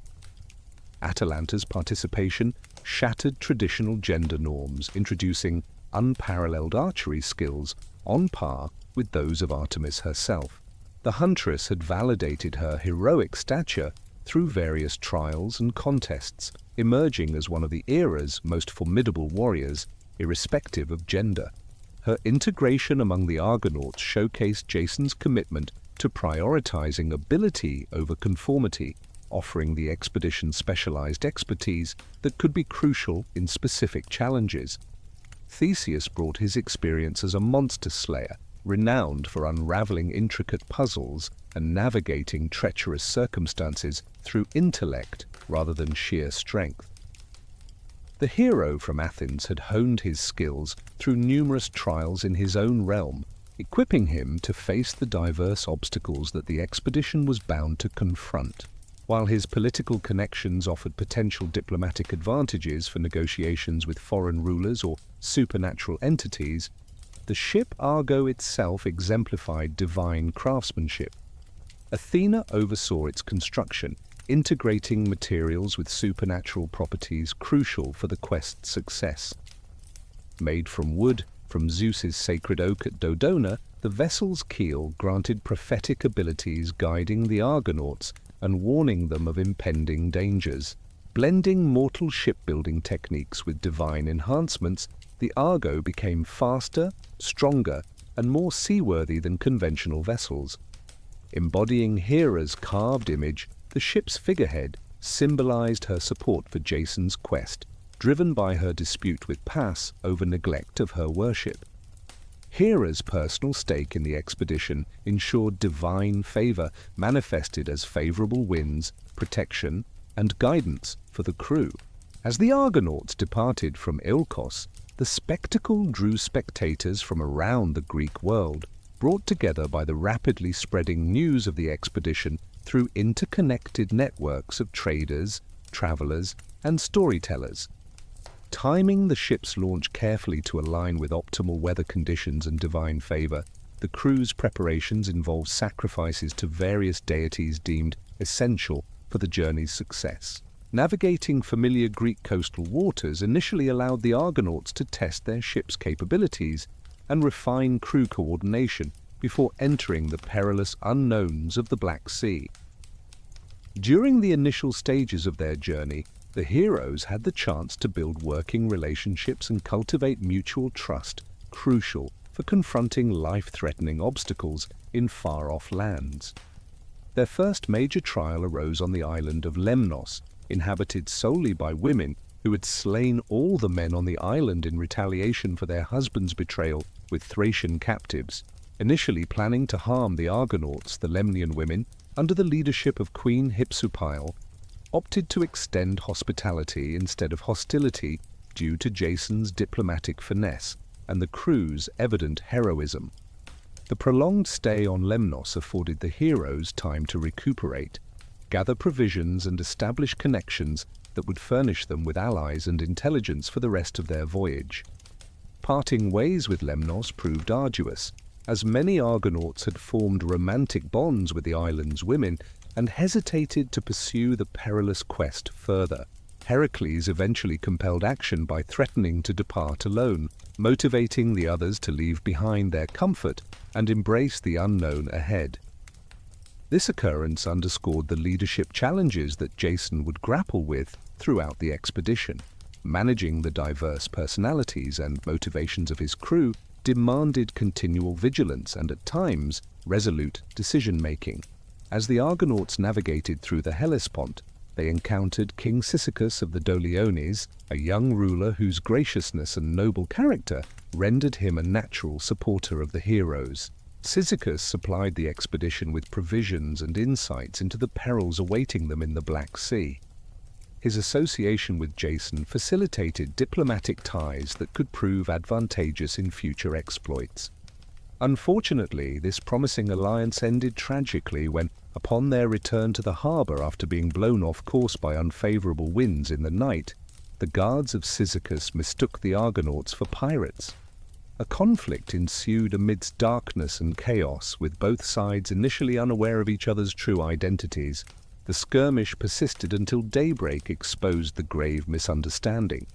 Atalanta's participation shattered traditional gender norms, introducing unparalleled archery skills on par with those of Artemis herself. The huntress had validated her heroic stature through various trials and contests, emerging as one of the era's most formidable warriors, irrespective of gender. Her integration among the Argonauts showcased Jason's commitment to prioritizing ability over conformity, offering the expedition specialized expertise that could be crucial in specific challenges. Theseus brought his experience as a monster slayer, renowned for unraveling intricate puzzles and navigating treacherous circumstances through intellect rather than sheer strength. The hero from Athens had honed his skills through numerous trials in his own realm, equipping him to face the diverse obstacles that the expedition was bound to confront. While his political connections offered potential diplomatic advantages for negotiations with foreign rulers or supernatural entities, the ship Argo itself exemplified divine craftsmanship. Athena oversaw its construction, integrating materials with supernatural properties crucial for the quest's success. Made from wood from Zeus's sacred oak at Dodona, the vessel's keel granted prophetic abilities guiding the Argonauts and warning them of impending dangers. Blending mortal shipbuilding techniques with divine enhancements, the Argo became faster, stronger, and more seaworthy than conventional vessels. Embodying Hera's carved image, the ship's figurehead symbolized her support for Jason's quest, driven by her dispute with Pas over neglect of her worship. Hera's personal stake in the expedition ensured divine favor manifested as favorable winds, protection, and guidance for the crew. As the Argonauts departed from Ilkos, the spectacle drew spectators from around the Greek world, brought together by the rapidly spreading news of the expedition through interconnected networks of traders, travelers, and storytellers. Timing the ship's launch carefully to align with optimal weather conditions and divine favor, the crew's preparations involved sacrifices to various deities deemed essential for the journey's success. Navigating familiar Greek coastal waters initially allowed the Argonauts to test their ship's capabilities and refine crew coordination before entering the perilous unknowns of the Black Sea. During the initial stages of their journey, the heroes had the chance to build working relationships and cultivate mutual trust, crucial for confronting life-threatening obstacles in far-off lands. Their first major trial arose on the island of Lemnos, inhabited solely by women who had slain all the men on the island in retaliation for their husbands' betrayal with Thracian captives. initially planning to harm the Argonauts, the Lemnian women, under the leadership of Queen Hypsipyle, opted to extend hospitality instead of hostility due to Jason's diplomatic finesse and the crew's evident heroism. The prolonged stay on Lemnos afforded the heroes time to recuperate, gather provisions and establish connections that would furnish them with allies and intelligence for the rest of their voyage. Parting ways with Lemnos proved arduous, as many Argonauts had formed romantic bonds with the island's women and hesitated to pursue the perilous quest further. Heracles eventually compelled action by threatening to depart alone, motivating the others to leave behind their comfort and embrace the unknown ahead. This occurrence underscored the leadership challenges that Jason would grapple with throughout the expedition. Managing the diverse personalities and motivations of his crew demanded continual vigilance and, at times, resolute decision-making. As the Argonauts navigated through the Hellespont, they encountered King Cyzicus of the Doliones, a young ruler whose graciousness and noble character rendered him a natural supporter of the heroes. Cyzicus supplied the expedition with provisions and insights into the perils awaiting them in the Black Sea. His association with Jason facilitated diplomatic ties that could prove advantageous in future exploits. Unfortunately, this promising alliance ended tragically when, upon their return to the harbour after being blown off course by unfavourable winds in the night, the guards of Cyzicus mistook the Argonauts for pirates. A conflict ensued amidst darkness and chaos, with both sides initially unaware of each other's true identities. The skirmish persisted until daybreak exposed the grave misunderstanding.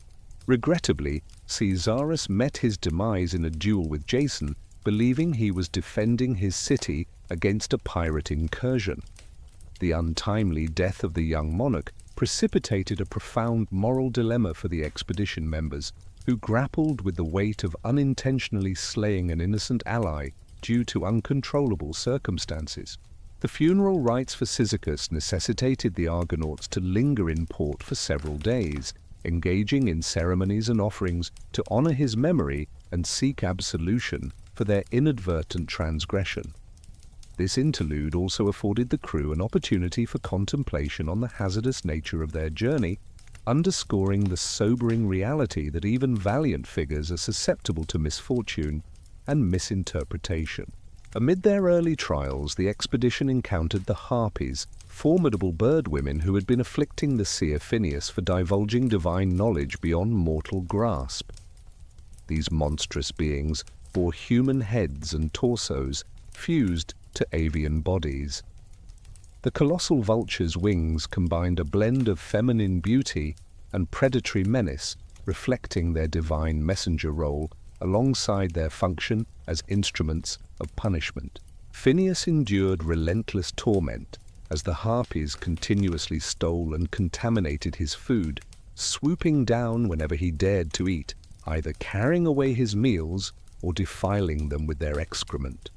Regrettably, Caesarus met his demise in a duel with Jason, believing he was defending his city against a pirate incursion. The untimely death of the young monarch precipitated a profound moral dilemma for the expedition members, who grappled with the weight of unintentionally slaying an innocent ally due to uncontrollable circumstances. The funeral rites for Cyzicus necessitated the Argonauts to linger in port for several days, engaging in ceremonies and offerings to honor his memory and seek absolution for their inadvertent transgression. This interlude also afforded the crew an opportunity for contemplation on the hazardous nature of their journey, underscoring the sobering reality that even valiant figures are susceptible to misfortune and misinterpretation. Amid their early trials, the expedition encountered the Harpies, formidable bird women who had been afflicting the seer Phineus for divulging divine knowledge beyond mortal grasp. These monstrous beings bore human heads and torsos fused to avian bodies. The colossal vulture's wings combined a blend of feminine beauty and predatory menace, reflecting their divine messenger role alongside their function as instruments of punishment. Phineus endured relentless torment as the Harpies continuously stole and contaminated his food, swooping down whenever he dared to eat, either carrying away his meals or defiling them with their excrement.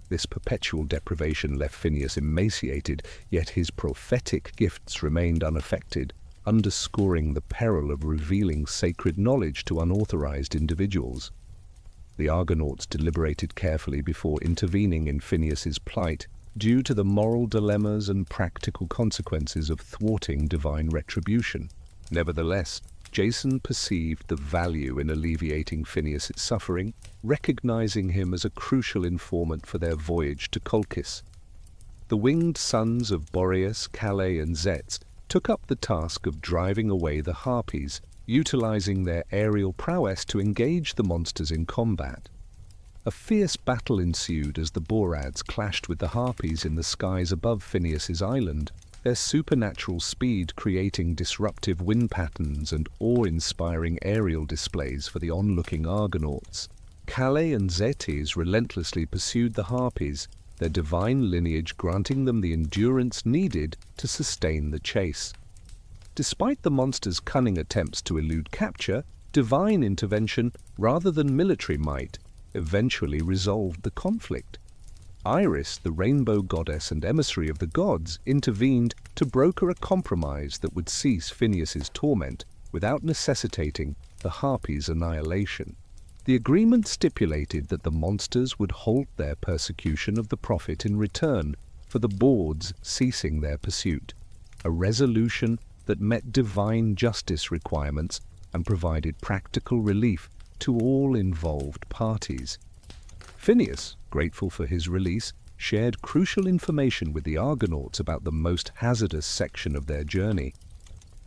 This perpetual deprivation left Phineus emaciated, yet his prophetic gifts remained unaffected, underscoring the peril of revealing sacred knowledge to unauthorized individuals. The Argonauts deliberated carefully before intervening in Phineus's plight, due to the moral dilemmas and practical consequences of thwarting divine retribution. Nevertheless, Jason perceived the value in alleviating Phineus's suffering, recognizing him as a crucial informant for their voyage to Colchis. The winged sons of Boreas, Calais, and Zets took up the task of driving away the Harpies, utilizing their aerial prowess to engage the monsters in combat. A fierce battle ensued as the Boreads clashed with the Harpies in the skies above Phineus's island, their supernatural speed creating disruptive wind patterns and awe-inspiring aerial displays for the onlooking Argonauts. Calais and Zetes relentlessly pursued the Harpies, their divine lineage granting them the endurance needed to sustain the chase. Despite the monsters' cunning attempts to elude capture, divine intervention, rather than military might, eventually resolved the conflict. Iris, the rainbow goddess and emissary of the gods, intervened to broker a compromise that would cease Phineus's torment without necessitating the Harpies' annihilation. The agreement stipulated that the monsters would halt their persecution of the prophet in return for the boards ceasing their pursuit, a resolution that met divine justice requirements and provided practical relief to all involved parties. Phineus, grateful for his release, shared crucial information with the Argonauts about the most hazardous section of their journey,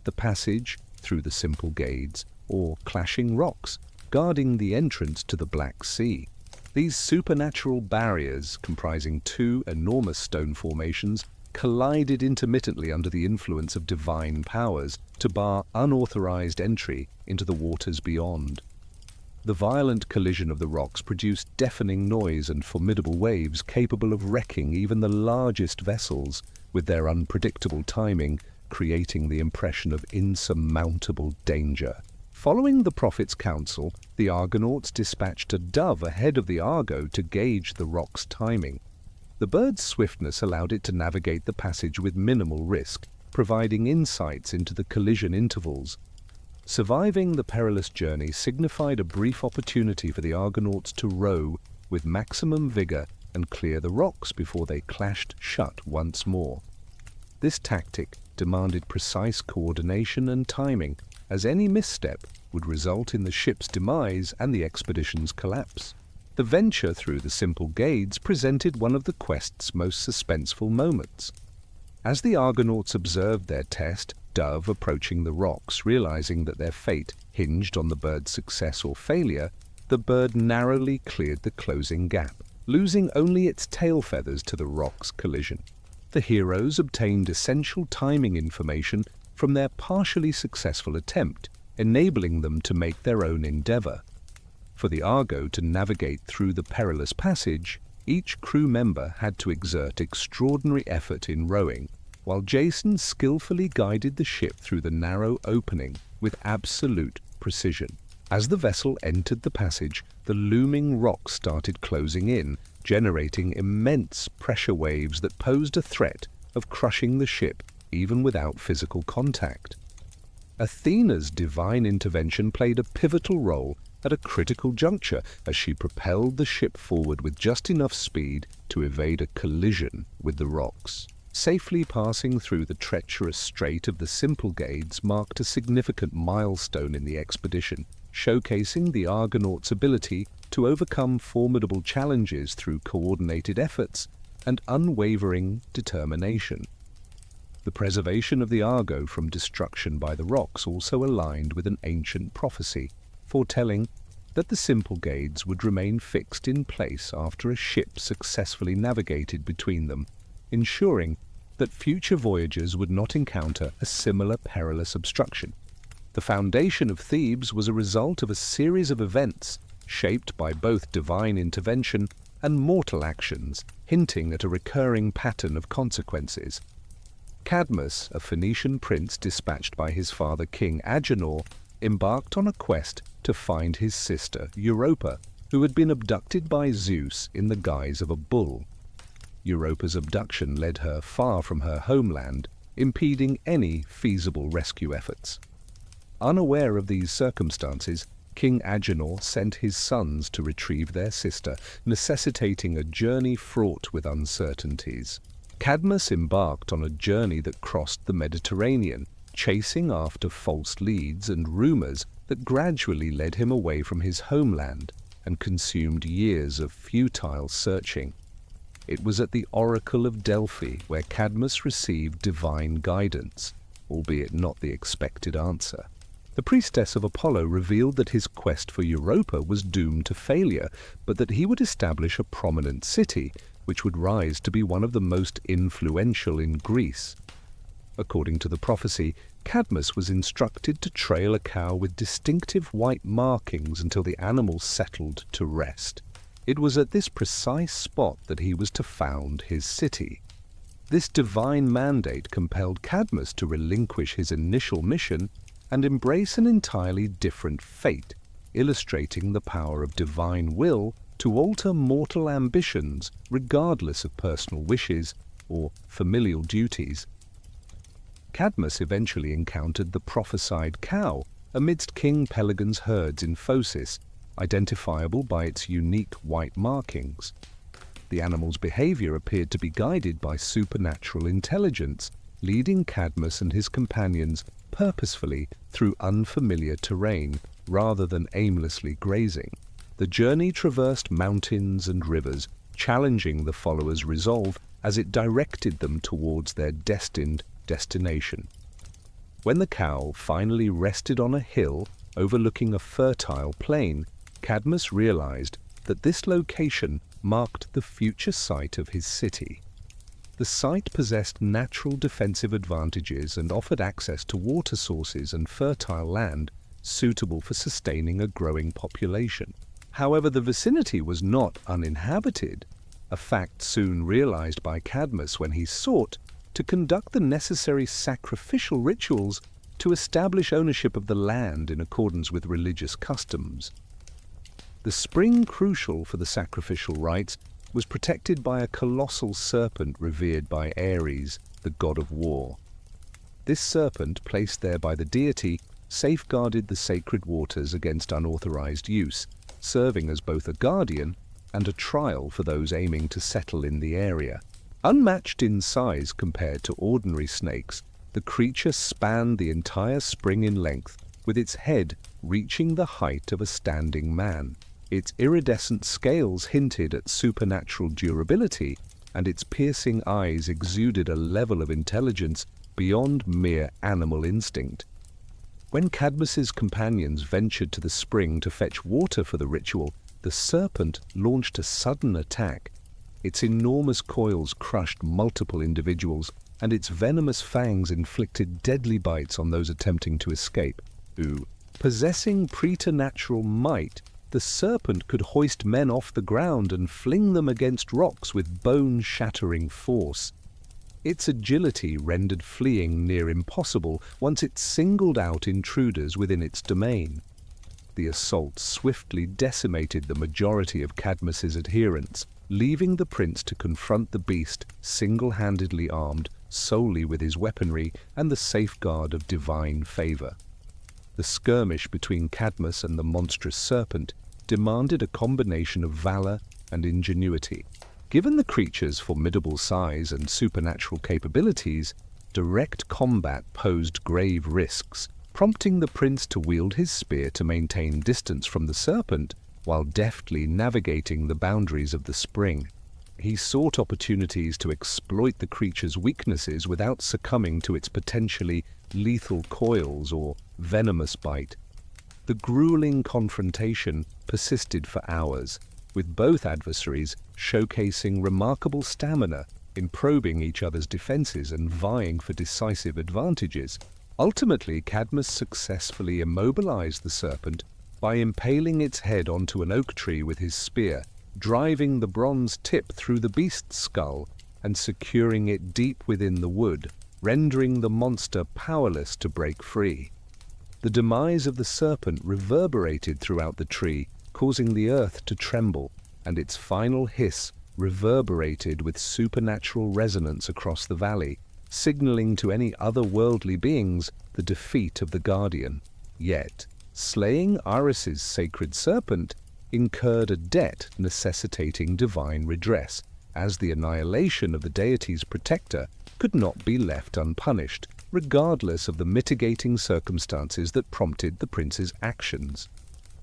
the passage through the simple gades, or clashing rocks, guarding the entrance to the Black Sea. These supernatural barriers, comprising two enormous stone formations, collided intermittently under the influence of divine powers to bar unauthorized entry into the waters beyond. The violent collision of the rocks produced deafening noise and formidable waves capable of wrecking even the largest vessels, with their unpredictable timing creating the impression of insurmountable danger. Following the prophet's counsel, the Argonauts dispatched a dove ahead of the Argo to gauge the rock's timing. The bird's swiftness allowed it to navigate the passage with minimal risk, providing insights into the collision intervals. Surviving the perilous journey signified a brief opportunity for the Argonauts to row with maximum vigor and clear the rocks before they clashed shut once more. This tactic demanded precise coordination and timing, as any misstep would result in the ship's demise and the expedition's collapse. The venture through the simple gades presented one of the quest's most suspenseful moments. As the Argonauts observed their test, dove approaching the rocks, realizing that their fate hinged on the bird's success or failure, the bird narrowly cleared the closing gap, losing only its tail feathers to the rock's collision. The heroes obtained essential timing information from their partially successful attempt, enabling them to make their own endeavor. For the Argo to navigate through the perilous passage, each crew member had to exert extraordinary effort in rowing, while Jason skillfully guided the ship through the narrow opening with absolute precision. As the vessel entered the passage, the looming rocks started closing in, generating immense pressure waves that posed a threat of crushing the ship even without physical contact. Athena's divine intervention played a pivotal role at a critical juncture as she propelled the ship forward with just enough speed to evade a collision with the rocks. Safely passing through the treacherous strait of the simple gades marked a significant milestone in the expedition, showcasing the Argonauts' ability to overcome formidable challenges through coordinated efforts and unwavering determination. The preservation of the Argo from destruction by the rocks also aligned with an ancient prophecy, foretelling that the simple gades would remain fixed in place after a ship successfully navigated between them, ensuring that future voyagers would not encounter a similar perilous obstruction. The foundation of Thebes was a result of a series of events shaped by both divine intervention and mortal actions, hinting at a recurring pattern of consequences. Cadmus, a Phoenician prince dispatched by his father King Agenor, embarked on a quest to find his sister Europa, who had been abducted by Zeus in the guise of a bull. Europa's abduction led her far from her homeland, impeding any feasible rescue efforts. Unaware of these circumstances, King Agenor sent his sons to retrieve their sister, necessitating a journey fraught with uncertainties. Cadmus embarked on a journey that crossed the Mediterranean, chasing after false leads and rumors that gradually led him away from his homeland and consumed years of futile searching. It was at the Oracle of Delphi where Cadmus received divine guidance, albeit not the expected answer. The priestess of Apollo revealed that his quest for Europa was doomed to failure, but that he would establish a prominent city, which would rise to be one of the most influential in Greece. According to the prophecy, Cadmus was instructed to trail a cow with distinctive white markings until the animal settled to rest. It was at this precise spot that he was to found his city. This divine mandate compelled Cadmus to relinquish his initial mission and embrace an entirely different fate, illustrating the power of divine will to alter mortal ambitions regardless of personal wishes or familial duties. Cadmus eventually encountered the prophesied cow amidst King Pelagon's herds in Phocis, identifiable by its unique white markings. The animal's behavior appeared to be guided by supernatural intelligence, leading Cadmus and his companions purposefully through unfamiliar terrain rather than aimlessly grazing. The journey traversed mountains and rivers, challenging the followers' resolve as it directed them towards their destined destination. When the cow finally rested on a hill overlooking a fertile plain, Cadmus realized that this location marked the future site of his city. The site possessed natural defensive advantages and offered access to water sources and fertile land suitable for sustaining a growing population. However, the vicinity was not uninhabited, a fact soon realized by Cadmus when he sought to conduct the necessary sacrificial rituals to establish ownership of the land in accordance with religious customs. The spring crucial for the sacrificial rites was protected by a colossal serpent revered by Ares, the god of war. This serpent, placed there by the deity, safeguarded the sacred waters against unauthorized use, serving as both a guardian and a trial for those aiming to settle in the area. Unmatched in size compared to ordinary snakes, the creature spanned the entire spring in length, with its head reaching the height of a standing man. Its iridescent scales hinted at supernatural durability, and its piercing eyes exuded a level of intelligence beyond mere animal instinct. When Cadmus's companions ventured to the spring to fetch water for the ritual, the serpent launched a sudden attack. Its enormous coils crushed multiple individuals, and its venomous fangs inflicted deadly bites on those attempting to escape. Possessing preternatural might, the serpent could hoist men off the ground and fling them against rocks with bone-shattering force. Its agility rendered fleeing near impossible once it singled out intruders within its domain. The assault swiftly decimated the majority of Cadmus's adherents, leaving the prince to confront the beast single-handedly armed solely with his weaponry and the safeguard of divine favor. The skirmish between Cadmus and the monstrous serpent demanded a combination of valor and ingenuity. Given the creature's formidable size and supernatural capabilities, direct combat posed grave risks, prompting the prince to wield his spear to maintain distance from the serpent while deftly navigating the boundaries of the spring. He sought opportunities to exploit the creature's weaknesses without succumbing to its potentially lethal coils or venomous bite. The grueling confrontation persisted for hours, with both adversaries showcasing remarkable stamina in probing each other's defenses and vying for decisive advantages. Ultimately, Cadmus successfully immobilized the serpent by impaling its head onto an oak tree with his spear, driving the bronze tip through the beast's skull and securing it deep within the wood, rendering the monster powerless to break free. The demise of the serpent reverberated throughout the tree, causing the earth to tremble, and its final hiss reverberated with supernatural resonance across the valley, signaling to any otherworldly beings the defeat of the guardian. Yet, slaying Ares's sacred serpent incurred a debt necessitating divine redress, as the annihilation of the deity's protector could not be left unpunished, regardless of the mitigating circumstances that prompted the prince's actions.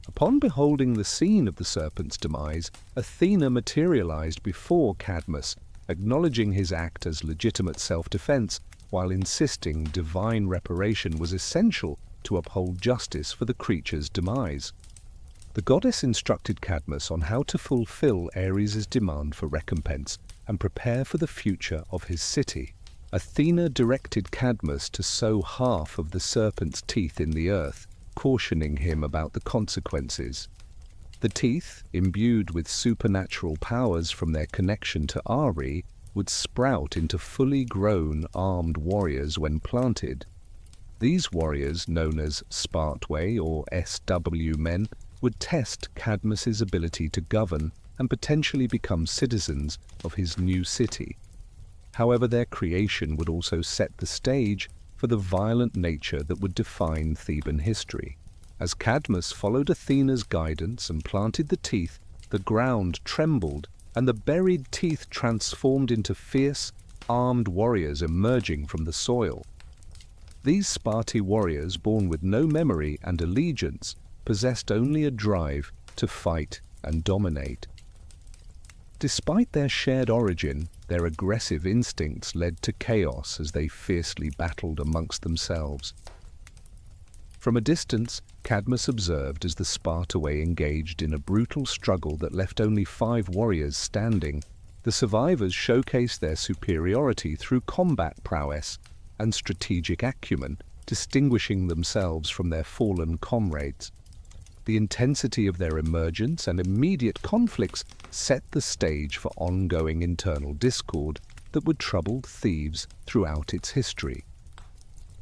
Upon beholding the scene of the serpent's demise, Athena materialized before Cadmus, acknowledging his act as legitimate self-defense, while insisting divine reparation was essential to uphold justice for the creature's demise. The goddess instructed Cadmus on how to fulfill Ares's demand for recompense and prepare for the future of his city. Athena directed Cadmus to sow half of the serpent's teeth in the earth, cautioning him about the consequences. The teeth, imbued with supernatural powers from their connection to Ares, would sprout into fully grown armed warriors when planted. These warriors, known as Spartway or SW men, would test Cadmus's ability to govern and potentially become citizens of his new city. However, their creation would also set the stage for the violent nature that would define Theban history. As Cadmus followed Athena's guidance and planted the teeth, the ground trembled, and the buried teeth transformed into fierce, armed warriors emerging from the soil. These Spartan warriors, born with no memory and allegiance, possessed only a drive to fight and dominate. Despite their shared origin, their aggressive instincts led to chaos as they fiercely battled amongst themselves. From a distance, Cadmus observed as the Spartaway engaged in a brutal struggle that left only 5 warriors standing. The survivors showcased their superiority through combat prowess and strategic acumen, distinguishing themselves from their fallen comrades. The intensity of their emergence and immediate conflicts set the stage for ongoing internal discord that would trouble Thebes throughout its history.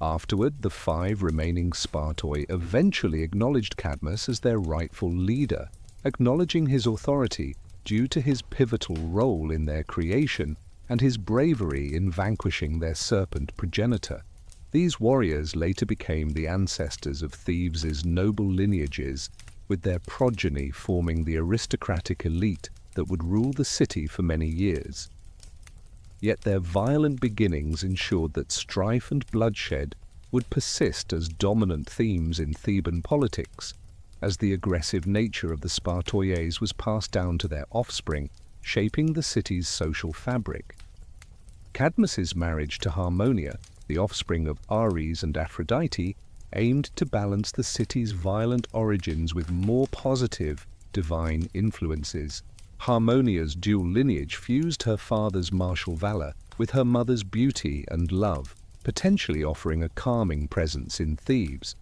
Afterward, the 5 remaining Spartoi eventually acknowledged Cadmus as their rightful leader, acknowledging his authority due to his pivotal role in their creation and his bravery in vanquishing their serpent progenitor. These warriors later became the ancestors of Thebes' noble lineages, with their progeny forming the aristocratic elite that would rule the city for many years. Yet their violent beginnings ensured that strife and bloodshed would persist as dominant themes in Theban politics, as the aggressive nature of the Spartoies was passed down to their offspring, shaping the city's social fabric. Cadmus's marriage to Harmonia, the offspring of Ares and Aphrodite, aimed to balance the city's violent origins with more positive, divine influences. Harmonia's dual lineage fused her father's martial valor with her mother's beauty and love, potentially offering a calming presence in Thebes.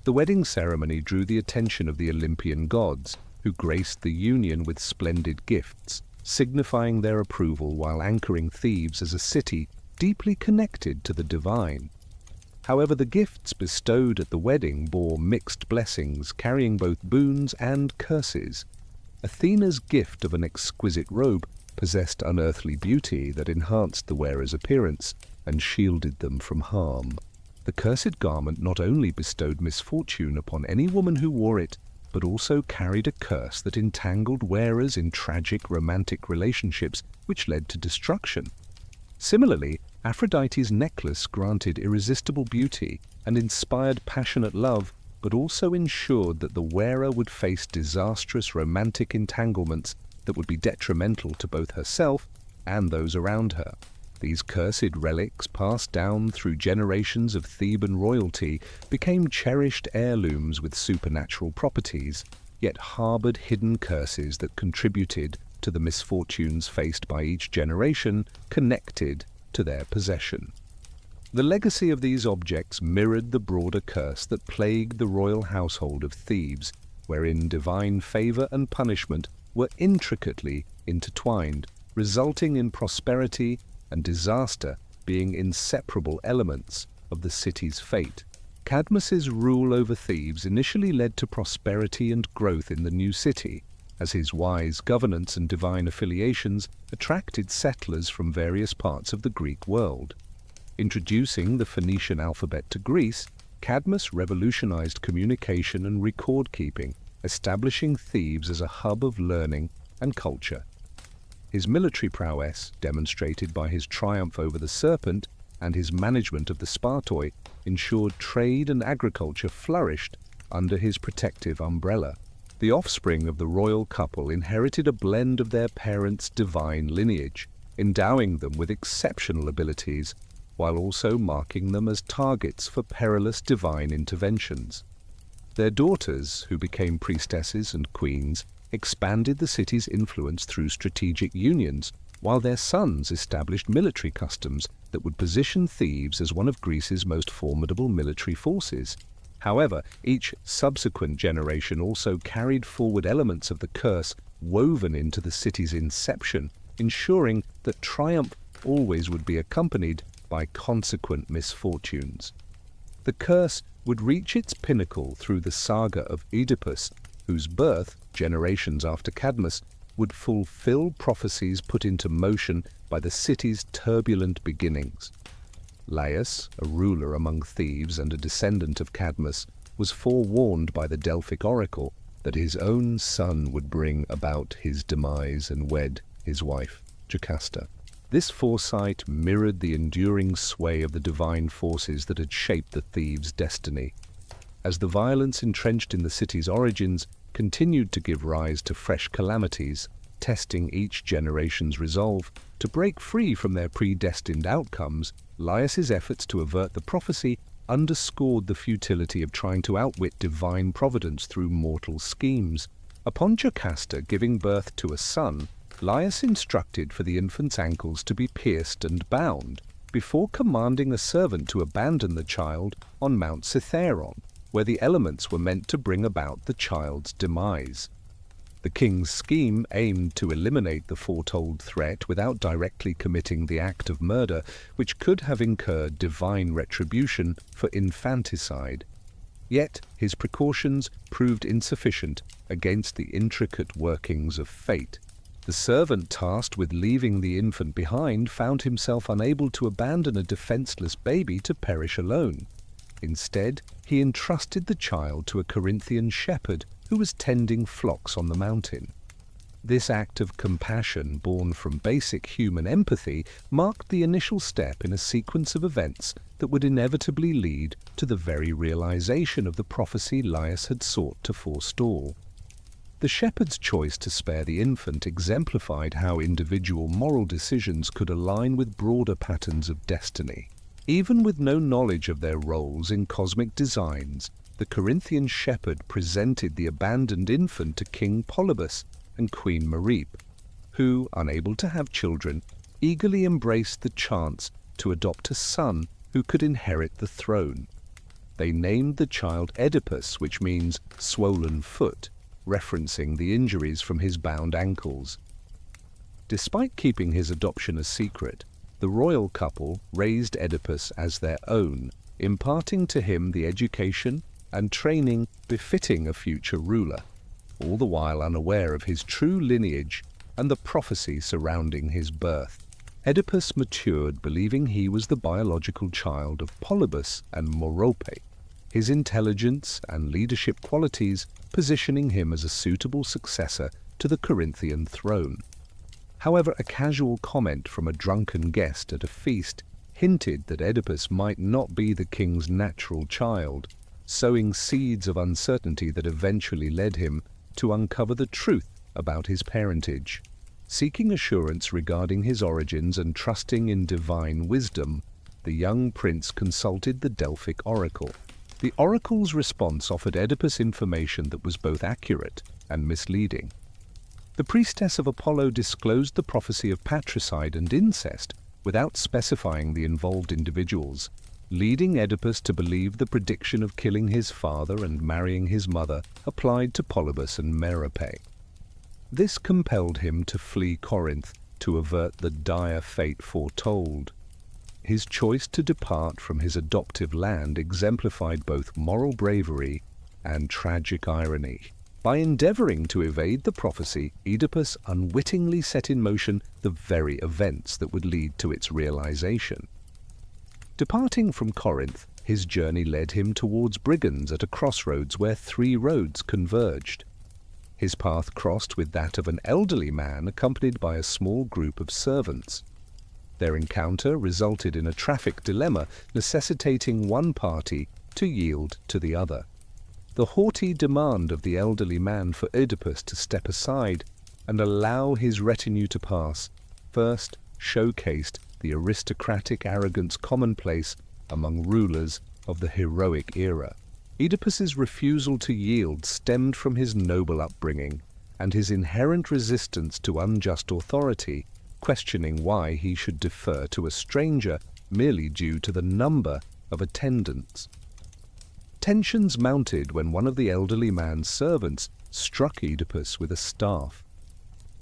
The wedding ceremony drew the attention of the Olympian gods, who graced the union with splendid gifts, signifying their approval while anchoring Thebes as a city deeply connected to the divine. However, the gifts bestowed at the wedding bore mixed blessings, carrying both boons and curses. Athena's gift of an exquisite robe possessed unearthly beauty that enhanced the wearer's appearance and shielded them from harm. The cursed garment not only bestowed misfortune upon any woman who wore it, but also carried a curse that entangled wearers in tragic romantic relationships which led to destruction. Similarly, Aphrodite's necklace granted irresistible beauty and inspired passionate love, but also ensured that the wearer would face disastrous romantic entanglements that would be detrimental to both herself and those around her. These cursed relics, passed down through generations of Theban royalty, became cherished heirlooms with supernatural properties, yet harbored hidden curses that contributed to the misfortunes faced by each generation connected to their possession. The legacy of these objects mirrored the broader curse that plagued the royal household of Thebes, wherein divine favor and punishment were intricately intertwined, resulting in prosperity and disaster being inseparable elements of the city's fate. Cadmus's rule over Thebes initially led to prosperity and growth in the new city, as his wise governance and divine affiliations attracted settlers from various parts of the Greek world. Introducing the Phoenician alphabet to Greece, Cadmus revolutionized communication and record-keeping, establishing Thebes as a hub of learning and culture. His military prowess, demonstrated by his triumph over the serpent and his management of the Spartoi, ensured trade and agriculture flourished under his protective umbrella. The offspring of the royal couple inherited a blend of their parents' divine lineage, endowing them with exceptional abilities, while also marking them as targets for perilous divine interventions. Their daughters, who became priestesses and queens, expanded the city's influence through strategic unions, while their sons established military customs that would position Thebes as one of Greece's most formidable military forces. However, each subsequent generation also carried forward elements of the curse woven into the city's inception, ensuring that triumph always would be accompanied by consequent misfortunes. The curse would reach its pinnacle through the saga of Oedipus, whose birth, generations after Cadmus, would fulfill prophecies put into motion by the city's turbulent beginnings. Laius, a ruler among Thebes and a descendant of Cadmus, was forewarned by the Delphic oracle that his own son would bring about his demise and wed his wife, Jocasta. This foresight mirrored the enduring sway of the divine forces that had shaped the thieves' destiny. As the violence entrenched in the city's origins continued to give rise to fresh calamities, testing each generation's resolve to break free from their predestined outcomes, Laius's efforts to avert the prophecy underscored the futility of trying to outwit divine providence through mortal schemes. Upon Jocasta giving birth to a son, Laius instructed for the infant's ankles to be pierced and bound, before commanding a servant to abandon the child on Mount Cithaeron, where the elements were meant to bring about the child's demise. The king's scheme aimed to eliminate the foretold threat without directly committing the act of murder, which could have incurred divine retribution for infanticide. Yet his precautions proved insufficient against the intricate workings of fate. The servant tasked with leaving the infant behind found himself unable to abandon a defenseless baby to perish alone. Instead, he entrusted the child to a Corinthian shepherd who was tending flocks on the mountain. This act of compassion, born from basic human empathy, marked the initial step in a sequence of events that would inevitably lead to the very realization of the prophecy Laius had sought to forestall. The shepherd's choice to spare the infant exemplified how individual moral decisions could align with broader patterns of destiny. Even with no knowledge of their roles in cosmic designs, the Corinthian shepherd presented the abandoned infant to King Polybus and Queen Merope, who, unable to have children, eagerly embraced the chance to adopt a son who could inherit the throne. They named the child Oedipus, which means swollen foot, referencing the injuries from his bound ankles. Despite keeping his adoption a secret, the royal couple raised Oedipus as their own, imparting to him the education and training befitting a future ruler, all the while unaware of his true lineage and the prophecy surrounding his birth. Oedipus matured believing he was the biological child of Polybus and Merope, his intelligence and leadership qualities positioning him as a suitable successor to the Corinthian throne. However, a casual comment from a drunken guest at a feast hinted that Oedipus might not be the king's natural child, sowing seeds of uncertainty that eventually led him to uncover the truth about his parentage. Seeking assurance regarding his origins and trusting in divine wisdom, the young prince consulted the Delphic oracle. The oracle's response offered Oedipus information that was both accurate and misleading. The priestess of Apollo disclosed the prophecy of patricide and incest without specifying the involved individuals, leading Oedipus to believe the prediction of killing his father and marrying his mother applied to Polybus and Merope. This compelled him to flee Corinth to avert the dire fate foretold. His choice to depart from his adoptive land exemplified both moral bravery and tragic irony. By endeavoring to evade the prophecy, Oedipus unwittingly set in motion the very events that would lead to its realization. Departing from Corinth, his journey led him towards brigands at a crossroads where three roads converged. His path crossed with that of an elderly man accompanied by a small group of servants. Their encounter resulted in a traffic dilemma necessitating one party to yield to the other. The haughty demand of the elderly man for Oedipus to step aside and allow his retinue to pass first showcased the aristocratic arrogance commonplace among rulers of the heroic era. Oedipus's refusal to yield stemmed from his noble upbringing and his inherent resistance to unjust authority, questioning why he should defer to a stranger merely due to the number of attendants. Tensions mounted when one of the elderly man's servants struck Oedipus with a staff.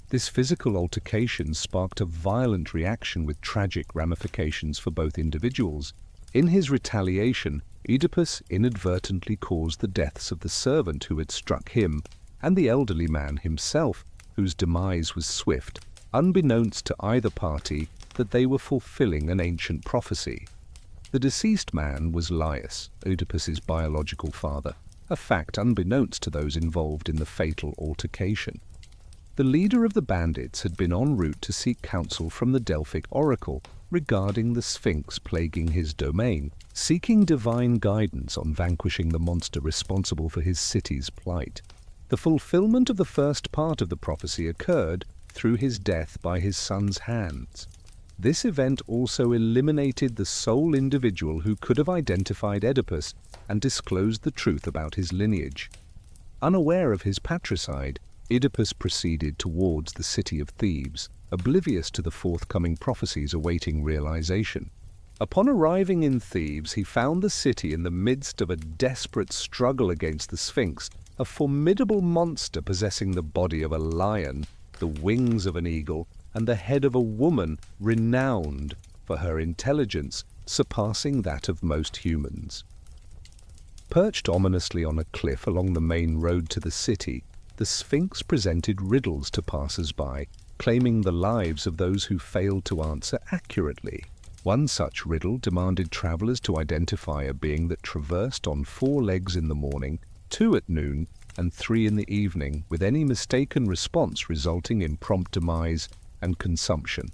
This physical altercation sparked a violent reaction with tragic ramifications for both individuals. In his retaliation, Oedipus inadvertently caused the deaths of the servant who had struck him and the elderly man himself, whose demise was swift, unbeknownst to either party that they were fulfilling an ancient prophecy. The deceased man was Laius, Oedipus's biological father, a fact unbeknownst to those involved in the fatal altercation. The leader of the bandits had been en route to seek counsel from the Delphic oracle regarding the Sphinx plaguing his domain, seeking divine guidance on vanquishing the monster responsible for his city's plight. The fulfillment of the first part of the prophecy occurred through his death by his son's hands. This event also eliminated the sole individual who could have identified Oedipus and disclosed the truth about his lineage. Unaware of his patricide, Oedipus proceeded towards the city of Thebes, oblivious to the forthcoming prophecies awaiting realization. Upon arriving in Thebes, he found the city in the midst of a desperate struggle against the Sphinx, a formidable monster possessing the body of a lion, the wings of an eagle, and the head of a woman renowned for her intelligence, surpassing that of most humans. Perched ominously on a cliff along the main road to the city, the Sphinx presented riddles to passers-by, claiming the lives of those who failed to answer accurately. One such riddle demanded travelers to identify a being that traversed on 4 legs in the morning, 2 at noon, and 3 in the evening, with any mistaken response resulting in prompt demise and consumption.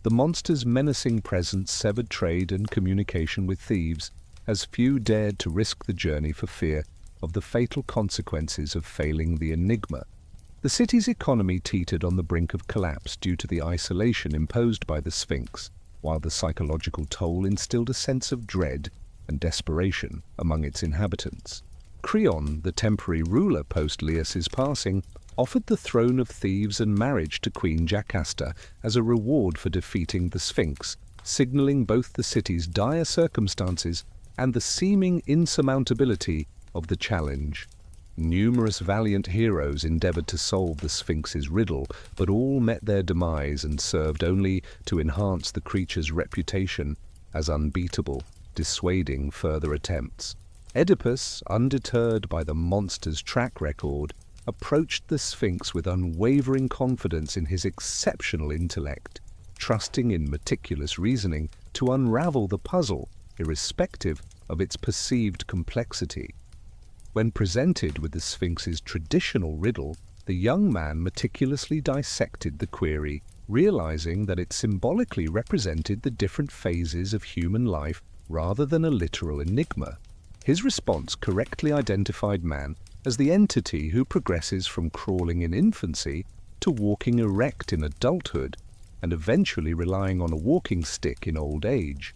The monster's menacing presence severed trade and communication with Thebes, as few dared to risk the journey for fear of the fatal consequences of failing the enigma. The city's economy teetered on the brink of collapse due to the isolation imposed by the Sphinx, while the psychological toll instilled a sense of dread and desperation among its inhabitants. Creon, the temporary ruler post Laius's passing, offered the throne of Thebes and marriage to Queen Jocasta as a reward for defeating the Sphinx, signaling both the city's dire circumstances and the seeming insurmountability of the challenge. Numerous valiant heroes endeavored to solve the Sphinx's riddle, but all met their demise and served only to enhance the creature's reputation as unbeatable, dissuading further attempts. Oedipus, undeterred by the monster's track record, approached the Sphinx with unwavering confidence in his exceptional intellect, trusting in meticulous reasoning to unravel the puzzle, irrespective of its perceived complexity. When presented with the Sphinx's traditional riddle, the young man meticulously dissected the query, realizing that it symbolically represented the different phases of human life rather than a literal enigma. His response correctly identified man as the entity who progresses from crawling in infancy to walking erect in adulthood and eventually relying on a walking stick in old age.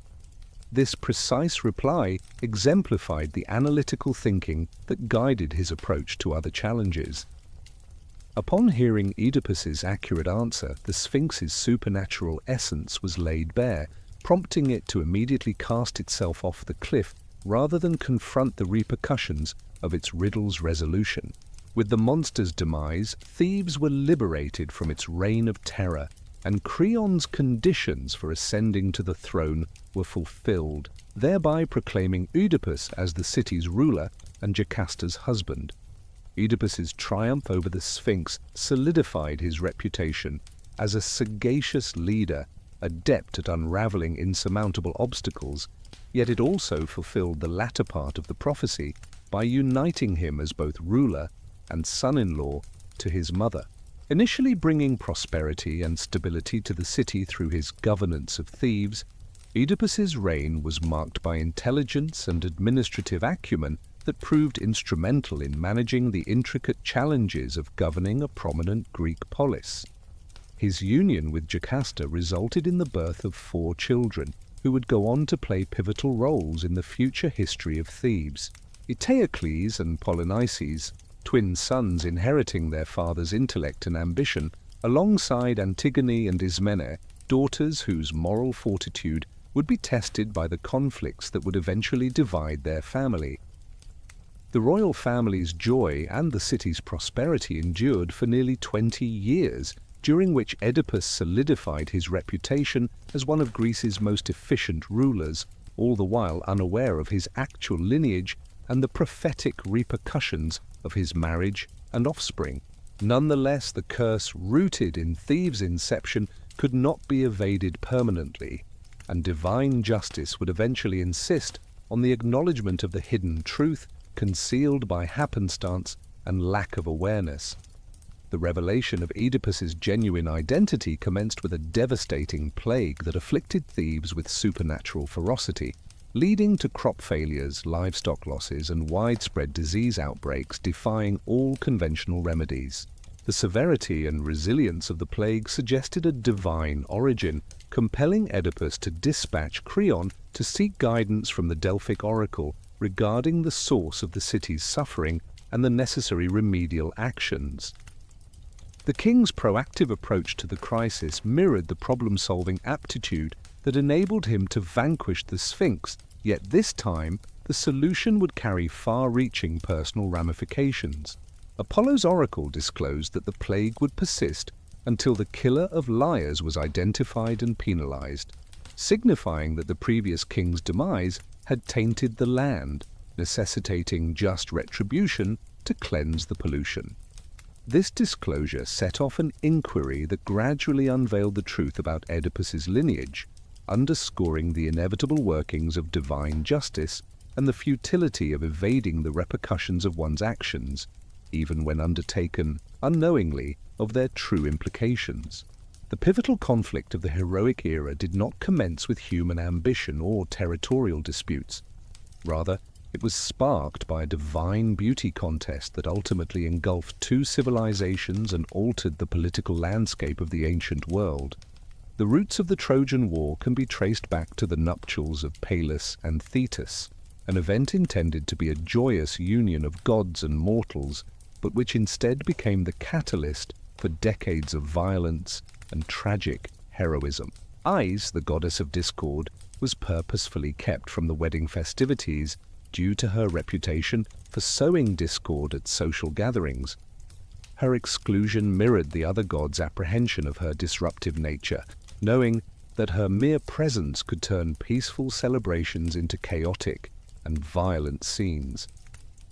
This precise reply exemplified the analytical thinking that guided his approach to other challenges. Upon hearing Oedipus's accurate answer, the Sphinx's supernatural essence was laid bare, prompting it to immediately cast itself off the cliff rather than confront the repercussions of its riddle's resolution. With the monster's demise, Thebes were liberated from its reign of terror, and Creon's conditions for ascending to the throne were fulfilled, thereby proclaiming Oedipus as the city's ruler and Jocasta's husband. Oedipus's triumph over the Sphinx solidified his reputation as a sagacious leader, adept at unraveling insurmountable obstacles, yet it also fulfilled the latter part of the prophecy by uniting him as both ruler and son-in-law to his mother. Initially bringing prosperity and stability to the city through his governance of Thebes, Oedipus's reign was marked by intelligence and administrative acumen that proved instrumental in managing the intricate challenges of governing a prominent Greek polis. His union with Jocasta resulted in the birth of 4 children, who would go on to play pivotal roles in the future history of Thebes. Eteocles and Polynices, twin sons inheriting their father's intellect and ambition, alongside Antigone and Ismene, daughters whose moral fortitude would be tested by the conflicts that would eventually divide their family. The royal family's joy and the city's prosperity endured for nearly 20 years, during which Oedipus solidified his reputation as one of Greece's most efficient rulers, all the while unaware of his actual lineage and the prophetic repercussions of his marriage and offspring. Nonetheless, the curse rooted in Thebes' inception could not be evaded permanently, and divine justice would eventually insist on the acknowledgement of the hidden truth concealed by happenstance and lack of awareness. The revelation of Oedipus's genuine identity commenced with a devastating plague that afflicted thieves with supernatural ferocity, leading to crop failures, livestock losses, and widespread disease outbreaks defying all conventional remedies. The severity and resilience of the plague suggested a divine origin, compelling Oedipus to dispatch Creon to seek guidance from the Delphic oracle regarding the source of the city's suffering and the necessary remedial actions. The king's proactive approach to the crisis mirrored the problem-solving aptitude that enabled him to vanquish the Sphinx, yet this time the solution would carry far-reaching personal ramifications. Apollo's oracle disclosed that the plague would persist until the killer of liars was identified and penalized, signifying that the previous king's demise had tainted the land, necessitating just retribution to cleanse the pollution. This disclosure set off an inquiry that gradually unveiled the truth about Oedipus's lineage, underscoring the inevitable workings of divine justice and the futility of evading the repercussions of one's actions, even when undertaken unknowingly of their true implications. The pivotal conflict of the heroic era did not commence with human ambition or territorial disputes. Rather, it was sparked by a divine beauty contest that ultimately engulfed two civilizations and altered the political landscape of the ancient world. The roots of the Trojan War can be traced back to the nuptials of Pallas and Thetis, an event intended to be a joyous union of gods and mortals, but which instead became the catalyst for decades of violence and tragic heroism. Isis, the goddess of discord, was purposefully kept from the wedding festivities due to her reputation for sowing discord at social gatherings. Her exclusion mirrored the other gods' apprehension of her disruptive nature, knowing that her mere presence could turn peaceful celebrations into chaotic and violent scenes.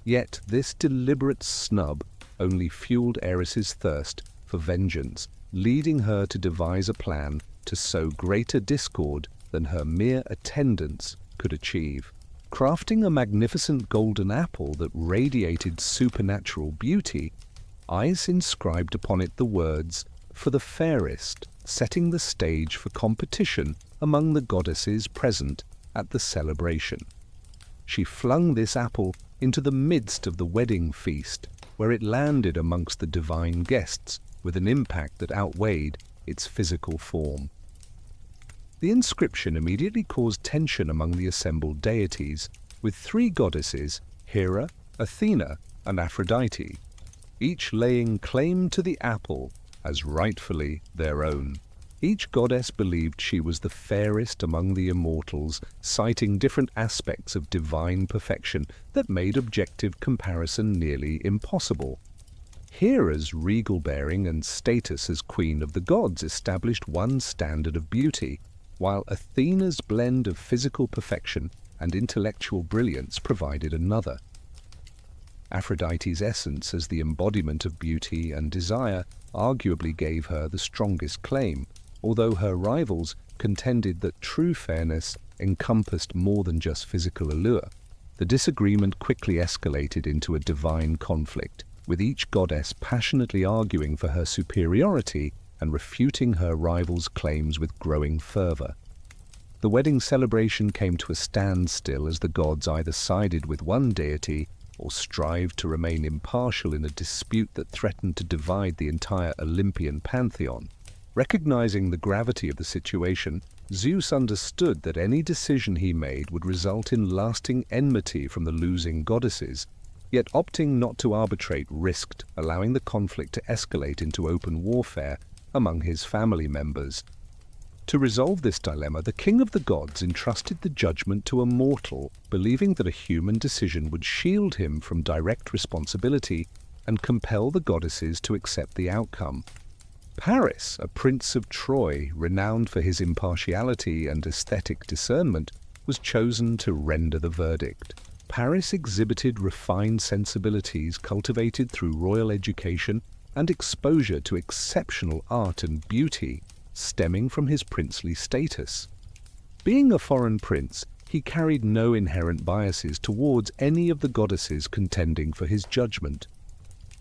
Yet this deliberate snub only fueled Eris's thirst for vengeance, leading her to devise a plan to sow greater discord than her mere attendance could achieve. Crafting a magnificent golden apple that radiated supernatural beauty, Isis inscribed upon it the words, "For the fairest," setting the stage for competition among the goddesses present at the celebration. She flung this apple into the midst of the wedding feast, where it landed amongst the divine guests with an impact that outweighed its physical form. The inscription immediately caused tension among the assembled deities, with three goddesses, Hera, Athena, and Aphrodite, each laying claim to the apple as rightfully their own. Each goddess believed she was the fairest among the immortals, citing different aspects of divine perfection that made objective comparison nearly impossible. Hera's regal bearing and status as queen of the gods established one standard of beauty, while Athena's blend of physical perfection and intellectual brilliance provided another. Aphrodite's essence as the embodiment of beauty and desire arguably gave her the strongest claim, although her rivals contended that true fairness encompassed more than just physical allure. The disagreement quickly escalated into a divine conflict, with each goddess passionately arguing for her superiority and refuting her rivals' claims with growing fervor. The wedding celebration came to a standstill as the gods either sided with one deity or strived to remain impartial in a dispute that threatened to divide the entire Olympian pantheon. Recognizing the gravity of the situation, Zeus understood that any decision he made would result in lasting enmity from the losing goddesses, yet opting not to arbitrate risked allowing the conflict to escalate into open warfare among his family members. To resolve this dilemma, the king of the gods entrusted the judgment to a mortal, believing that a human decision would shield him from direct responsibility and compel the goddesses to accept the outcome. Paris, a prince of Troy, renowned for his impartiality and aesthetic discernment, was chosen to render the verdict. Paris exhibited refined sensibilities cultivated through royal education and exposure to exceptional art and beauty, stemming from his princely status. Being a foreign prince, he carried no inherent biases towards any of the goddesses contending for his judgment.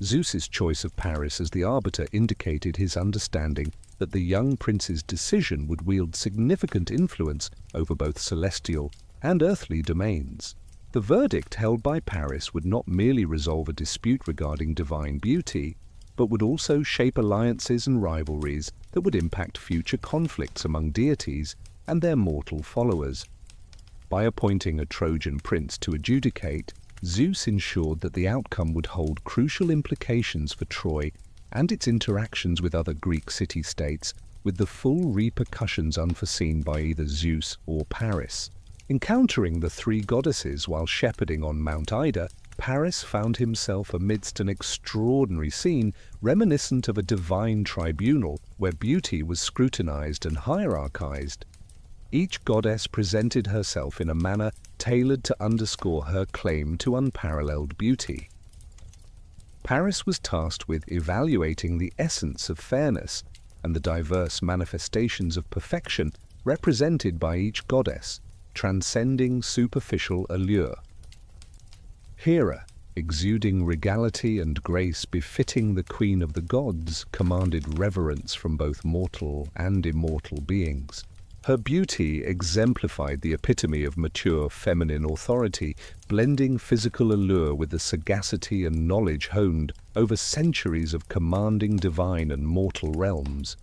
Zeus's choice of Paris as the arbiter indicated his understanding that the young prince's decision would wield significant influence over both celestial and earthly domains. The verdict held by Paris would not merely resolve a dispute regarding divine beauty, but would also shape alliances and rivalries that would impact future conflicts among deities and their mortal followers. By appointing a Trojan prince to adjudicate, Zeus ensured that the outcome would hold crucial implications for Troy and its interactions with other Greek city-states, with the full repercussions unforeseen by either Zeus or Paris. Encountering the three goddesses while shepherding on Mount Ida, Paris found himself amidst an extraordinary scene reminiscent of a divine tribunal where beauty was scrutinized and hierarchized. Each goddess presented herself in a manner tailored to underscore her claim to unparalleled beauty. Paris was tasked with evaluating the essence of fairness and the diverse manifestations of perfection represented by each goddess, transcending superficial allure. Hera, exuding regality and grace befitting the queen of the gods, commanded reverence from both mortal and immortal beings. Her beauty exemplified the epitome of mature feminine authority, blending physical allure with the sagacity and knowledge honed over centuries of commanding divine and mortal realms.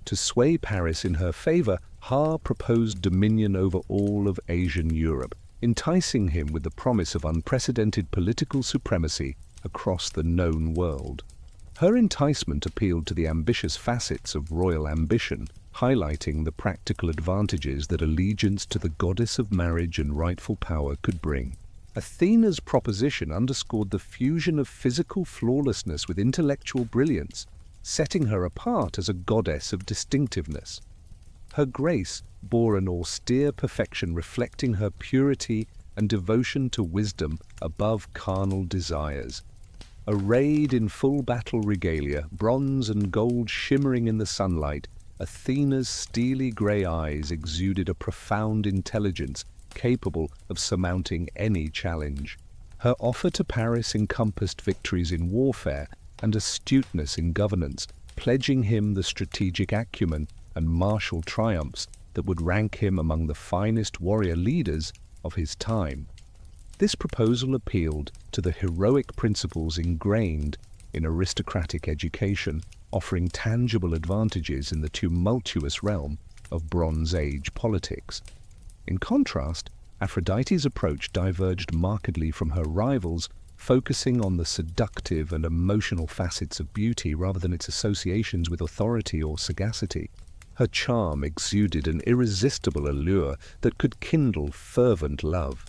To sway Paris in her favor, Ha proposed dominion over all of Asian Europe, enticing him with the promise of unprecedented political supremacy across the known world. Her enticement appealed to the ambitious facets of royal ambition, highlighting the practical advantages that allegiance to the goddess of marriage and rightful power could bring. Athena's proposition underscored the fusion of physical flawlessness with intellectual brilliance, setting her apart as a goddess of distinctiveness. Her grace bore an austere perfection reflecting her purity and devotion to wisdom above carnal desires. Arrayed in full battle regalia, bronze and gold shimmering in the sunlight, Athena's steely grey eyes exuded a profound intelligence capable of surmounting any challenge. Her offer to Paris encompassed victories in warfare and astuteness in governance, pledging him the strategic acumen and martial triumphs that would rank him among the finest warrior leaders of his time. This proposal appealed to the heroic principles ingrained in aristocratic education, offering tangible advantages in the tumultuous realm of Bronze Age politics. In contrast, Aphrodite's approach diverged markedly from her rivals, focusing on the seductive and emotional facets of beauty rather than its associations with authority or sagacity. Her charm exuded an irresistible allure that could kindle fervent love.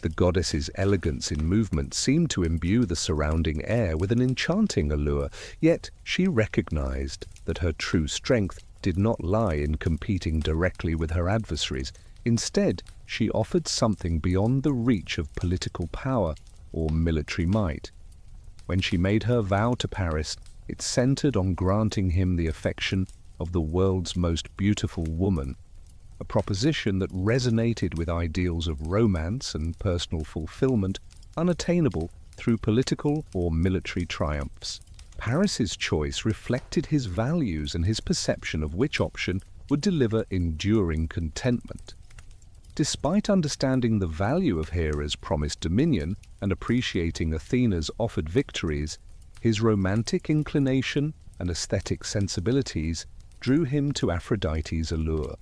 The goddess's elegance in movement seemed to imbue the surrounding air with an enchanting allure, yet she recognized that her true strength did not lie in competing directly with her adversaries. Instead, she offered something beyond the reach of political power or military might. When she made her vow to Paris, it centered on granting him the affection of the world's most beautiful woman, a proposition that resonated with ideals of romance and personal fulfillment unattainable through political or military triumphs. Paris's choice reflected his values and his perception of which option would deliver enduring contentment. Despite understanding the value of Hera's promised dominion and appreciating Athena's offered victories, his romantic inclination and aesthetic sensibilities drew him to Aphrodite's allure.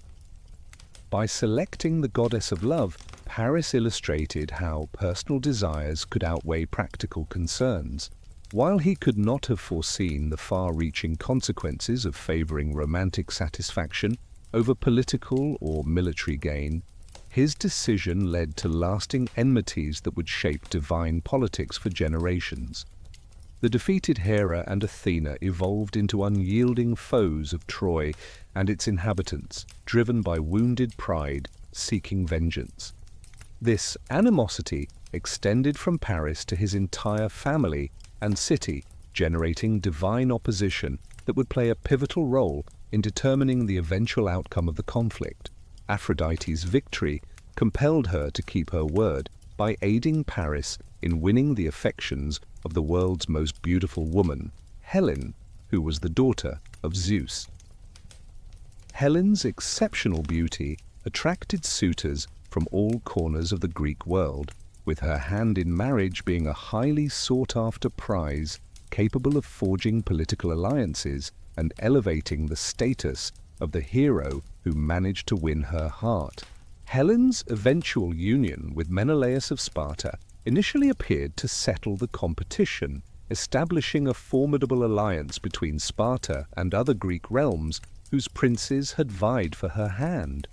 By selecting the goddess of love, Paris illustrated how personal desires could outweigh practical concerns. While he could not have foreseen the far-reaching consequences of favoring romantic satisfaction over political or military gain, his decision led to lasting enmities that would shape divine politics for generations. The defeated Hera and Athena evolved into unyielding foes of Troy and its inhabitants, driven by wounded pride seeking vengeance. This animosity extended from Paris to his entire family and city, generating divine opposition that would play a pivotal role in determining the eventual outcome of the conflict. Aphrodite's victory compelled her to keep her word by aiding Paris in winning the affections of the world's most beautiful woman, Helen, who was the daughter of Zeus. Helen's exceptional beauty attracted suitors from all corners of the Greek world, with her hand in marriage being a highly sought-after prize capable of forging political alliances and elevating the status of the hero who managed to win her heart. Helen's eventual union with Menelaus of Sparta initially appeared to settle the competition, establishing a formidable alliance between Sparta and other Greek realms whose princes had vied for her hand.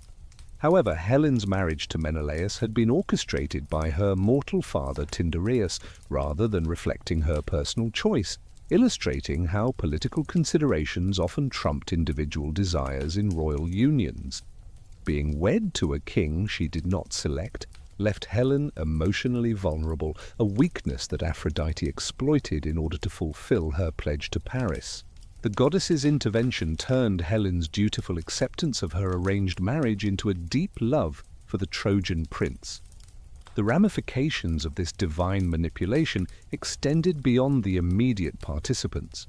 However, Helen's marriage to Menelaus had been orchestrated by her mortal father Tyndareus rather than reflecting her personal choice, illustrating how political considerations often trumped individual desires in royal unions. Being wed to a king she did not select left Helen emotionally vulnerable, a weakness that Aphrodite exploited in order to fulfill her pledge to Paris. The goddess's intervention turned Helen's dutiful acceptance of her arranged marriage into a deep love for the Trojan prince. The ramifications of this divine manipulation extended beyond the immediate participants.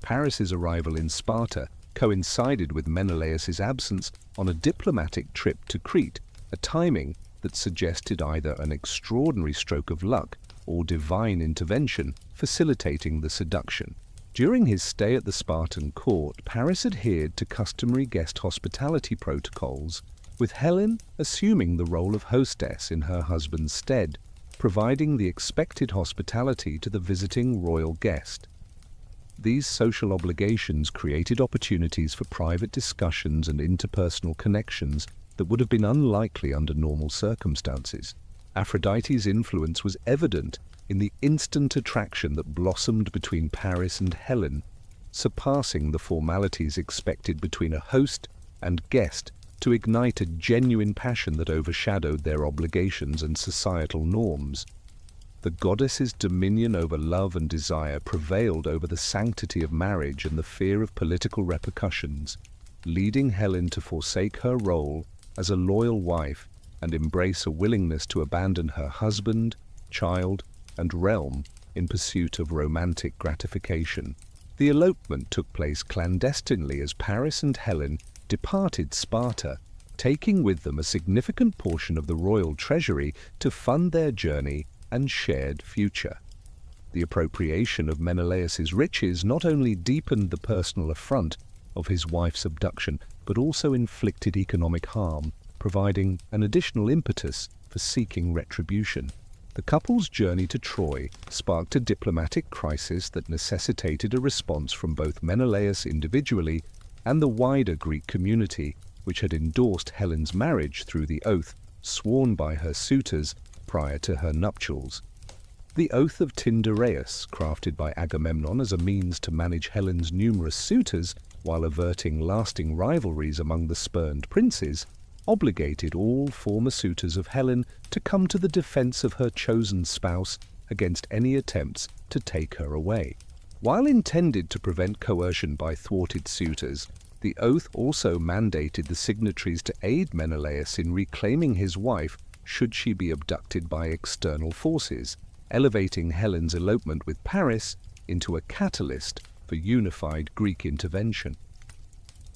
Paris's arrival in Sparta coincided with Menelaus's absence on a diplomatic trip to Crete, a timing that suggested either an extraordinary stroke of luck or divine intervention facilitating the seduction. During his stay at the Spartan court, Paris adhered to customary guest hospitality protocols, with Helen assuming the role of hostess in her husband's stead, providing the expected hospitality to the visiting royal guest. These social obligations created opportunities for private discussions and interpersonal connections that would have been unlikely under normal circumstances. Aphrodite's influence was evident in the instant attraction that blossomed between Paris and Helen, surpassing the formalities expected between a host and guest to ignite a genuine passion that overshadowed their obligations and societal norms. The goddess's dominion over love and desire prevailed over the sanctity of marriage and the fear of political repercussions, leading Helen to forsake her role as a loyal wife and embrace a willingness to abandon her husband, child, and realm in pursuit of romantic gratification. The elopement took place clandestinely as Paris and Helen departed Sparta, taking with them a significant portion of the royal treasury to fund their journey and shared future. The appropriation of Menelaus's riches not only deepened the personal affront of his wife's abduction, but also inflicted economic harm, providing an additional impetus for seeking retribution. The couple's journey to Troy sparked a diplomatic crisis that necessitated a response from both Menelaus individually and the wider Greek community, which had endorsed Helen's marriage through the oath sworn by her suitors prior to her nuptials. The Oath of Tyndareus, crafted by Agamemnon as a means to manage Helen's numerous suitors while averting lasting rivalries among the spurned princes, obligated all former suitors of Helen to come to the defense of her chosen spouse against any attempts to take her away. While intended to prevent coercion by thwarted suitors, the oath also mandated the signatories to aid Menelaus in reclaiming his wife should she be abducted by external forces, elevating Helen's elopement with Paris into a catalyst for unified Greek intervention.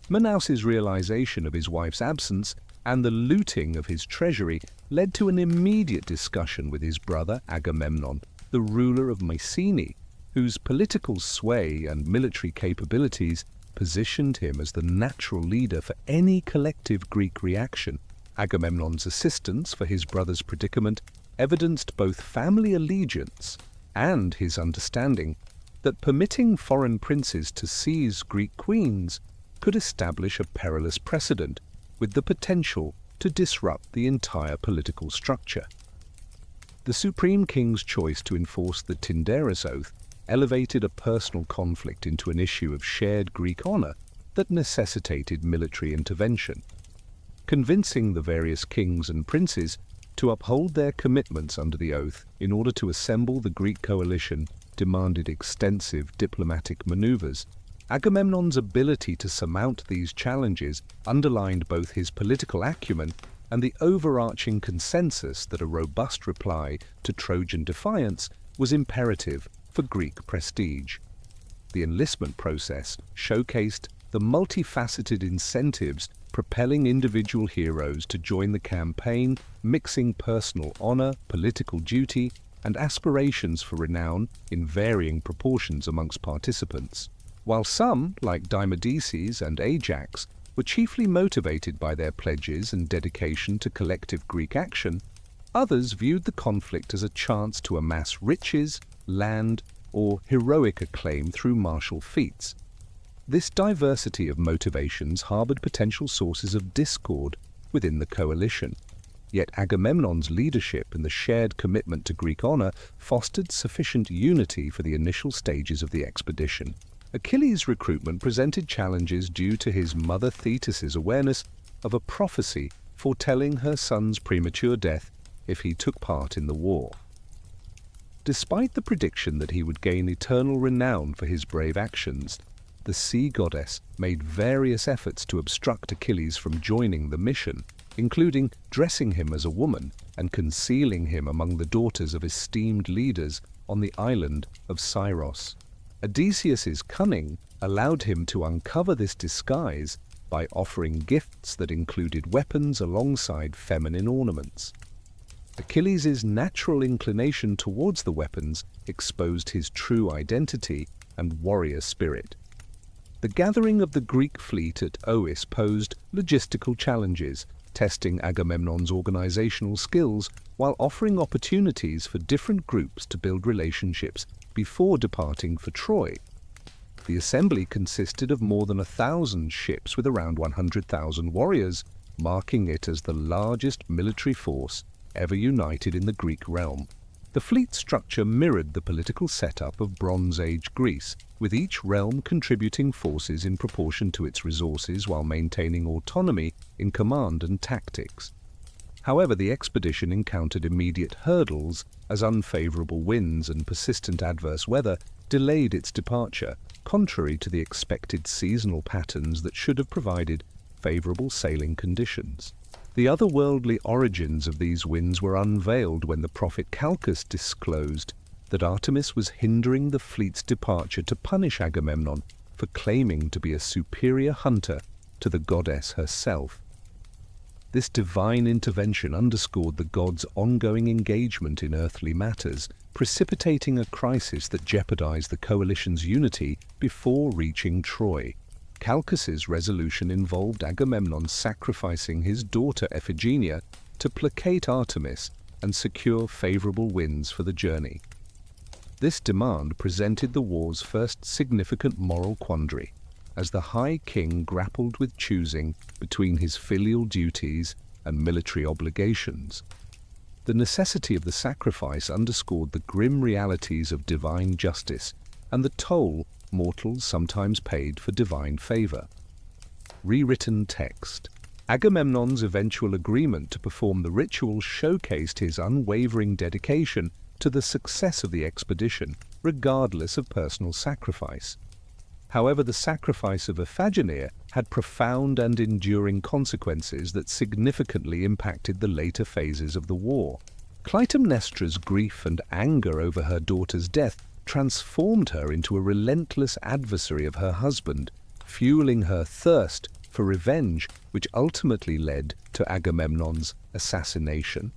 Menelaus's realization of his wife's absence and the looting of his treasury led to an immediate discussion with his brother Agamemnon, the ruler of Mycenae, whose political sway and military capabilities positioned him as the natural leader for any collective Greek reaction. Agamemnon's assistance for his brother's predicament evidenced both family allegiance and his understanding that permitting foreign princes to seize Greek queens could establish a perilous precedent with the potential to disrupt the entire political structure. The Supreme King's choice to enforce the Tyndareus Oath elevated a personal conflict into an issue of shared Greek honor that necessitated military intervention. Convincing the various kings and princes to uphold their commitments under the oath in order to assemble the Greek coalition demanded extensive diplomatic maneuvers. Agamemnon's ability to surmount these challenges underlined both his political acumen and the overarching consensus that a robust reply to Trojan defiance was imperative for Greek prestige. The enlistment process showcased the multifaceted incentives propelling individual heroes to join the campaign, mixing personal honor, political duty, and aspirations for renown in varying proportions amongst participants. While some, like Diomedes and Ajax, were chiefly motivated by their pledges and dedication to collective Greek action, others viewed the conflict as a chance to amass riches, land, or heroic acclaim through martial feats. This diversity of motivations harbored potential sources of discord within the coalition. Yet Agamemnon's leadership and the shared commitment to Greek honor fostered sufficient unity for the initial stages of the expedition. Achilles' recruitment presented challenges due to his mother Thetis's awareness of a prophecy foretelling her son's premature death if he took part in the war. Despite the prediction that he would gain eternal renown for his brave actions, the sea goddess made various efforts to obstruct Achilles from joining the mission, including dressing him as a woman and concealing him among the daughters of esteemed leaders on the island of Scyros. Odysseus's cunning allowed him to uncover this disguise by offering gifts that included weapons alongside feminine ornaments. Achilles' natural inclination towards the weapons exposed his true identity and warrior spirit. The gathering of the Greek fleet at Ois posed logistical challenges, testing Agamemnon's organizational skills while offering opportunities for different groups to build relationships before departing for Troy. The assembly consisted of more than 1,000 ships with around 100,000 warriors, marking it as the largest military force ever united in the Greek realm. The fleet structure mirrored the political setup of Bronze Age Greece, with each realm contributing forces in proportion to its resources while maintaining autonomy in command and tactics. However, the expedition encountered immediate hurdles as unfavorable winds and persistent adverse weather delayed its departure, contrary to the expected seasonal patterns that should have provided favorable sailing conditions. The otherworldly origins of these winds were unveiled when the prophet Calchas disclosed that Artemis was hindering the fleet's departure to punish Agamemnon for claiming to be a superior hunter to the goddess herself. This divine intervention underscored the gods' ongoing engagement in earthly matters, precipitating a crisis that jeopardized the coalition's unity before reaching Troy. Calchas's resolution involved Agamemnon sacrificing his daughter Iphigenia to placate Artemis and secure favorable winds for the journey. This demand presented the war's first significant moral quandary, as the High King grappled with choosing between his filial duties and military obligations. The necessity of the sacrifice underscored the grim realities of divine justice and the toll mortals sometimes paid for divine favor. Rewritten text. Agamemnon's eventual agreement to perform the ritual showcased his unwavering dedication to the success of the expedition, regardless of personal sacrifice. However, the sacrifice of Iphigenia had profound and enduring consequences that significantly impacted the later phases of the war. Clytemnestra's grief and anger over her daughter's death transformed her into a relentless adversary of her husband, fueling her thirst for revenge, which ultimately led to Agamemnon's assassination.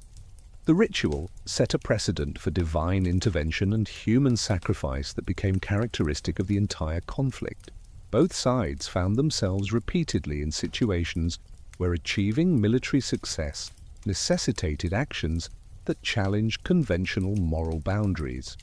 The ritual set a precedent for divine intervention and human sacrifice that became characteristic of the entire conflict. Both sides found themselves repeatedly in situations where achieving military success necessitated actions that challenged conventional moral boundaries.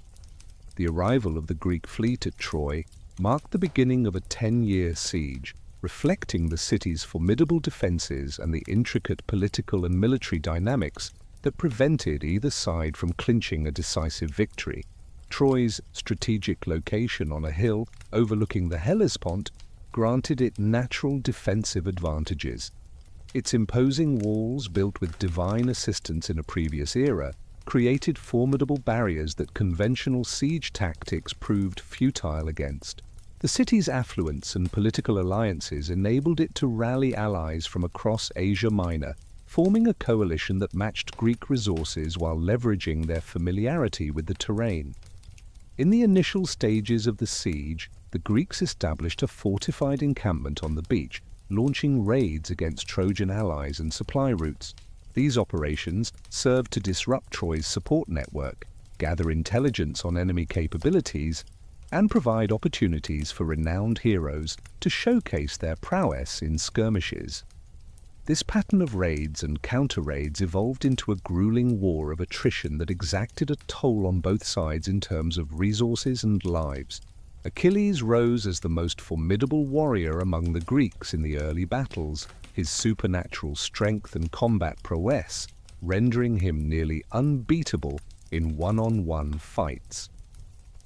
The arrival of the Greek fleet at Troy marked the beginning of a 10-year siege, reflecting the city's formidable defenses and the intricate political and military dynamics that prevented either side from clinching a decisive victory. Troy's strategic location on a hill overlooking the Hellespont granted it natural defensive advantages. Its imposing walls, built with divine assistance in a previous era, created formidable barriers that conventional siege tactics proved futile against. The city's affluence and political alliances enabled it to rally allies from across Asia Minor, forming a coalition that matched Greek resources while leveraging their familiarity with the terrain. In the initial stages of the siege, the Greeks established a fortified encampment on the beach, launching raids against Trojan allies and supply routes. These operations served to disrupt Troy's support network, gather intelligence on enemy capabilities, and provide opportunities for renowned heroes to showcase their prowess in skirmishes. This pattern of raids and counter-raids evolved into a grueling war of attrition that exacted a toll on both sides in terms of resources and lives. Achilles rose as the most formidable warrior among the Greeks in the early battles, his supernatural strength and combat prowess rendering him nearly unbeatable in one-on-one fights.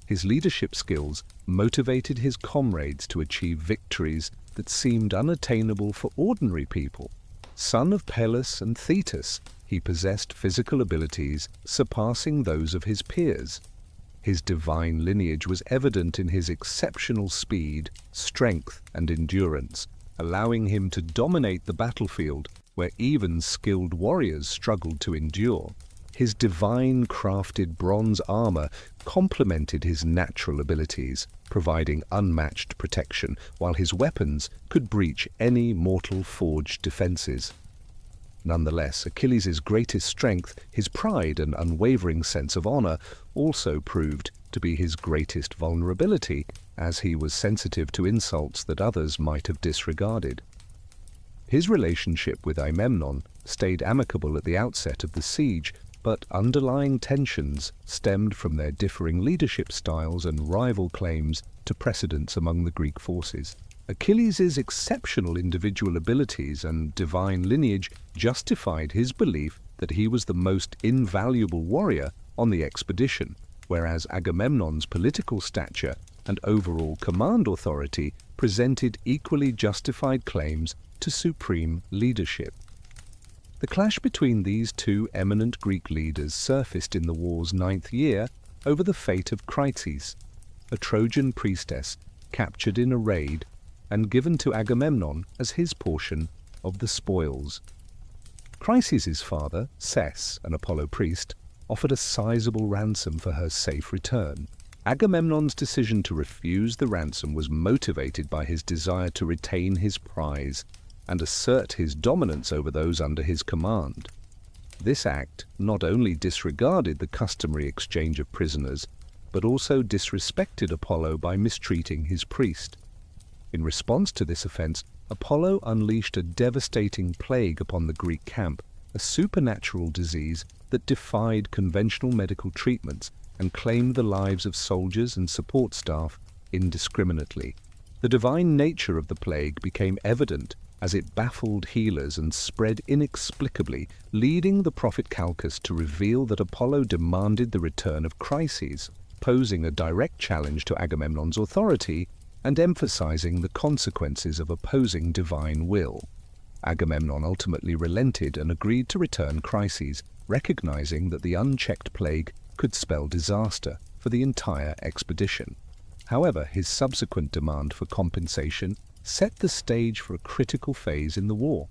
His leadership skills motivated his comrades to achieve victories that seemed unattainable for ordinary people. Son of Peleus and Thetis, he possessed physical abilities surpassing those of his peers. His divine lineage was evident in his exceptional speed, strength, and endurance, allowing him to dominate the battlefield where even skilled warriors struggled to endure. His divine-crafted bronze armor complemented his natural abilities, providing unmatched protection, while his weapons could breach any mortal forged defenses. Nonetheless, Achilles' greatest strength, his pride and unwavering sense of honor, also proved to be his greatest vulnerability, as he was sensitive to insults that others might have disregarded. His relationship with Agamemnon stayed amicable at the outset of the siege, but underlying tensions stemmed from their differing leadership styles and rival claims to precedence among the Greek forces. Achilles' exceptional individual abilities and divine lineage justified his belief that he was the most invaluable warrior on the expedition, whereas Agamemnon's political stature and overall command authority presented equally justified claims to supreme leadership. The clash between these two eminent Greek leaders surfaced in the war's 9th year over the fate of Chryses, a Trojan priestess captured in a raid and given to Agamemnon as his portion of the spoils. Chryses' father, Zeus, an Apollo priest, offered a sizable ransom for her safe return. Agamemnon's decision to refuse the ransom was motivated by his desire to retain his prize and assert his dominance over those under his command. This act not only disregarded the customary exchange of prisoners, but also disrespected Apollo by mistreating his priest. In response to this offense, Apollo unleashed a devastating plague upon the Greek camp, a supernatural disease that defied conventional medical treatments and claimed the lives of soldiers and support staff indiscriminately. The divine nature of the plague became evident as it baffled healers and spread inexplicably, leading the prophet Calchas to reveal that Apollo demanded the return of Chryses, posing a direct challenge to Agamemnon's authority and emphasizing the consequences of opposing divine will. Agamemnon ultimately relented and agreed to return Chryses, recognizing that the unchecked plague could spell disaster for the entire expedition. However, his subsequent demand for compensation set the stage for a critical phase in the war.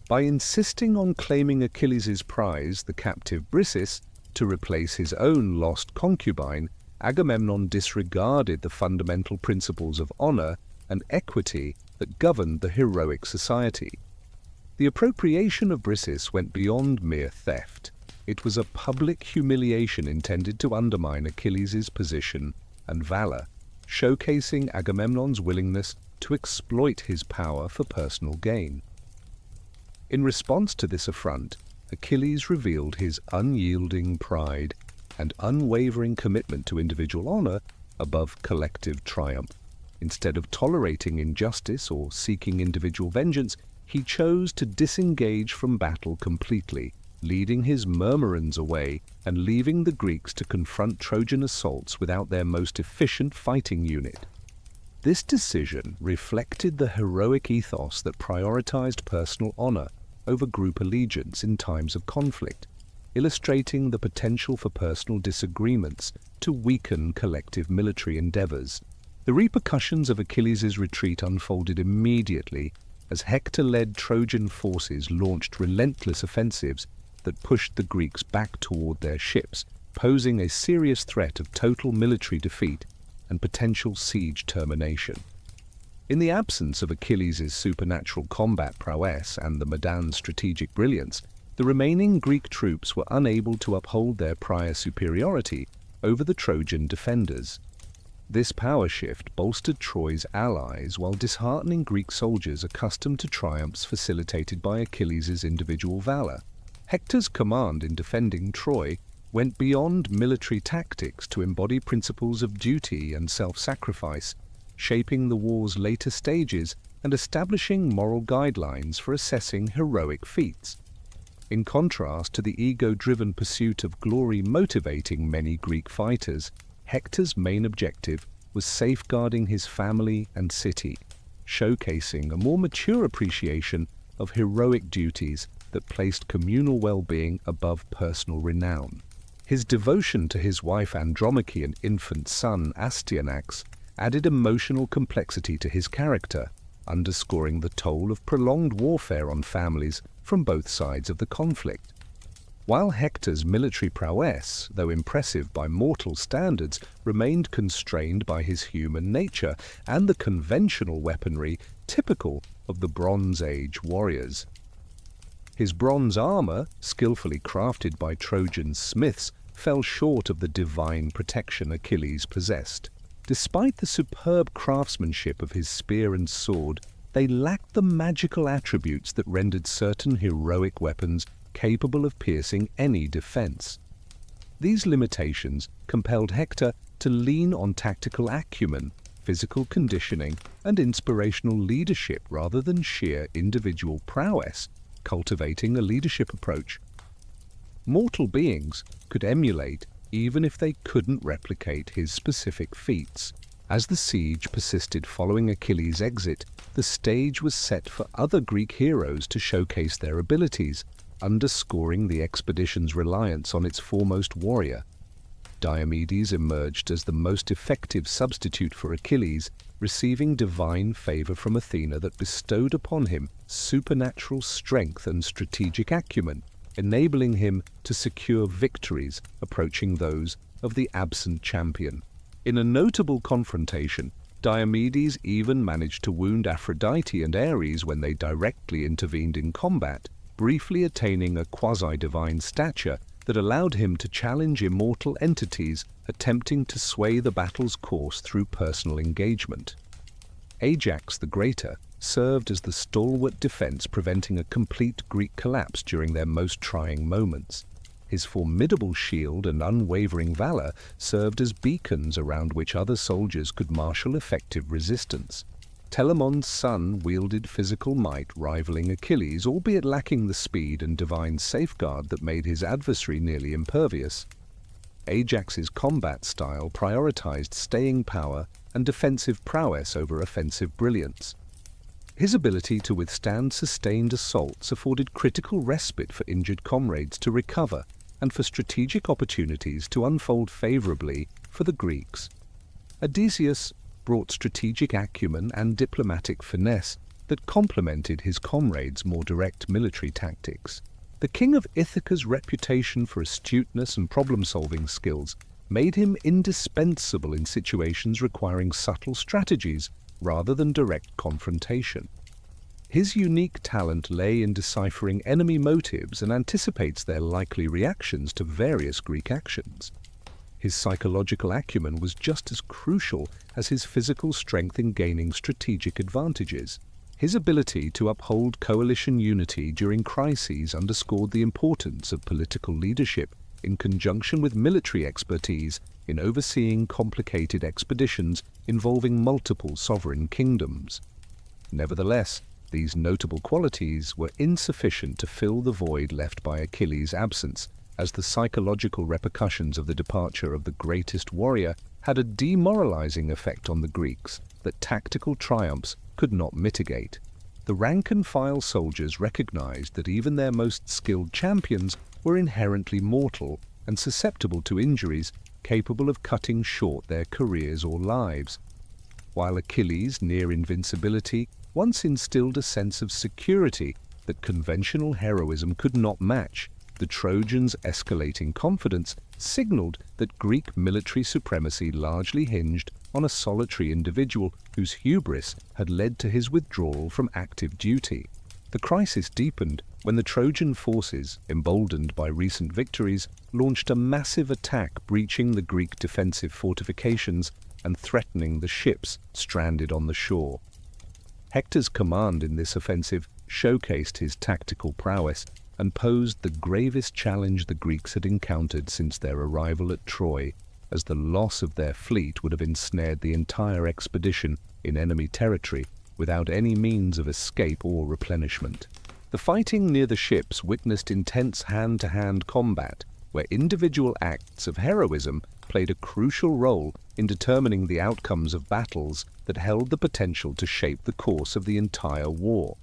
By insisting on claiming Achilles' prize, the captive Briseis, to replace his own lost concubine, Agamemnon disregarded the fundamental principles of honor and equity that governed the heroic society. The appropriation of Briseis went beyond mere theft. It was a public humiliation intended to undermine Achilles' position and valor, showcasing Agamemnon's willingness to exploit his power for personal gain. In response to this affront, Achilles revealed his unyielding pride and unwavering commitment to individual honor above collective triumph. Instead of tolerating injustice or seeking individual vengeance, he chose to disengage from battle completely, leading his murmurans away and leaving the Greeks to confront Trojan assaults without their most efficient fighting unit. This decision reflected the heroic ethos that prioritized personal honor over group allegiance in times of conflict, illustrating the potential for personal disagreements to weaken collective military endeavors. The repercussions of Achilles' retreat unfolded immediately as Hector-led Trojan forces launched relentless offensives that pushed the Greeks back toward their ships, posing a serious threat of total military defeat and potential siege termination. In the absence of Achilles' supernatural combat prowess and the Medaan's strategic brilliance, the remaining Greek troops were unable to uphold their prior superiority over the Trojan defenders. This power shift bolstered Troy's allies while disheartening Greek soldiers accustomed to triumphs facilitated by Achilles' individual valor. Hector's command in defending Troy went beyond military tactics to embody principles of duty and self-sacrifice, shaping the war's later stages and establishing moral guidelines for assessing heroic feats. In contrast to the ego-driven pursuit of glory motivating many Greek fighters, Hector's main objective was safeguarding his family and city, showcasing a more mature appreciation of heroic duties that placed communal well-being above personal renown. His devotion to his wife Andromache and infant son Astyanax added emotional complexity to his character, underscoring the toll of prolonged warfare on families from both sides of the conflict. While Hector's military prowess, though impressive by mortal standards, remained constrained by his human nature and the conventional weaponry typical of the Bronze Age warriors. His bronze armor, skillfully crafted by Trojan smiths, fell short of the divine protection Achilles possessed. Despite the superb craftsmanship of his spear and sword, they lacked the magical attributes that rendered certain heroic weapons capable of piercing any defense. These limitations compelled Hector to lean on tactical acumen, physical conditioning, and inspirational leadership rather than sheer individual prowess, cultivating a leadership approach mortal beings could emulate even if they couldn't replicate his specific feats. As the siege persisted following Achilles' exit, the stage was set for other Greek heroes to showcase their abilities, underscoring the expedition's reliance on its foremost warrior. Diomedes emerged as the most effective substitute for Achilles, receiving divine favor from Athena that bestowed upon him supernatural strength and strategic acumen, enabling him to secure victories approaching those of the absent champion. In a notable confrontation, Diomedes even managed to wound Aphrodite and Ares when they directly intervened in combat, briefly attaining a quasi-divine stature that allowed him to challenge immortal entities attempting to sway the battle's course through personal engagement. Ajax the Greater served as the stalwart defense, preventing a complete Greek collapse during their most trying moments. His formidable shield and unwavering valor served as beacons around which other soldiers could marshal effective resistance. Telamon's son wielded physical might rivaling Achilles, albeit lacking the speed and divine safeguard that made his adversary nearly impervious. Ajax's combat style prioritized staying power and defensive prowess over offensive brilliance. His ability to withstand sustained assaults afforded critical respite for injured comrades to recover and for strategic opportunities to unfold favorably for the Greeks. Odysseus brought strategic acumen and diplomatic finesse that complemented his comrades' more direct military tactics. The king of Ithaca's reputation for astuteness and problem-solving skills made him indispensable in situations requiring subtle strategies rather than direct confrontation. His unique talent lay in deciphering enemy motives and anticipates their likely reactions to various Greek actions. His psychological acumen was just as crucial as his physical strength in gaining strategic advantages. His ability to uphold coalition unity during crises underscored the importance of political leadership in conjunction with military expertise in overseeing complicated expeditions involving multiple sovereign kingdoms. Nevertheless, these notable qualities were insufficient to fill the void left by Achilles' absence, as the psychological repercussions of the departure of the greatest warrior had a demoralizing effect on the Greeks that tactical triumphs could not mitigate. The rank-and-file soldiers recognized that even their most skilled champions were inherently mortal and susceptible to injuries capable of cutting short their careers or lives. While Achilles' near invincibility once instilled a sense of security that conventional heroism could not match. The Trojans' escalating confidence signaled that Greek military supremacy largely hinged on a solitary individual whose hubris had led to his withdrawal from active duty. The crisis deepened when the Trojan forces, emboldened by recent victories, launched a massive attack, breaching the Greek defensive fortifications and threatening the ships stranded on the shore. Hector's command in this offensive showcased his tactical prowess and posed the gravest challenge the Greeks had encountered since their arrival at Troy, as the loss of their fleet would have ensnared the entire expedition in enemy territory without any means of escape or replenishment. The fighting near the ships witnessed intense hand-to-hand combat, where individual acts of heroism played a crucial role in determining the outcomes of battles that held the potential to shape the course of the entire war.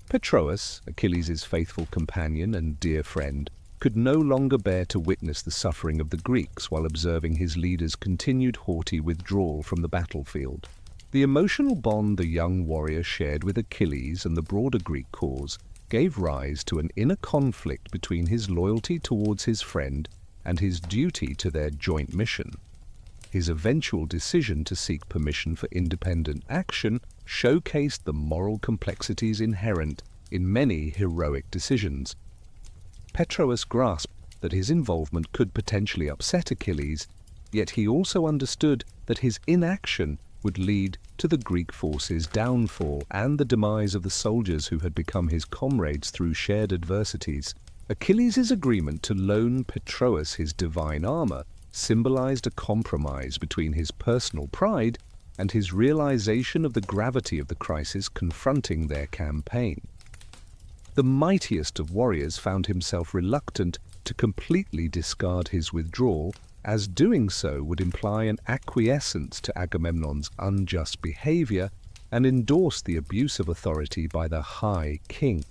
Patroclus, Achilles' faithful companion and dear friend, could no longer bear to witness the suffering of the Greeks while observing his leader's continued haughty withdrawal from the battlefield. The emotional bond the young warrior shared with Achilles and the broader Greek cause gave rise to an inner conflict between his loyalty towards his friend and his duty to their joint mission. His eventual decision to seek permission for independent action showcased the moral complexities inherent in many heroic decisions. Patroclus grasped that his involvement could potentially upset Achilles, yet he also understood that his inaction would lead to the Greek forces' downfall and the demise of the soldiers who had become his comrades through shared adversities. Achilles' agreement to loan Patroclus his divine armor symbolized a compromise between his personal pride and his realization of the gravity of the crisis confronting their campaign. The mightiest of warriors found himself reluctant to completely discard his withdrawal, as doing so would imply an acquiescence to Agamemnon's unjust behavior and endorse the abuse of authority by the High King.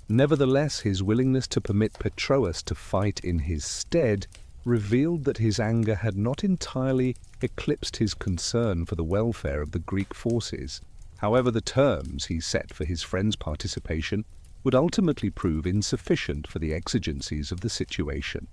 Nevertheless, his willingness to permit Patroclus to fight in his stead revealed that his anger had not entirely eclipsed his concern for the welfare of the Greek forces. However, the terms he set for his friend's participation would ultimately prove insufficient for the exigencies of the situation.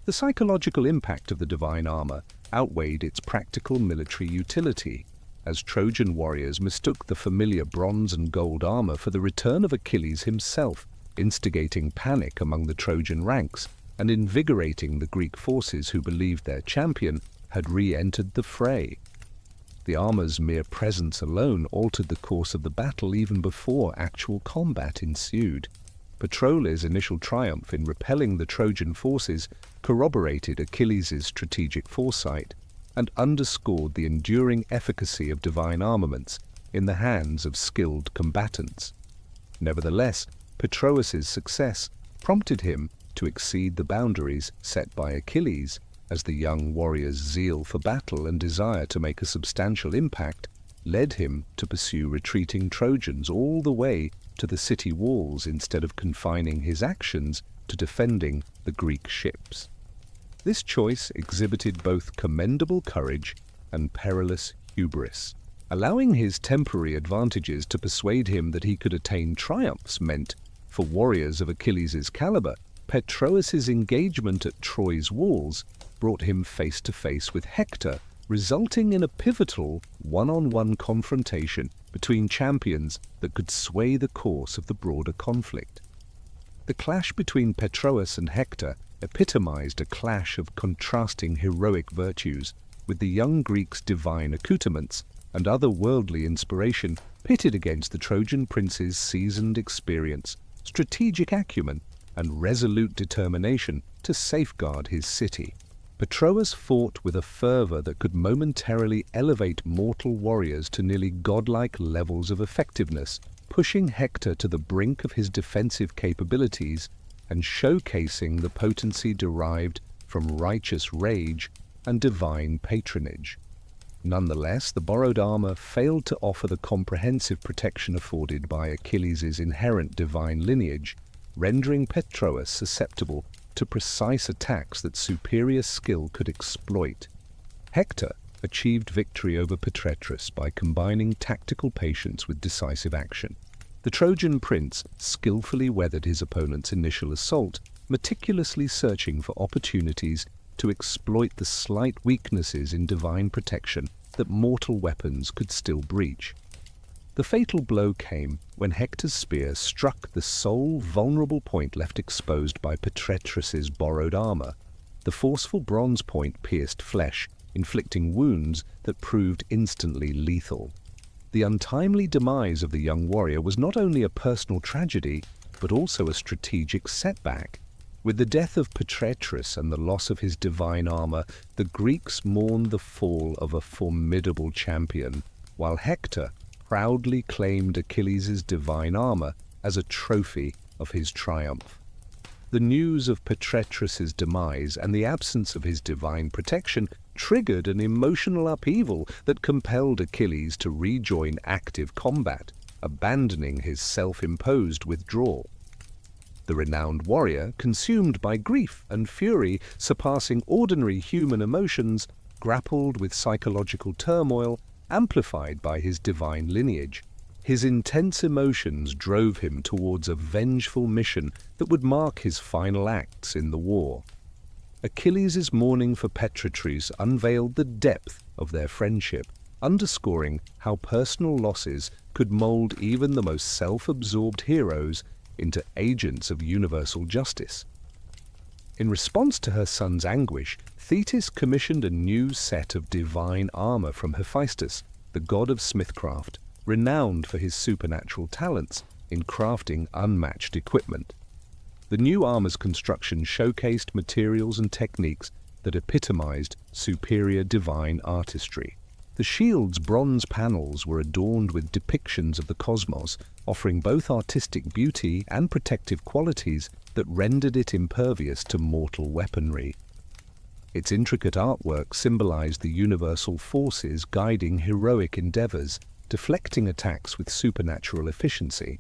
The psychological impact of the divine armor outweighed its practical military utility, as Trojan warriors mistook the familiar bronze and gold armor for the return of Achilles himself, instigating panic among the Trojan ranks and invigorating the Greek forces who believed their champion had re-entered the fray. The armor's mere presence alone altered the course of the battle even before actual combat ensued. Patroclus' initial triumph in repelling the Trojan forces corroborated Achilles' strategic foresight and underscored the enduring efficacy of divine armaments in the hands of skilled combatants. Nevertheless, Patroclus' success prompted him to exceed the boundaries set by Achilles, as the young warrior's zeal for battle and desire to make a substantial impact led him to pursue retreating Trojans all the way to the city walls instead of confining his actions to defending the Greek ships. This choice exhibited both commendable courage and perilous hubris. Allowing his temporary advantages to persuade him that he could attain triumphs meant, for warriors of Achilles' caliber, Patroclus' engagement at Troy's walls brought him face to face with Hector, resulting in a pivotal one-on-one confrontation between champions that could sway the course of the broader conflict. The clash between Patroclus and Hector epitomized a clash of contrasting heroic virtues, with the young Greek's divine accoutrements and otherworldly inspiration pitted against the Trojan prince's seasoned experience, strategic acumen, and resolute determination to safeguard his city. Patroclus fought with a fervor that could momentarily elevate mortal warriors to nearly godlike levels of effectiveness, pushing Hector to the brink of his defensive capabilities and showcasing the potency derived from righteous rage and divine patronage. Nonetheless, the borrowed armor failed to offer the comprehensive protection afforded by Achilles' inherent divine lineage, rendering Patroclus susceptible to precise attacks that superior skill could exploit. Hector, achieved victory over Patroclus by combining tactical patience with decisive action. The Trojan prince skillfully weathered his opponent's initial assault, meticulously searching for opportunities to exploit the slight weaknesses in divine protection that mortal weapons could still breach. The fatal blow came when Hector's spear struck the sole vulnerable point left exposed by Patroclus's borrowed armor. The forceful bronze point pierced flesh, inflicting wounds that proved instantly lethal. The untimely demise of the young warrior was not only a personal tragedy, but also a strategic setback. With the death of Patroclus and the loss of his divine armor, the Greeks mourned the fall of a formidable champion, while Hector proudly claimed Achilles' divine armor as a trophy of his triumph. The news of Patroclus' demise and the absence of his divine protection triggered an emotional upheaval that compelled Achilles to rejoin active combat, abandoning his self-imposed withdrawal. The renowned warrior, consumed by grief and fury surpassing ordinary human emotions, grappled with psychological turmoil amplified by his divine lineage. His intense emotions drove him towards a vengeful mission that would mark his final acts in the war. Achilles' mourning for Patroclus unveiled the depth of their friendship, underscoring how personal losses could mold even the most self-absorbed heroes into agents of universal justice. In response to her son's anguish, Thetis commissioned a new set of divine armor from Hephaestus, the god of smithcraft, renowned for his supernatural talents in crafting unmatched equipment. The new armor's construction showcased materials and techniques that epitomized superior divine artistry. The shield's bronze panels were adorned with depictions of the cosmos, offering both artistic beauty and protective qualities that rendered it impervious to mortal weaponry. Its intricate artwork symbolized the universal forces guiding heroic endeavors, deflecting attacks with supernatural efficiency.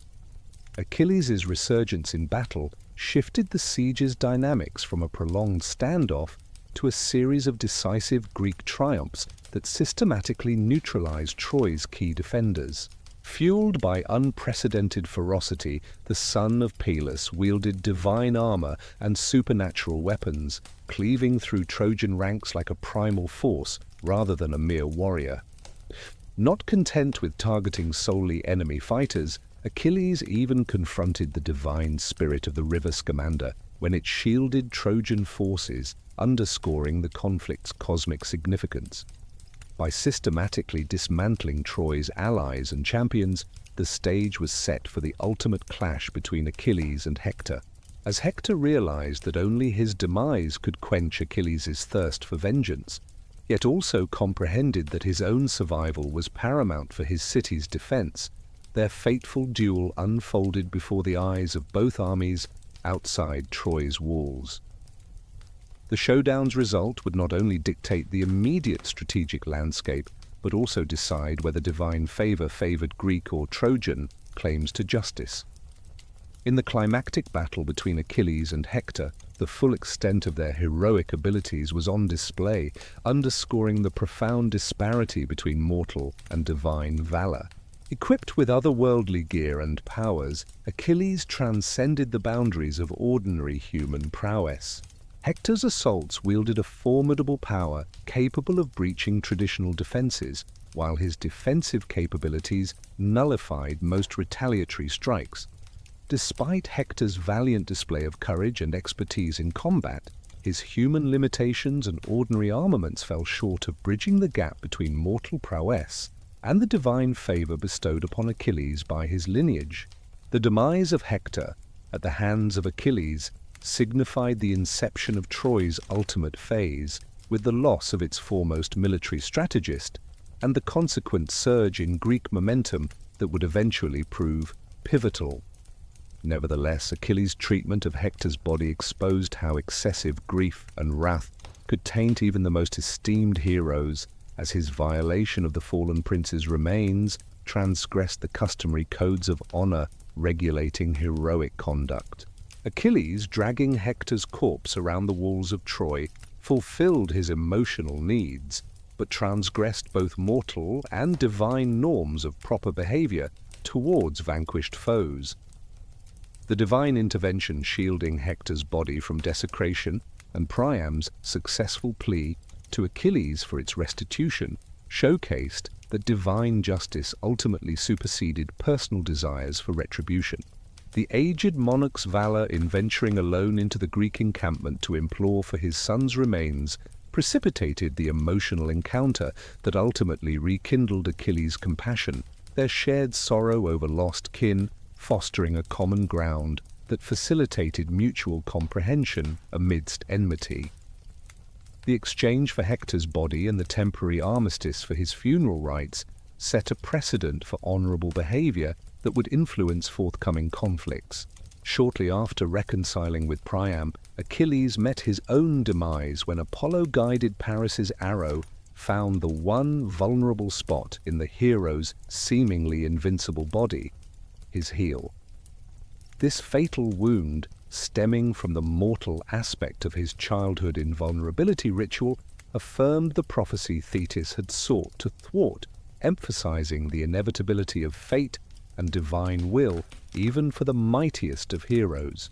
Achilles' resurgence in battle shifted the siege's dynamics from a prolonged standoff to a series of decisive Greek triumphs that systematically neutralized Troy's key defenders. Fueled by unprecedented ferocity, the son of Peleus wielded divine armor and supernatural weapons, cleaving through Trojan ranks like a primal force rather than a mere warrior. Not content with targeting solely enemy fighters, Achilles even confronted the divine spirit of the river Scamander when it shielded Trojan forces, underscoring the conflict's cosmic significance. By systematically dismantling Troy's allies and champions, the stage was set for the ultimate clash between Achilles and Hector. As Hector realized that only his demise could quench Achilles' thirst for vengeance, yet also comprehended that his own survival was paramount for his city's defense, their fateful duel unfolded before the eyes of both armies outside Troy's walls. The showdown's result would not only dictate the immediate strategic landscape, but also decide whether divine favor favored Greek or Trojan claims to justice. In the climactic battle between Achilles and Hector, the full extent of their heroic abilities was on display, underscoring the profound disparity between mortal and divine valor. Equipped with otherworldly gear and powers, Achilles transcended the boundaries of ordinary human prowess. Hector's assaults wielded a formidable power capable of breaching traditional defenses, while his defensive capabilities nullified most retaliatory strikes. Despite Hector's valiant display of courage and expertise in combat, his human limitations and ordinary armaments fell short of bridging the gap between mortal prowess and the divine favor bestowed upon Achilles by his lineage. The demise of Hector at the hands of Achilles signified the inception of Troy's ultimate phase, with the loss of its foremost military strategist and the consequent surge in Greek momentum that would eventually prove pivotal. Nevertheless, Achilles' treatment of Hector's body exposed how excessive grief and wrath could taint even the most esteemed heroes, as his violation of the fallen prince's remains transgressed the customary codes of honor regulating heroic conduct. Achilles, dragging Hector's corpse around the walls of Troy, fulfilled his emotional needs, but transgressed both mortal and divine norms of proper behavior towards vanquished foes. The divine intervention shielding Hector's body from desecration and Priam's successful plea to Achilles for its restitution showcased that divine justice ultimately superseded personal desires for retribution. The aged monarch's valor in venturing alone into the Greek encampment to implore for his son's remains precipitated the emotional encounter that ultimately rekindled Achilles' compassion, their shared sorrow over lost kin fostering a common ground that facilitated mutual comprehension amidst enmity. The exchange for Hector's body and the temporary armistice for his funeral rites set a precedent for honorable behavior that would influence forthcoming conflicts. Shortly after reconciling with Priam, Achilles met his own demise when Apollo-guided Paris's arrow found the one vulnerable spot in the hero's seemingly invincible body, his heel. This fatal wound, stemming from the mortal aspect of his childhood invulnerability ritual, affirmed the prophecy Thetis had sought to thwart, emphasizing the inevitability of fate and divine will even for the mightiest of heroes.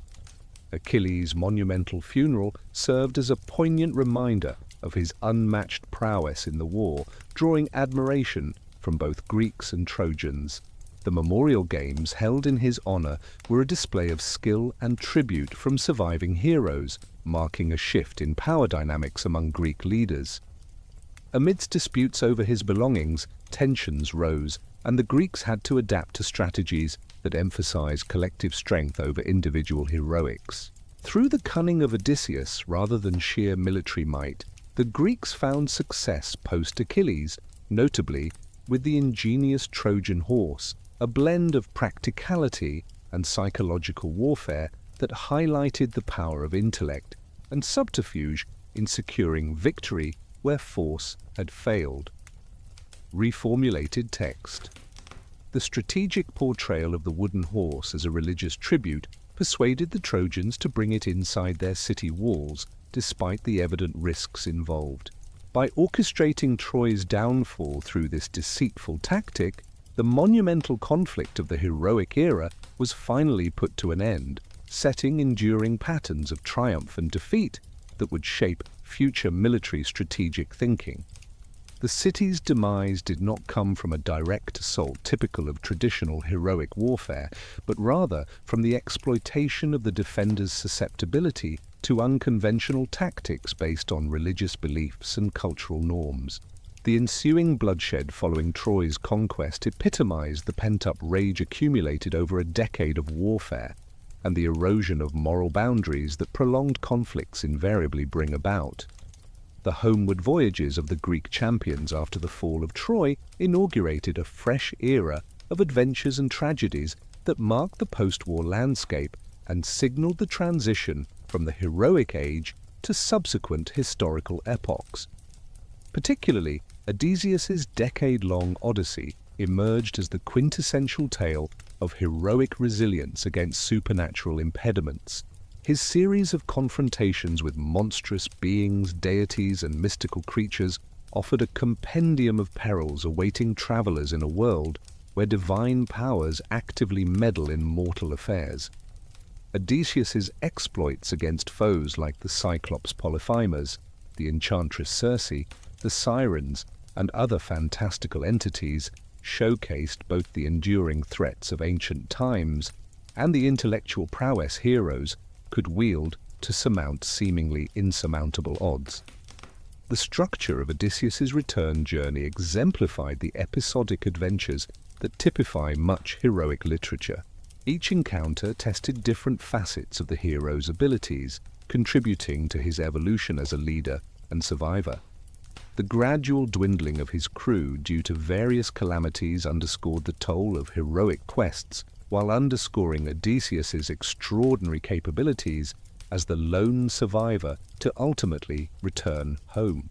Achilles' monumental funeral served as a poignant reminder of his unmatched prowess in the war, drawing admiration from both Greeks and Trojans. The memorial games held in his honor were a display of skill and tribute from surviving heroes, marking a shift in power dynamics among Greek leaders. Amidst disputes over his belongings, tensions rose, and the Greeks had to adapt to strategies that emphasized collective strength over individual heroics. Through the cunning of Odysseus rather than sheer military might, the Greeks found success post-Achilles, notably with the ingenious Trojan horse, a blend of practicality and psychological warfare that highlighted the power of intellect and subterfuge in securing victory where force had failed. Reformulated text. The strategic portrayal of the wooden horse as a religious tribute persuaded the Trojans to bring it inside their city walls, despite the evident risks involved. By orchestrating Troy's downfall through this deceitful tactic, the monumental conflict of the heroic era was finally put to an end, setting enduring patterns of triumph and defeat that would shape future military strategic thinking. The city's demise did not come from a direct assault typical of traditional heroic warfare, but rather from the exploitation of the defenders' susceptibility to unconventional tactics based on religious beliefs and cultural norms. The ensuing bloodshed following Troy's conquest epitomized the pent-up rage accumulated over a decade of warfare and the erosion of moral boundaries that prolonged conflicts invariably bring about. The homeward voyages of the Greek champions after the fall of Troy inaugurated a fresh era of adventures and tragedies that marked the post-war landscape and signaled the transition from the heroic age to subsequent historical epochs. Particularly, Odysseus's decade-long Odyssey emerged as the quintessential tale of heroic resilience against supernatural impediments. His series of confrontations with monstrous beings, deities, and mystical creatures offered a compendium of perils awaiting travelers in a world where divine powers actively meddle in mortal affairs. Odysseus's exploits against foes like the Cyclops Polyphemus, the Enchantress Circe, the Sirens, and other fantastical entities showcased both the enduring threats of ancient times and the intellectual prowess heroes could wield to surmount seemingly insurmountable odds. The structure of Odysseus's return journey exemplified the episodic adventures that typify much heroic literature. Each encounter tested different facets of the hero's abilities, contributing to his evolution as a leader and survivor. The gradual dwindling of his crew due to various calamities underscored the toll of heroic quests, while underscoring Odysseus's extraordinary capabilities as the lone survivor to ultimately return home.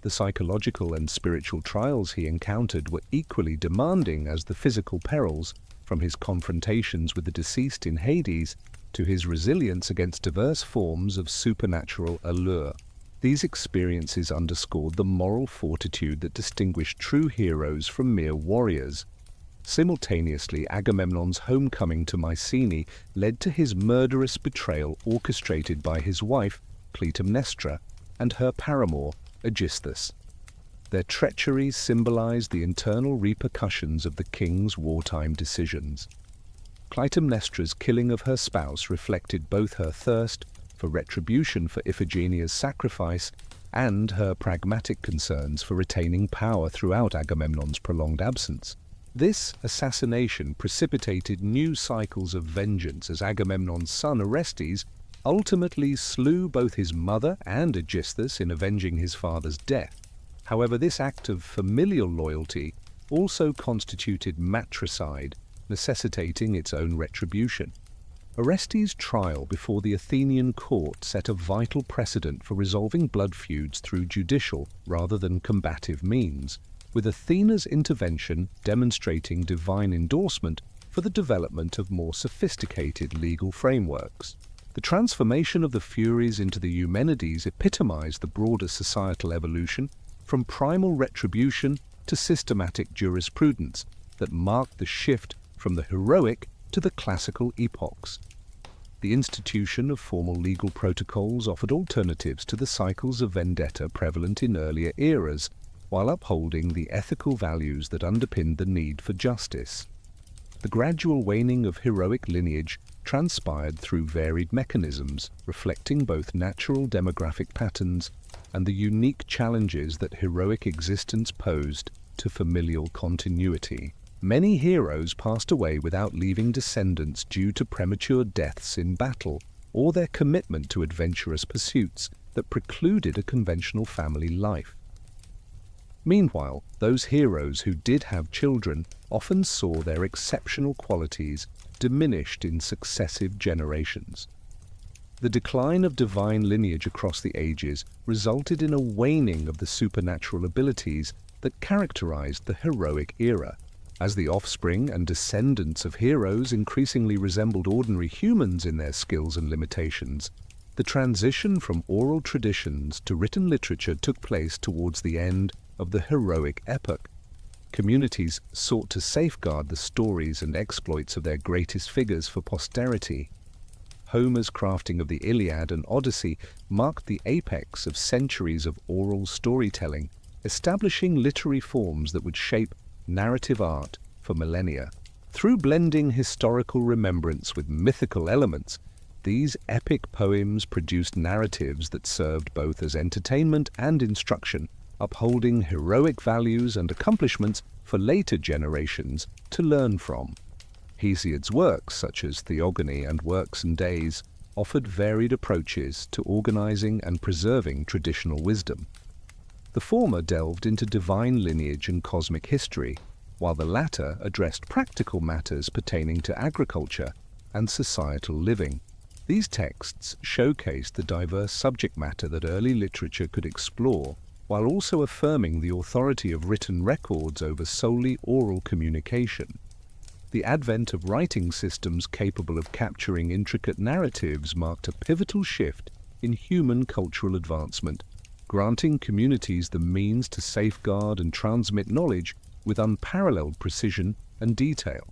The psychological and spiritual trials he encountered were equally demanding as the physical perils, from his confrontations with the deceased in Hades to his resilience against diverse forms of supernatural allure. These experiences underscored the moral fortitude that distinguished true heroes from mere warriors. Simultaneously, Agamemnon's homecoming to Mycenae led to his murderous betrayal orchestrated by his wife, Clytemnestra, and her paramour, Aegisthus. Their treachery symbolized the internal repercussions of the king's wartime decisions. Clytemnestra's killing of her spouse reflected both her thirst for retribution for Iphigenia's sacrifice and her pragmatic concerns for retaining power throughout Agamemnon's prolonged absence. This assassination precipitated new cycles of vengeance as Agamemnon's son Orestes ultimately slew both his mother and Aegisthus in avenging his father's death. However, this act of familial loyalty also constituted matricide, necessitating its own retribution. Orestes' trial before the Athenian court set a vital precedent for resolving blood feuds through judicial rather than combative means, with Athena's intervention demonstrating divine endorsement for the development of more sophisticated legal frameworks. The transformation of the Furies into the Eumenides epitomized the broader societal evolution from primal retribution to systematic jurisprudence that marked the shift from the heroic to the classical epochs. The institution of formal legal protocols offered alternatives to the cycles of vendetta prevalent in earlier eras, while upholding the ethical values that underpinned the need for justice. The gradual waning of heroic lineage transpired through varied mechanisms, reflecting both natural demographic patterns and the unique challenges that heroic existence posed to familial continuity. Many heroes passed away without leaving descendants due to premature deaths in battle or their commitment to adventurous pursuits that precluded a conventional family life. Meanwhile, those heroes who did have children often saw their exceptional qualities diminished in successive generations. The decline of divine lineage across the ages resulted in a waning of the supernatural abilities that characterized the heroic era. As the offspring and descendants of heroes increasingly resembled ordinary humans in their skills and limitations, the transition from oral traditions to written literature took place towards the end of the heroic epoch. Communities sought to safeguard the stories and exploits of their greatest figures for posterity. Homer's crafting of the Iliad and Odyssey marked the apex of centuries of oral storytelling, establishing literary forms that would shape narrative art for millennia. Through blending historical remembrance with mythical elements, these epic poems produced narratives that served both as entertainment and instruction, upholding heroic values and accomplishments for later generations to learn from. Hesiod's works, such as Theogony and Works and Days, offered varied approaches to organizing and preserving traditional wisdom. The former delved into divine lineage and cosmic history, while the latter addressed practical matters pertaining to agriculture and societal living. These texts showcased the diverse subject matter that early literature could explore, while also affirming the authority of written records over solely oral communication. The advent of writing systems capable of capturing intricate narratives marked a pivotal shift in human cultural advancement, granting communities the means to safeguard and transmit knowledge with unparalleled precision and detail.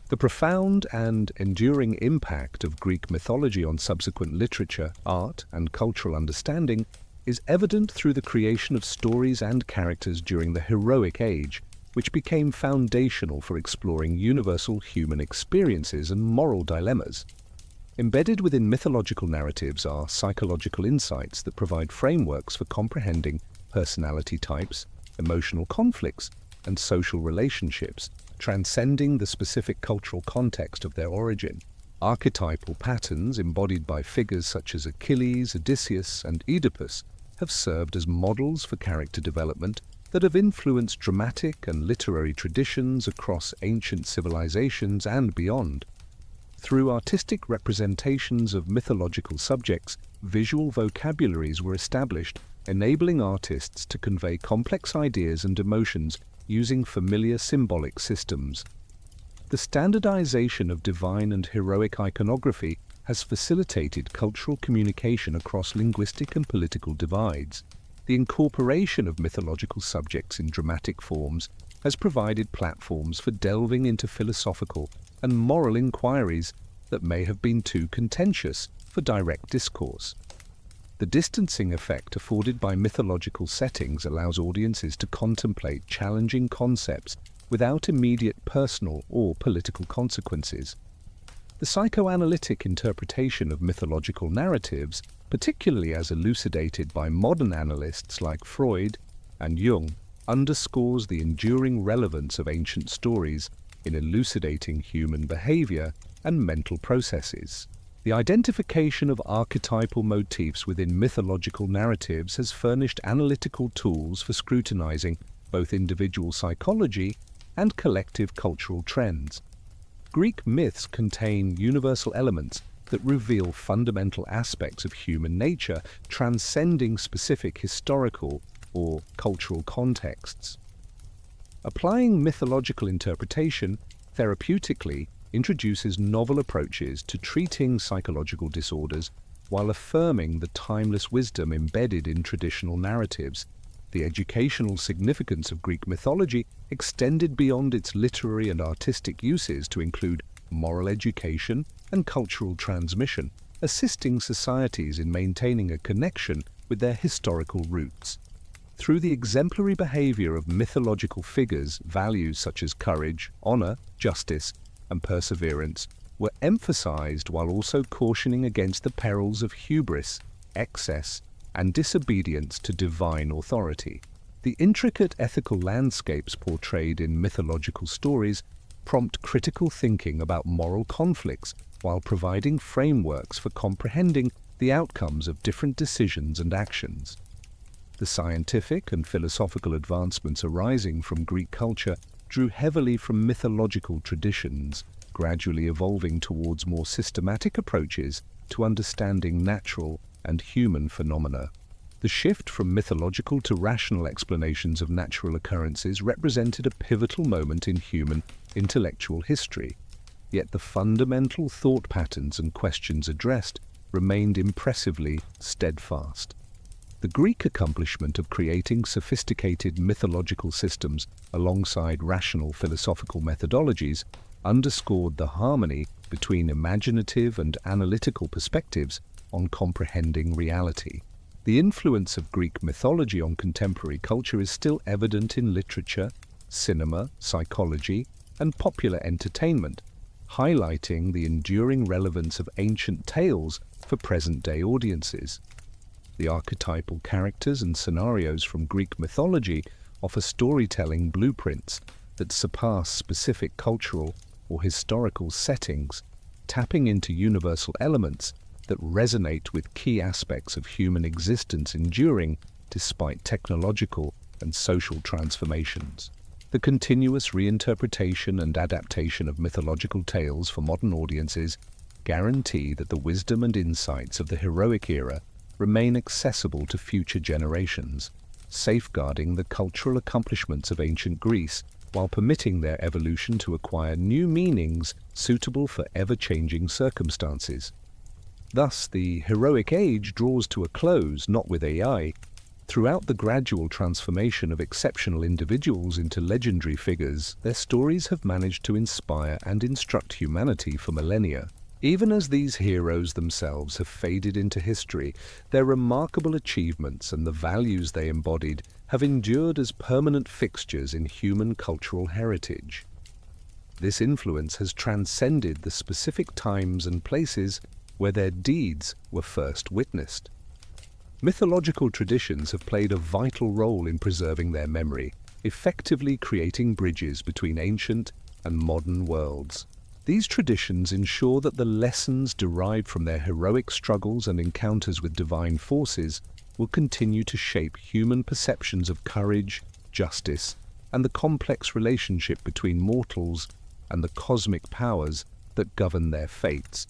The profound and enduring impact of Greek mythology on subsequent literature, art, and cultural understanding is evident through the creation of stories and characters during the heroic age, which became foundational for exploring universal human experiences and moral dilemmas. Embedded within mythological narratives are psychological insights that provide frameworks for comprehending personality types, emotional conflicts, and social relationships, transcending the specific cultural context of their origin. Archetypal patterns embodied by figures such as Achilles, Odysseus, and Oedipus have served as models for character development that have influenced dramatic and literary traditions across ancient civilizations and beyond. Through artistic representations of mythological subjects, visual vocabularies were established, enabling artists to convey complex ideas and emotions using familiar symbolic systems. The standardization of divine and heroic iconography has facilitated cultural communication across linguistic and political divides. The incorporation of mythological subjects in dramatic forms has provided platforms for delving into philosophical and moral inquiries that may have been too contentious for direct discourse. The distancing effect afforded by mythological settings allows audiences to contemplate challenging concepts without immediate personal or political consequences. The psychoanalytic interpretation of mythological narratives, particularly as elucidated by modern analysts like Freud and Jung, underscores the enduring relevance of ancient stories in elucidating human behavior and mental processes. The identification of archetypal motifs within mythological narratives has furnished analytical tools for scrutinizing both individual psychology and collective cultural trends. Greek myths contain universal elements that reveal fundamental aspects of human nature, transcending specific historical or cultural contexts. Applying mythological interpretation therapeutically introduces novel approaches to treating psychological disorders while affirming the timeless wisdom embedded in traditional narratives. The educational significance of Greek mythology extended beyond its literary and artistic uses to include moral education and cultural transmission, assisting societies in maintaining a connection with their historical roots. Through the exemplary behavior of mythological figures, values such as courage, honor, justice, and perseverance were emphasized while also cautioning against the perils of hubris, excess, and disobedience to divine authority. The intricate ethical landscapes portrayed in mythological stories prompt critical thinking about moral conflicts while providing frameworks for comprehending the outcomes of different decisions and actions. The scientific and philosophical advancements arising from Greek culture drew heavily from mythological traditions, gradually evolving towards more systematic approaches to understanding natural and human phenomena. The shift from mythological to rational explanations of natural occurrences represented a pivotal moment in human intellectual history, yet the fundamental thought patterns and questions addressed remained impressively steadfast. The Greek accomplishment of creating sophisticated mythological systems alongside rational philosophical methodologies underscored the harmony between imaginative and analytical perspectives on comprehending reality. The influence of Greek mythology on contemporary culture is still evident in literature, cinema, psychology, and popular entertainment, highlighting the enduring relevance of ancient tales for present-day audiences. The archetypal characters and scenarios from Greek mythology offer storytelling blueprints that surpass specific cultural or historical settings, tapping into universal elements that resonate with key aspects of human existence enduring despite technological and social transformations. The continuous reinterpretation and adaptation of mythological tales for modern audiences guarantee that the wisdom and insights of the heroic era remain accessible to future generations, safeguarding the cultural accomplishments of ancient Greece while permitting their evolution to acquire new meanings suitable for ever-changing circumstances. Thus, the heroic age draws to a close not with AI. Throughout the gradual transformation of exceptional individuals into legendary figures, their stories have managed to inspire and instruct humanity for millennia. Even as these heroes themselves have faded into history, their remarkable achievements and the values they embodied have endured as permanent fixtures in human cultural heritage. This influence has transcended the specific times and places where their deeds were first witnessed. Mythological traditions have played a vital role in preserving their memory, effectively creating bridges between ancient and modern worlds. These traditions ensure that the lessons derived from their heroic struggles and encounters with divine forces will continue to shape human perceptions of courage, justice, and the complex relationship between mortals and the cosmic powers that govern their fates.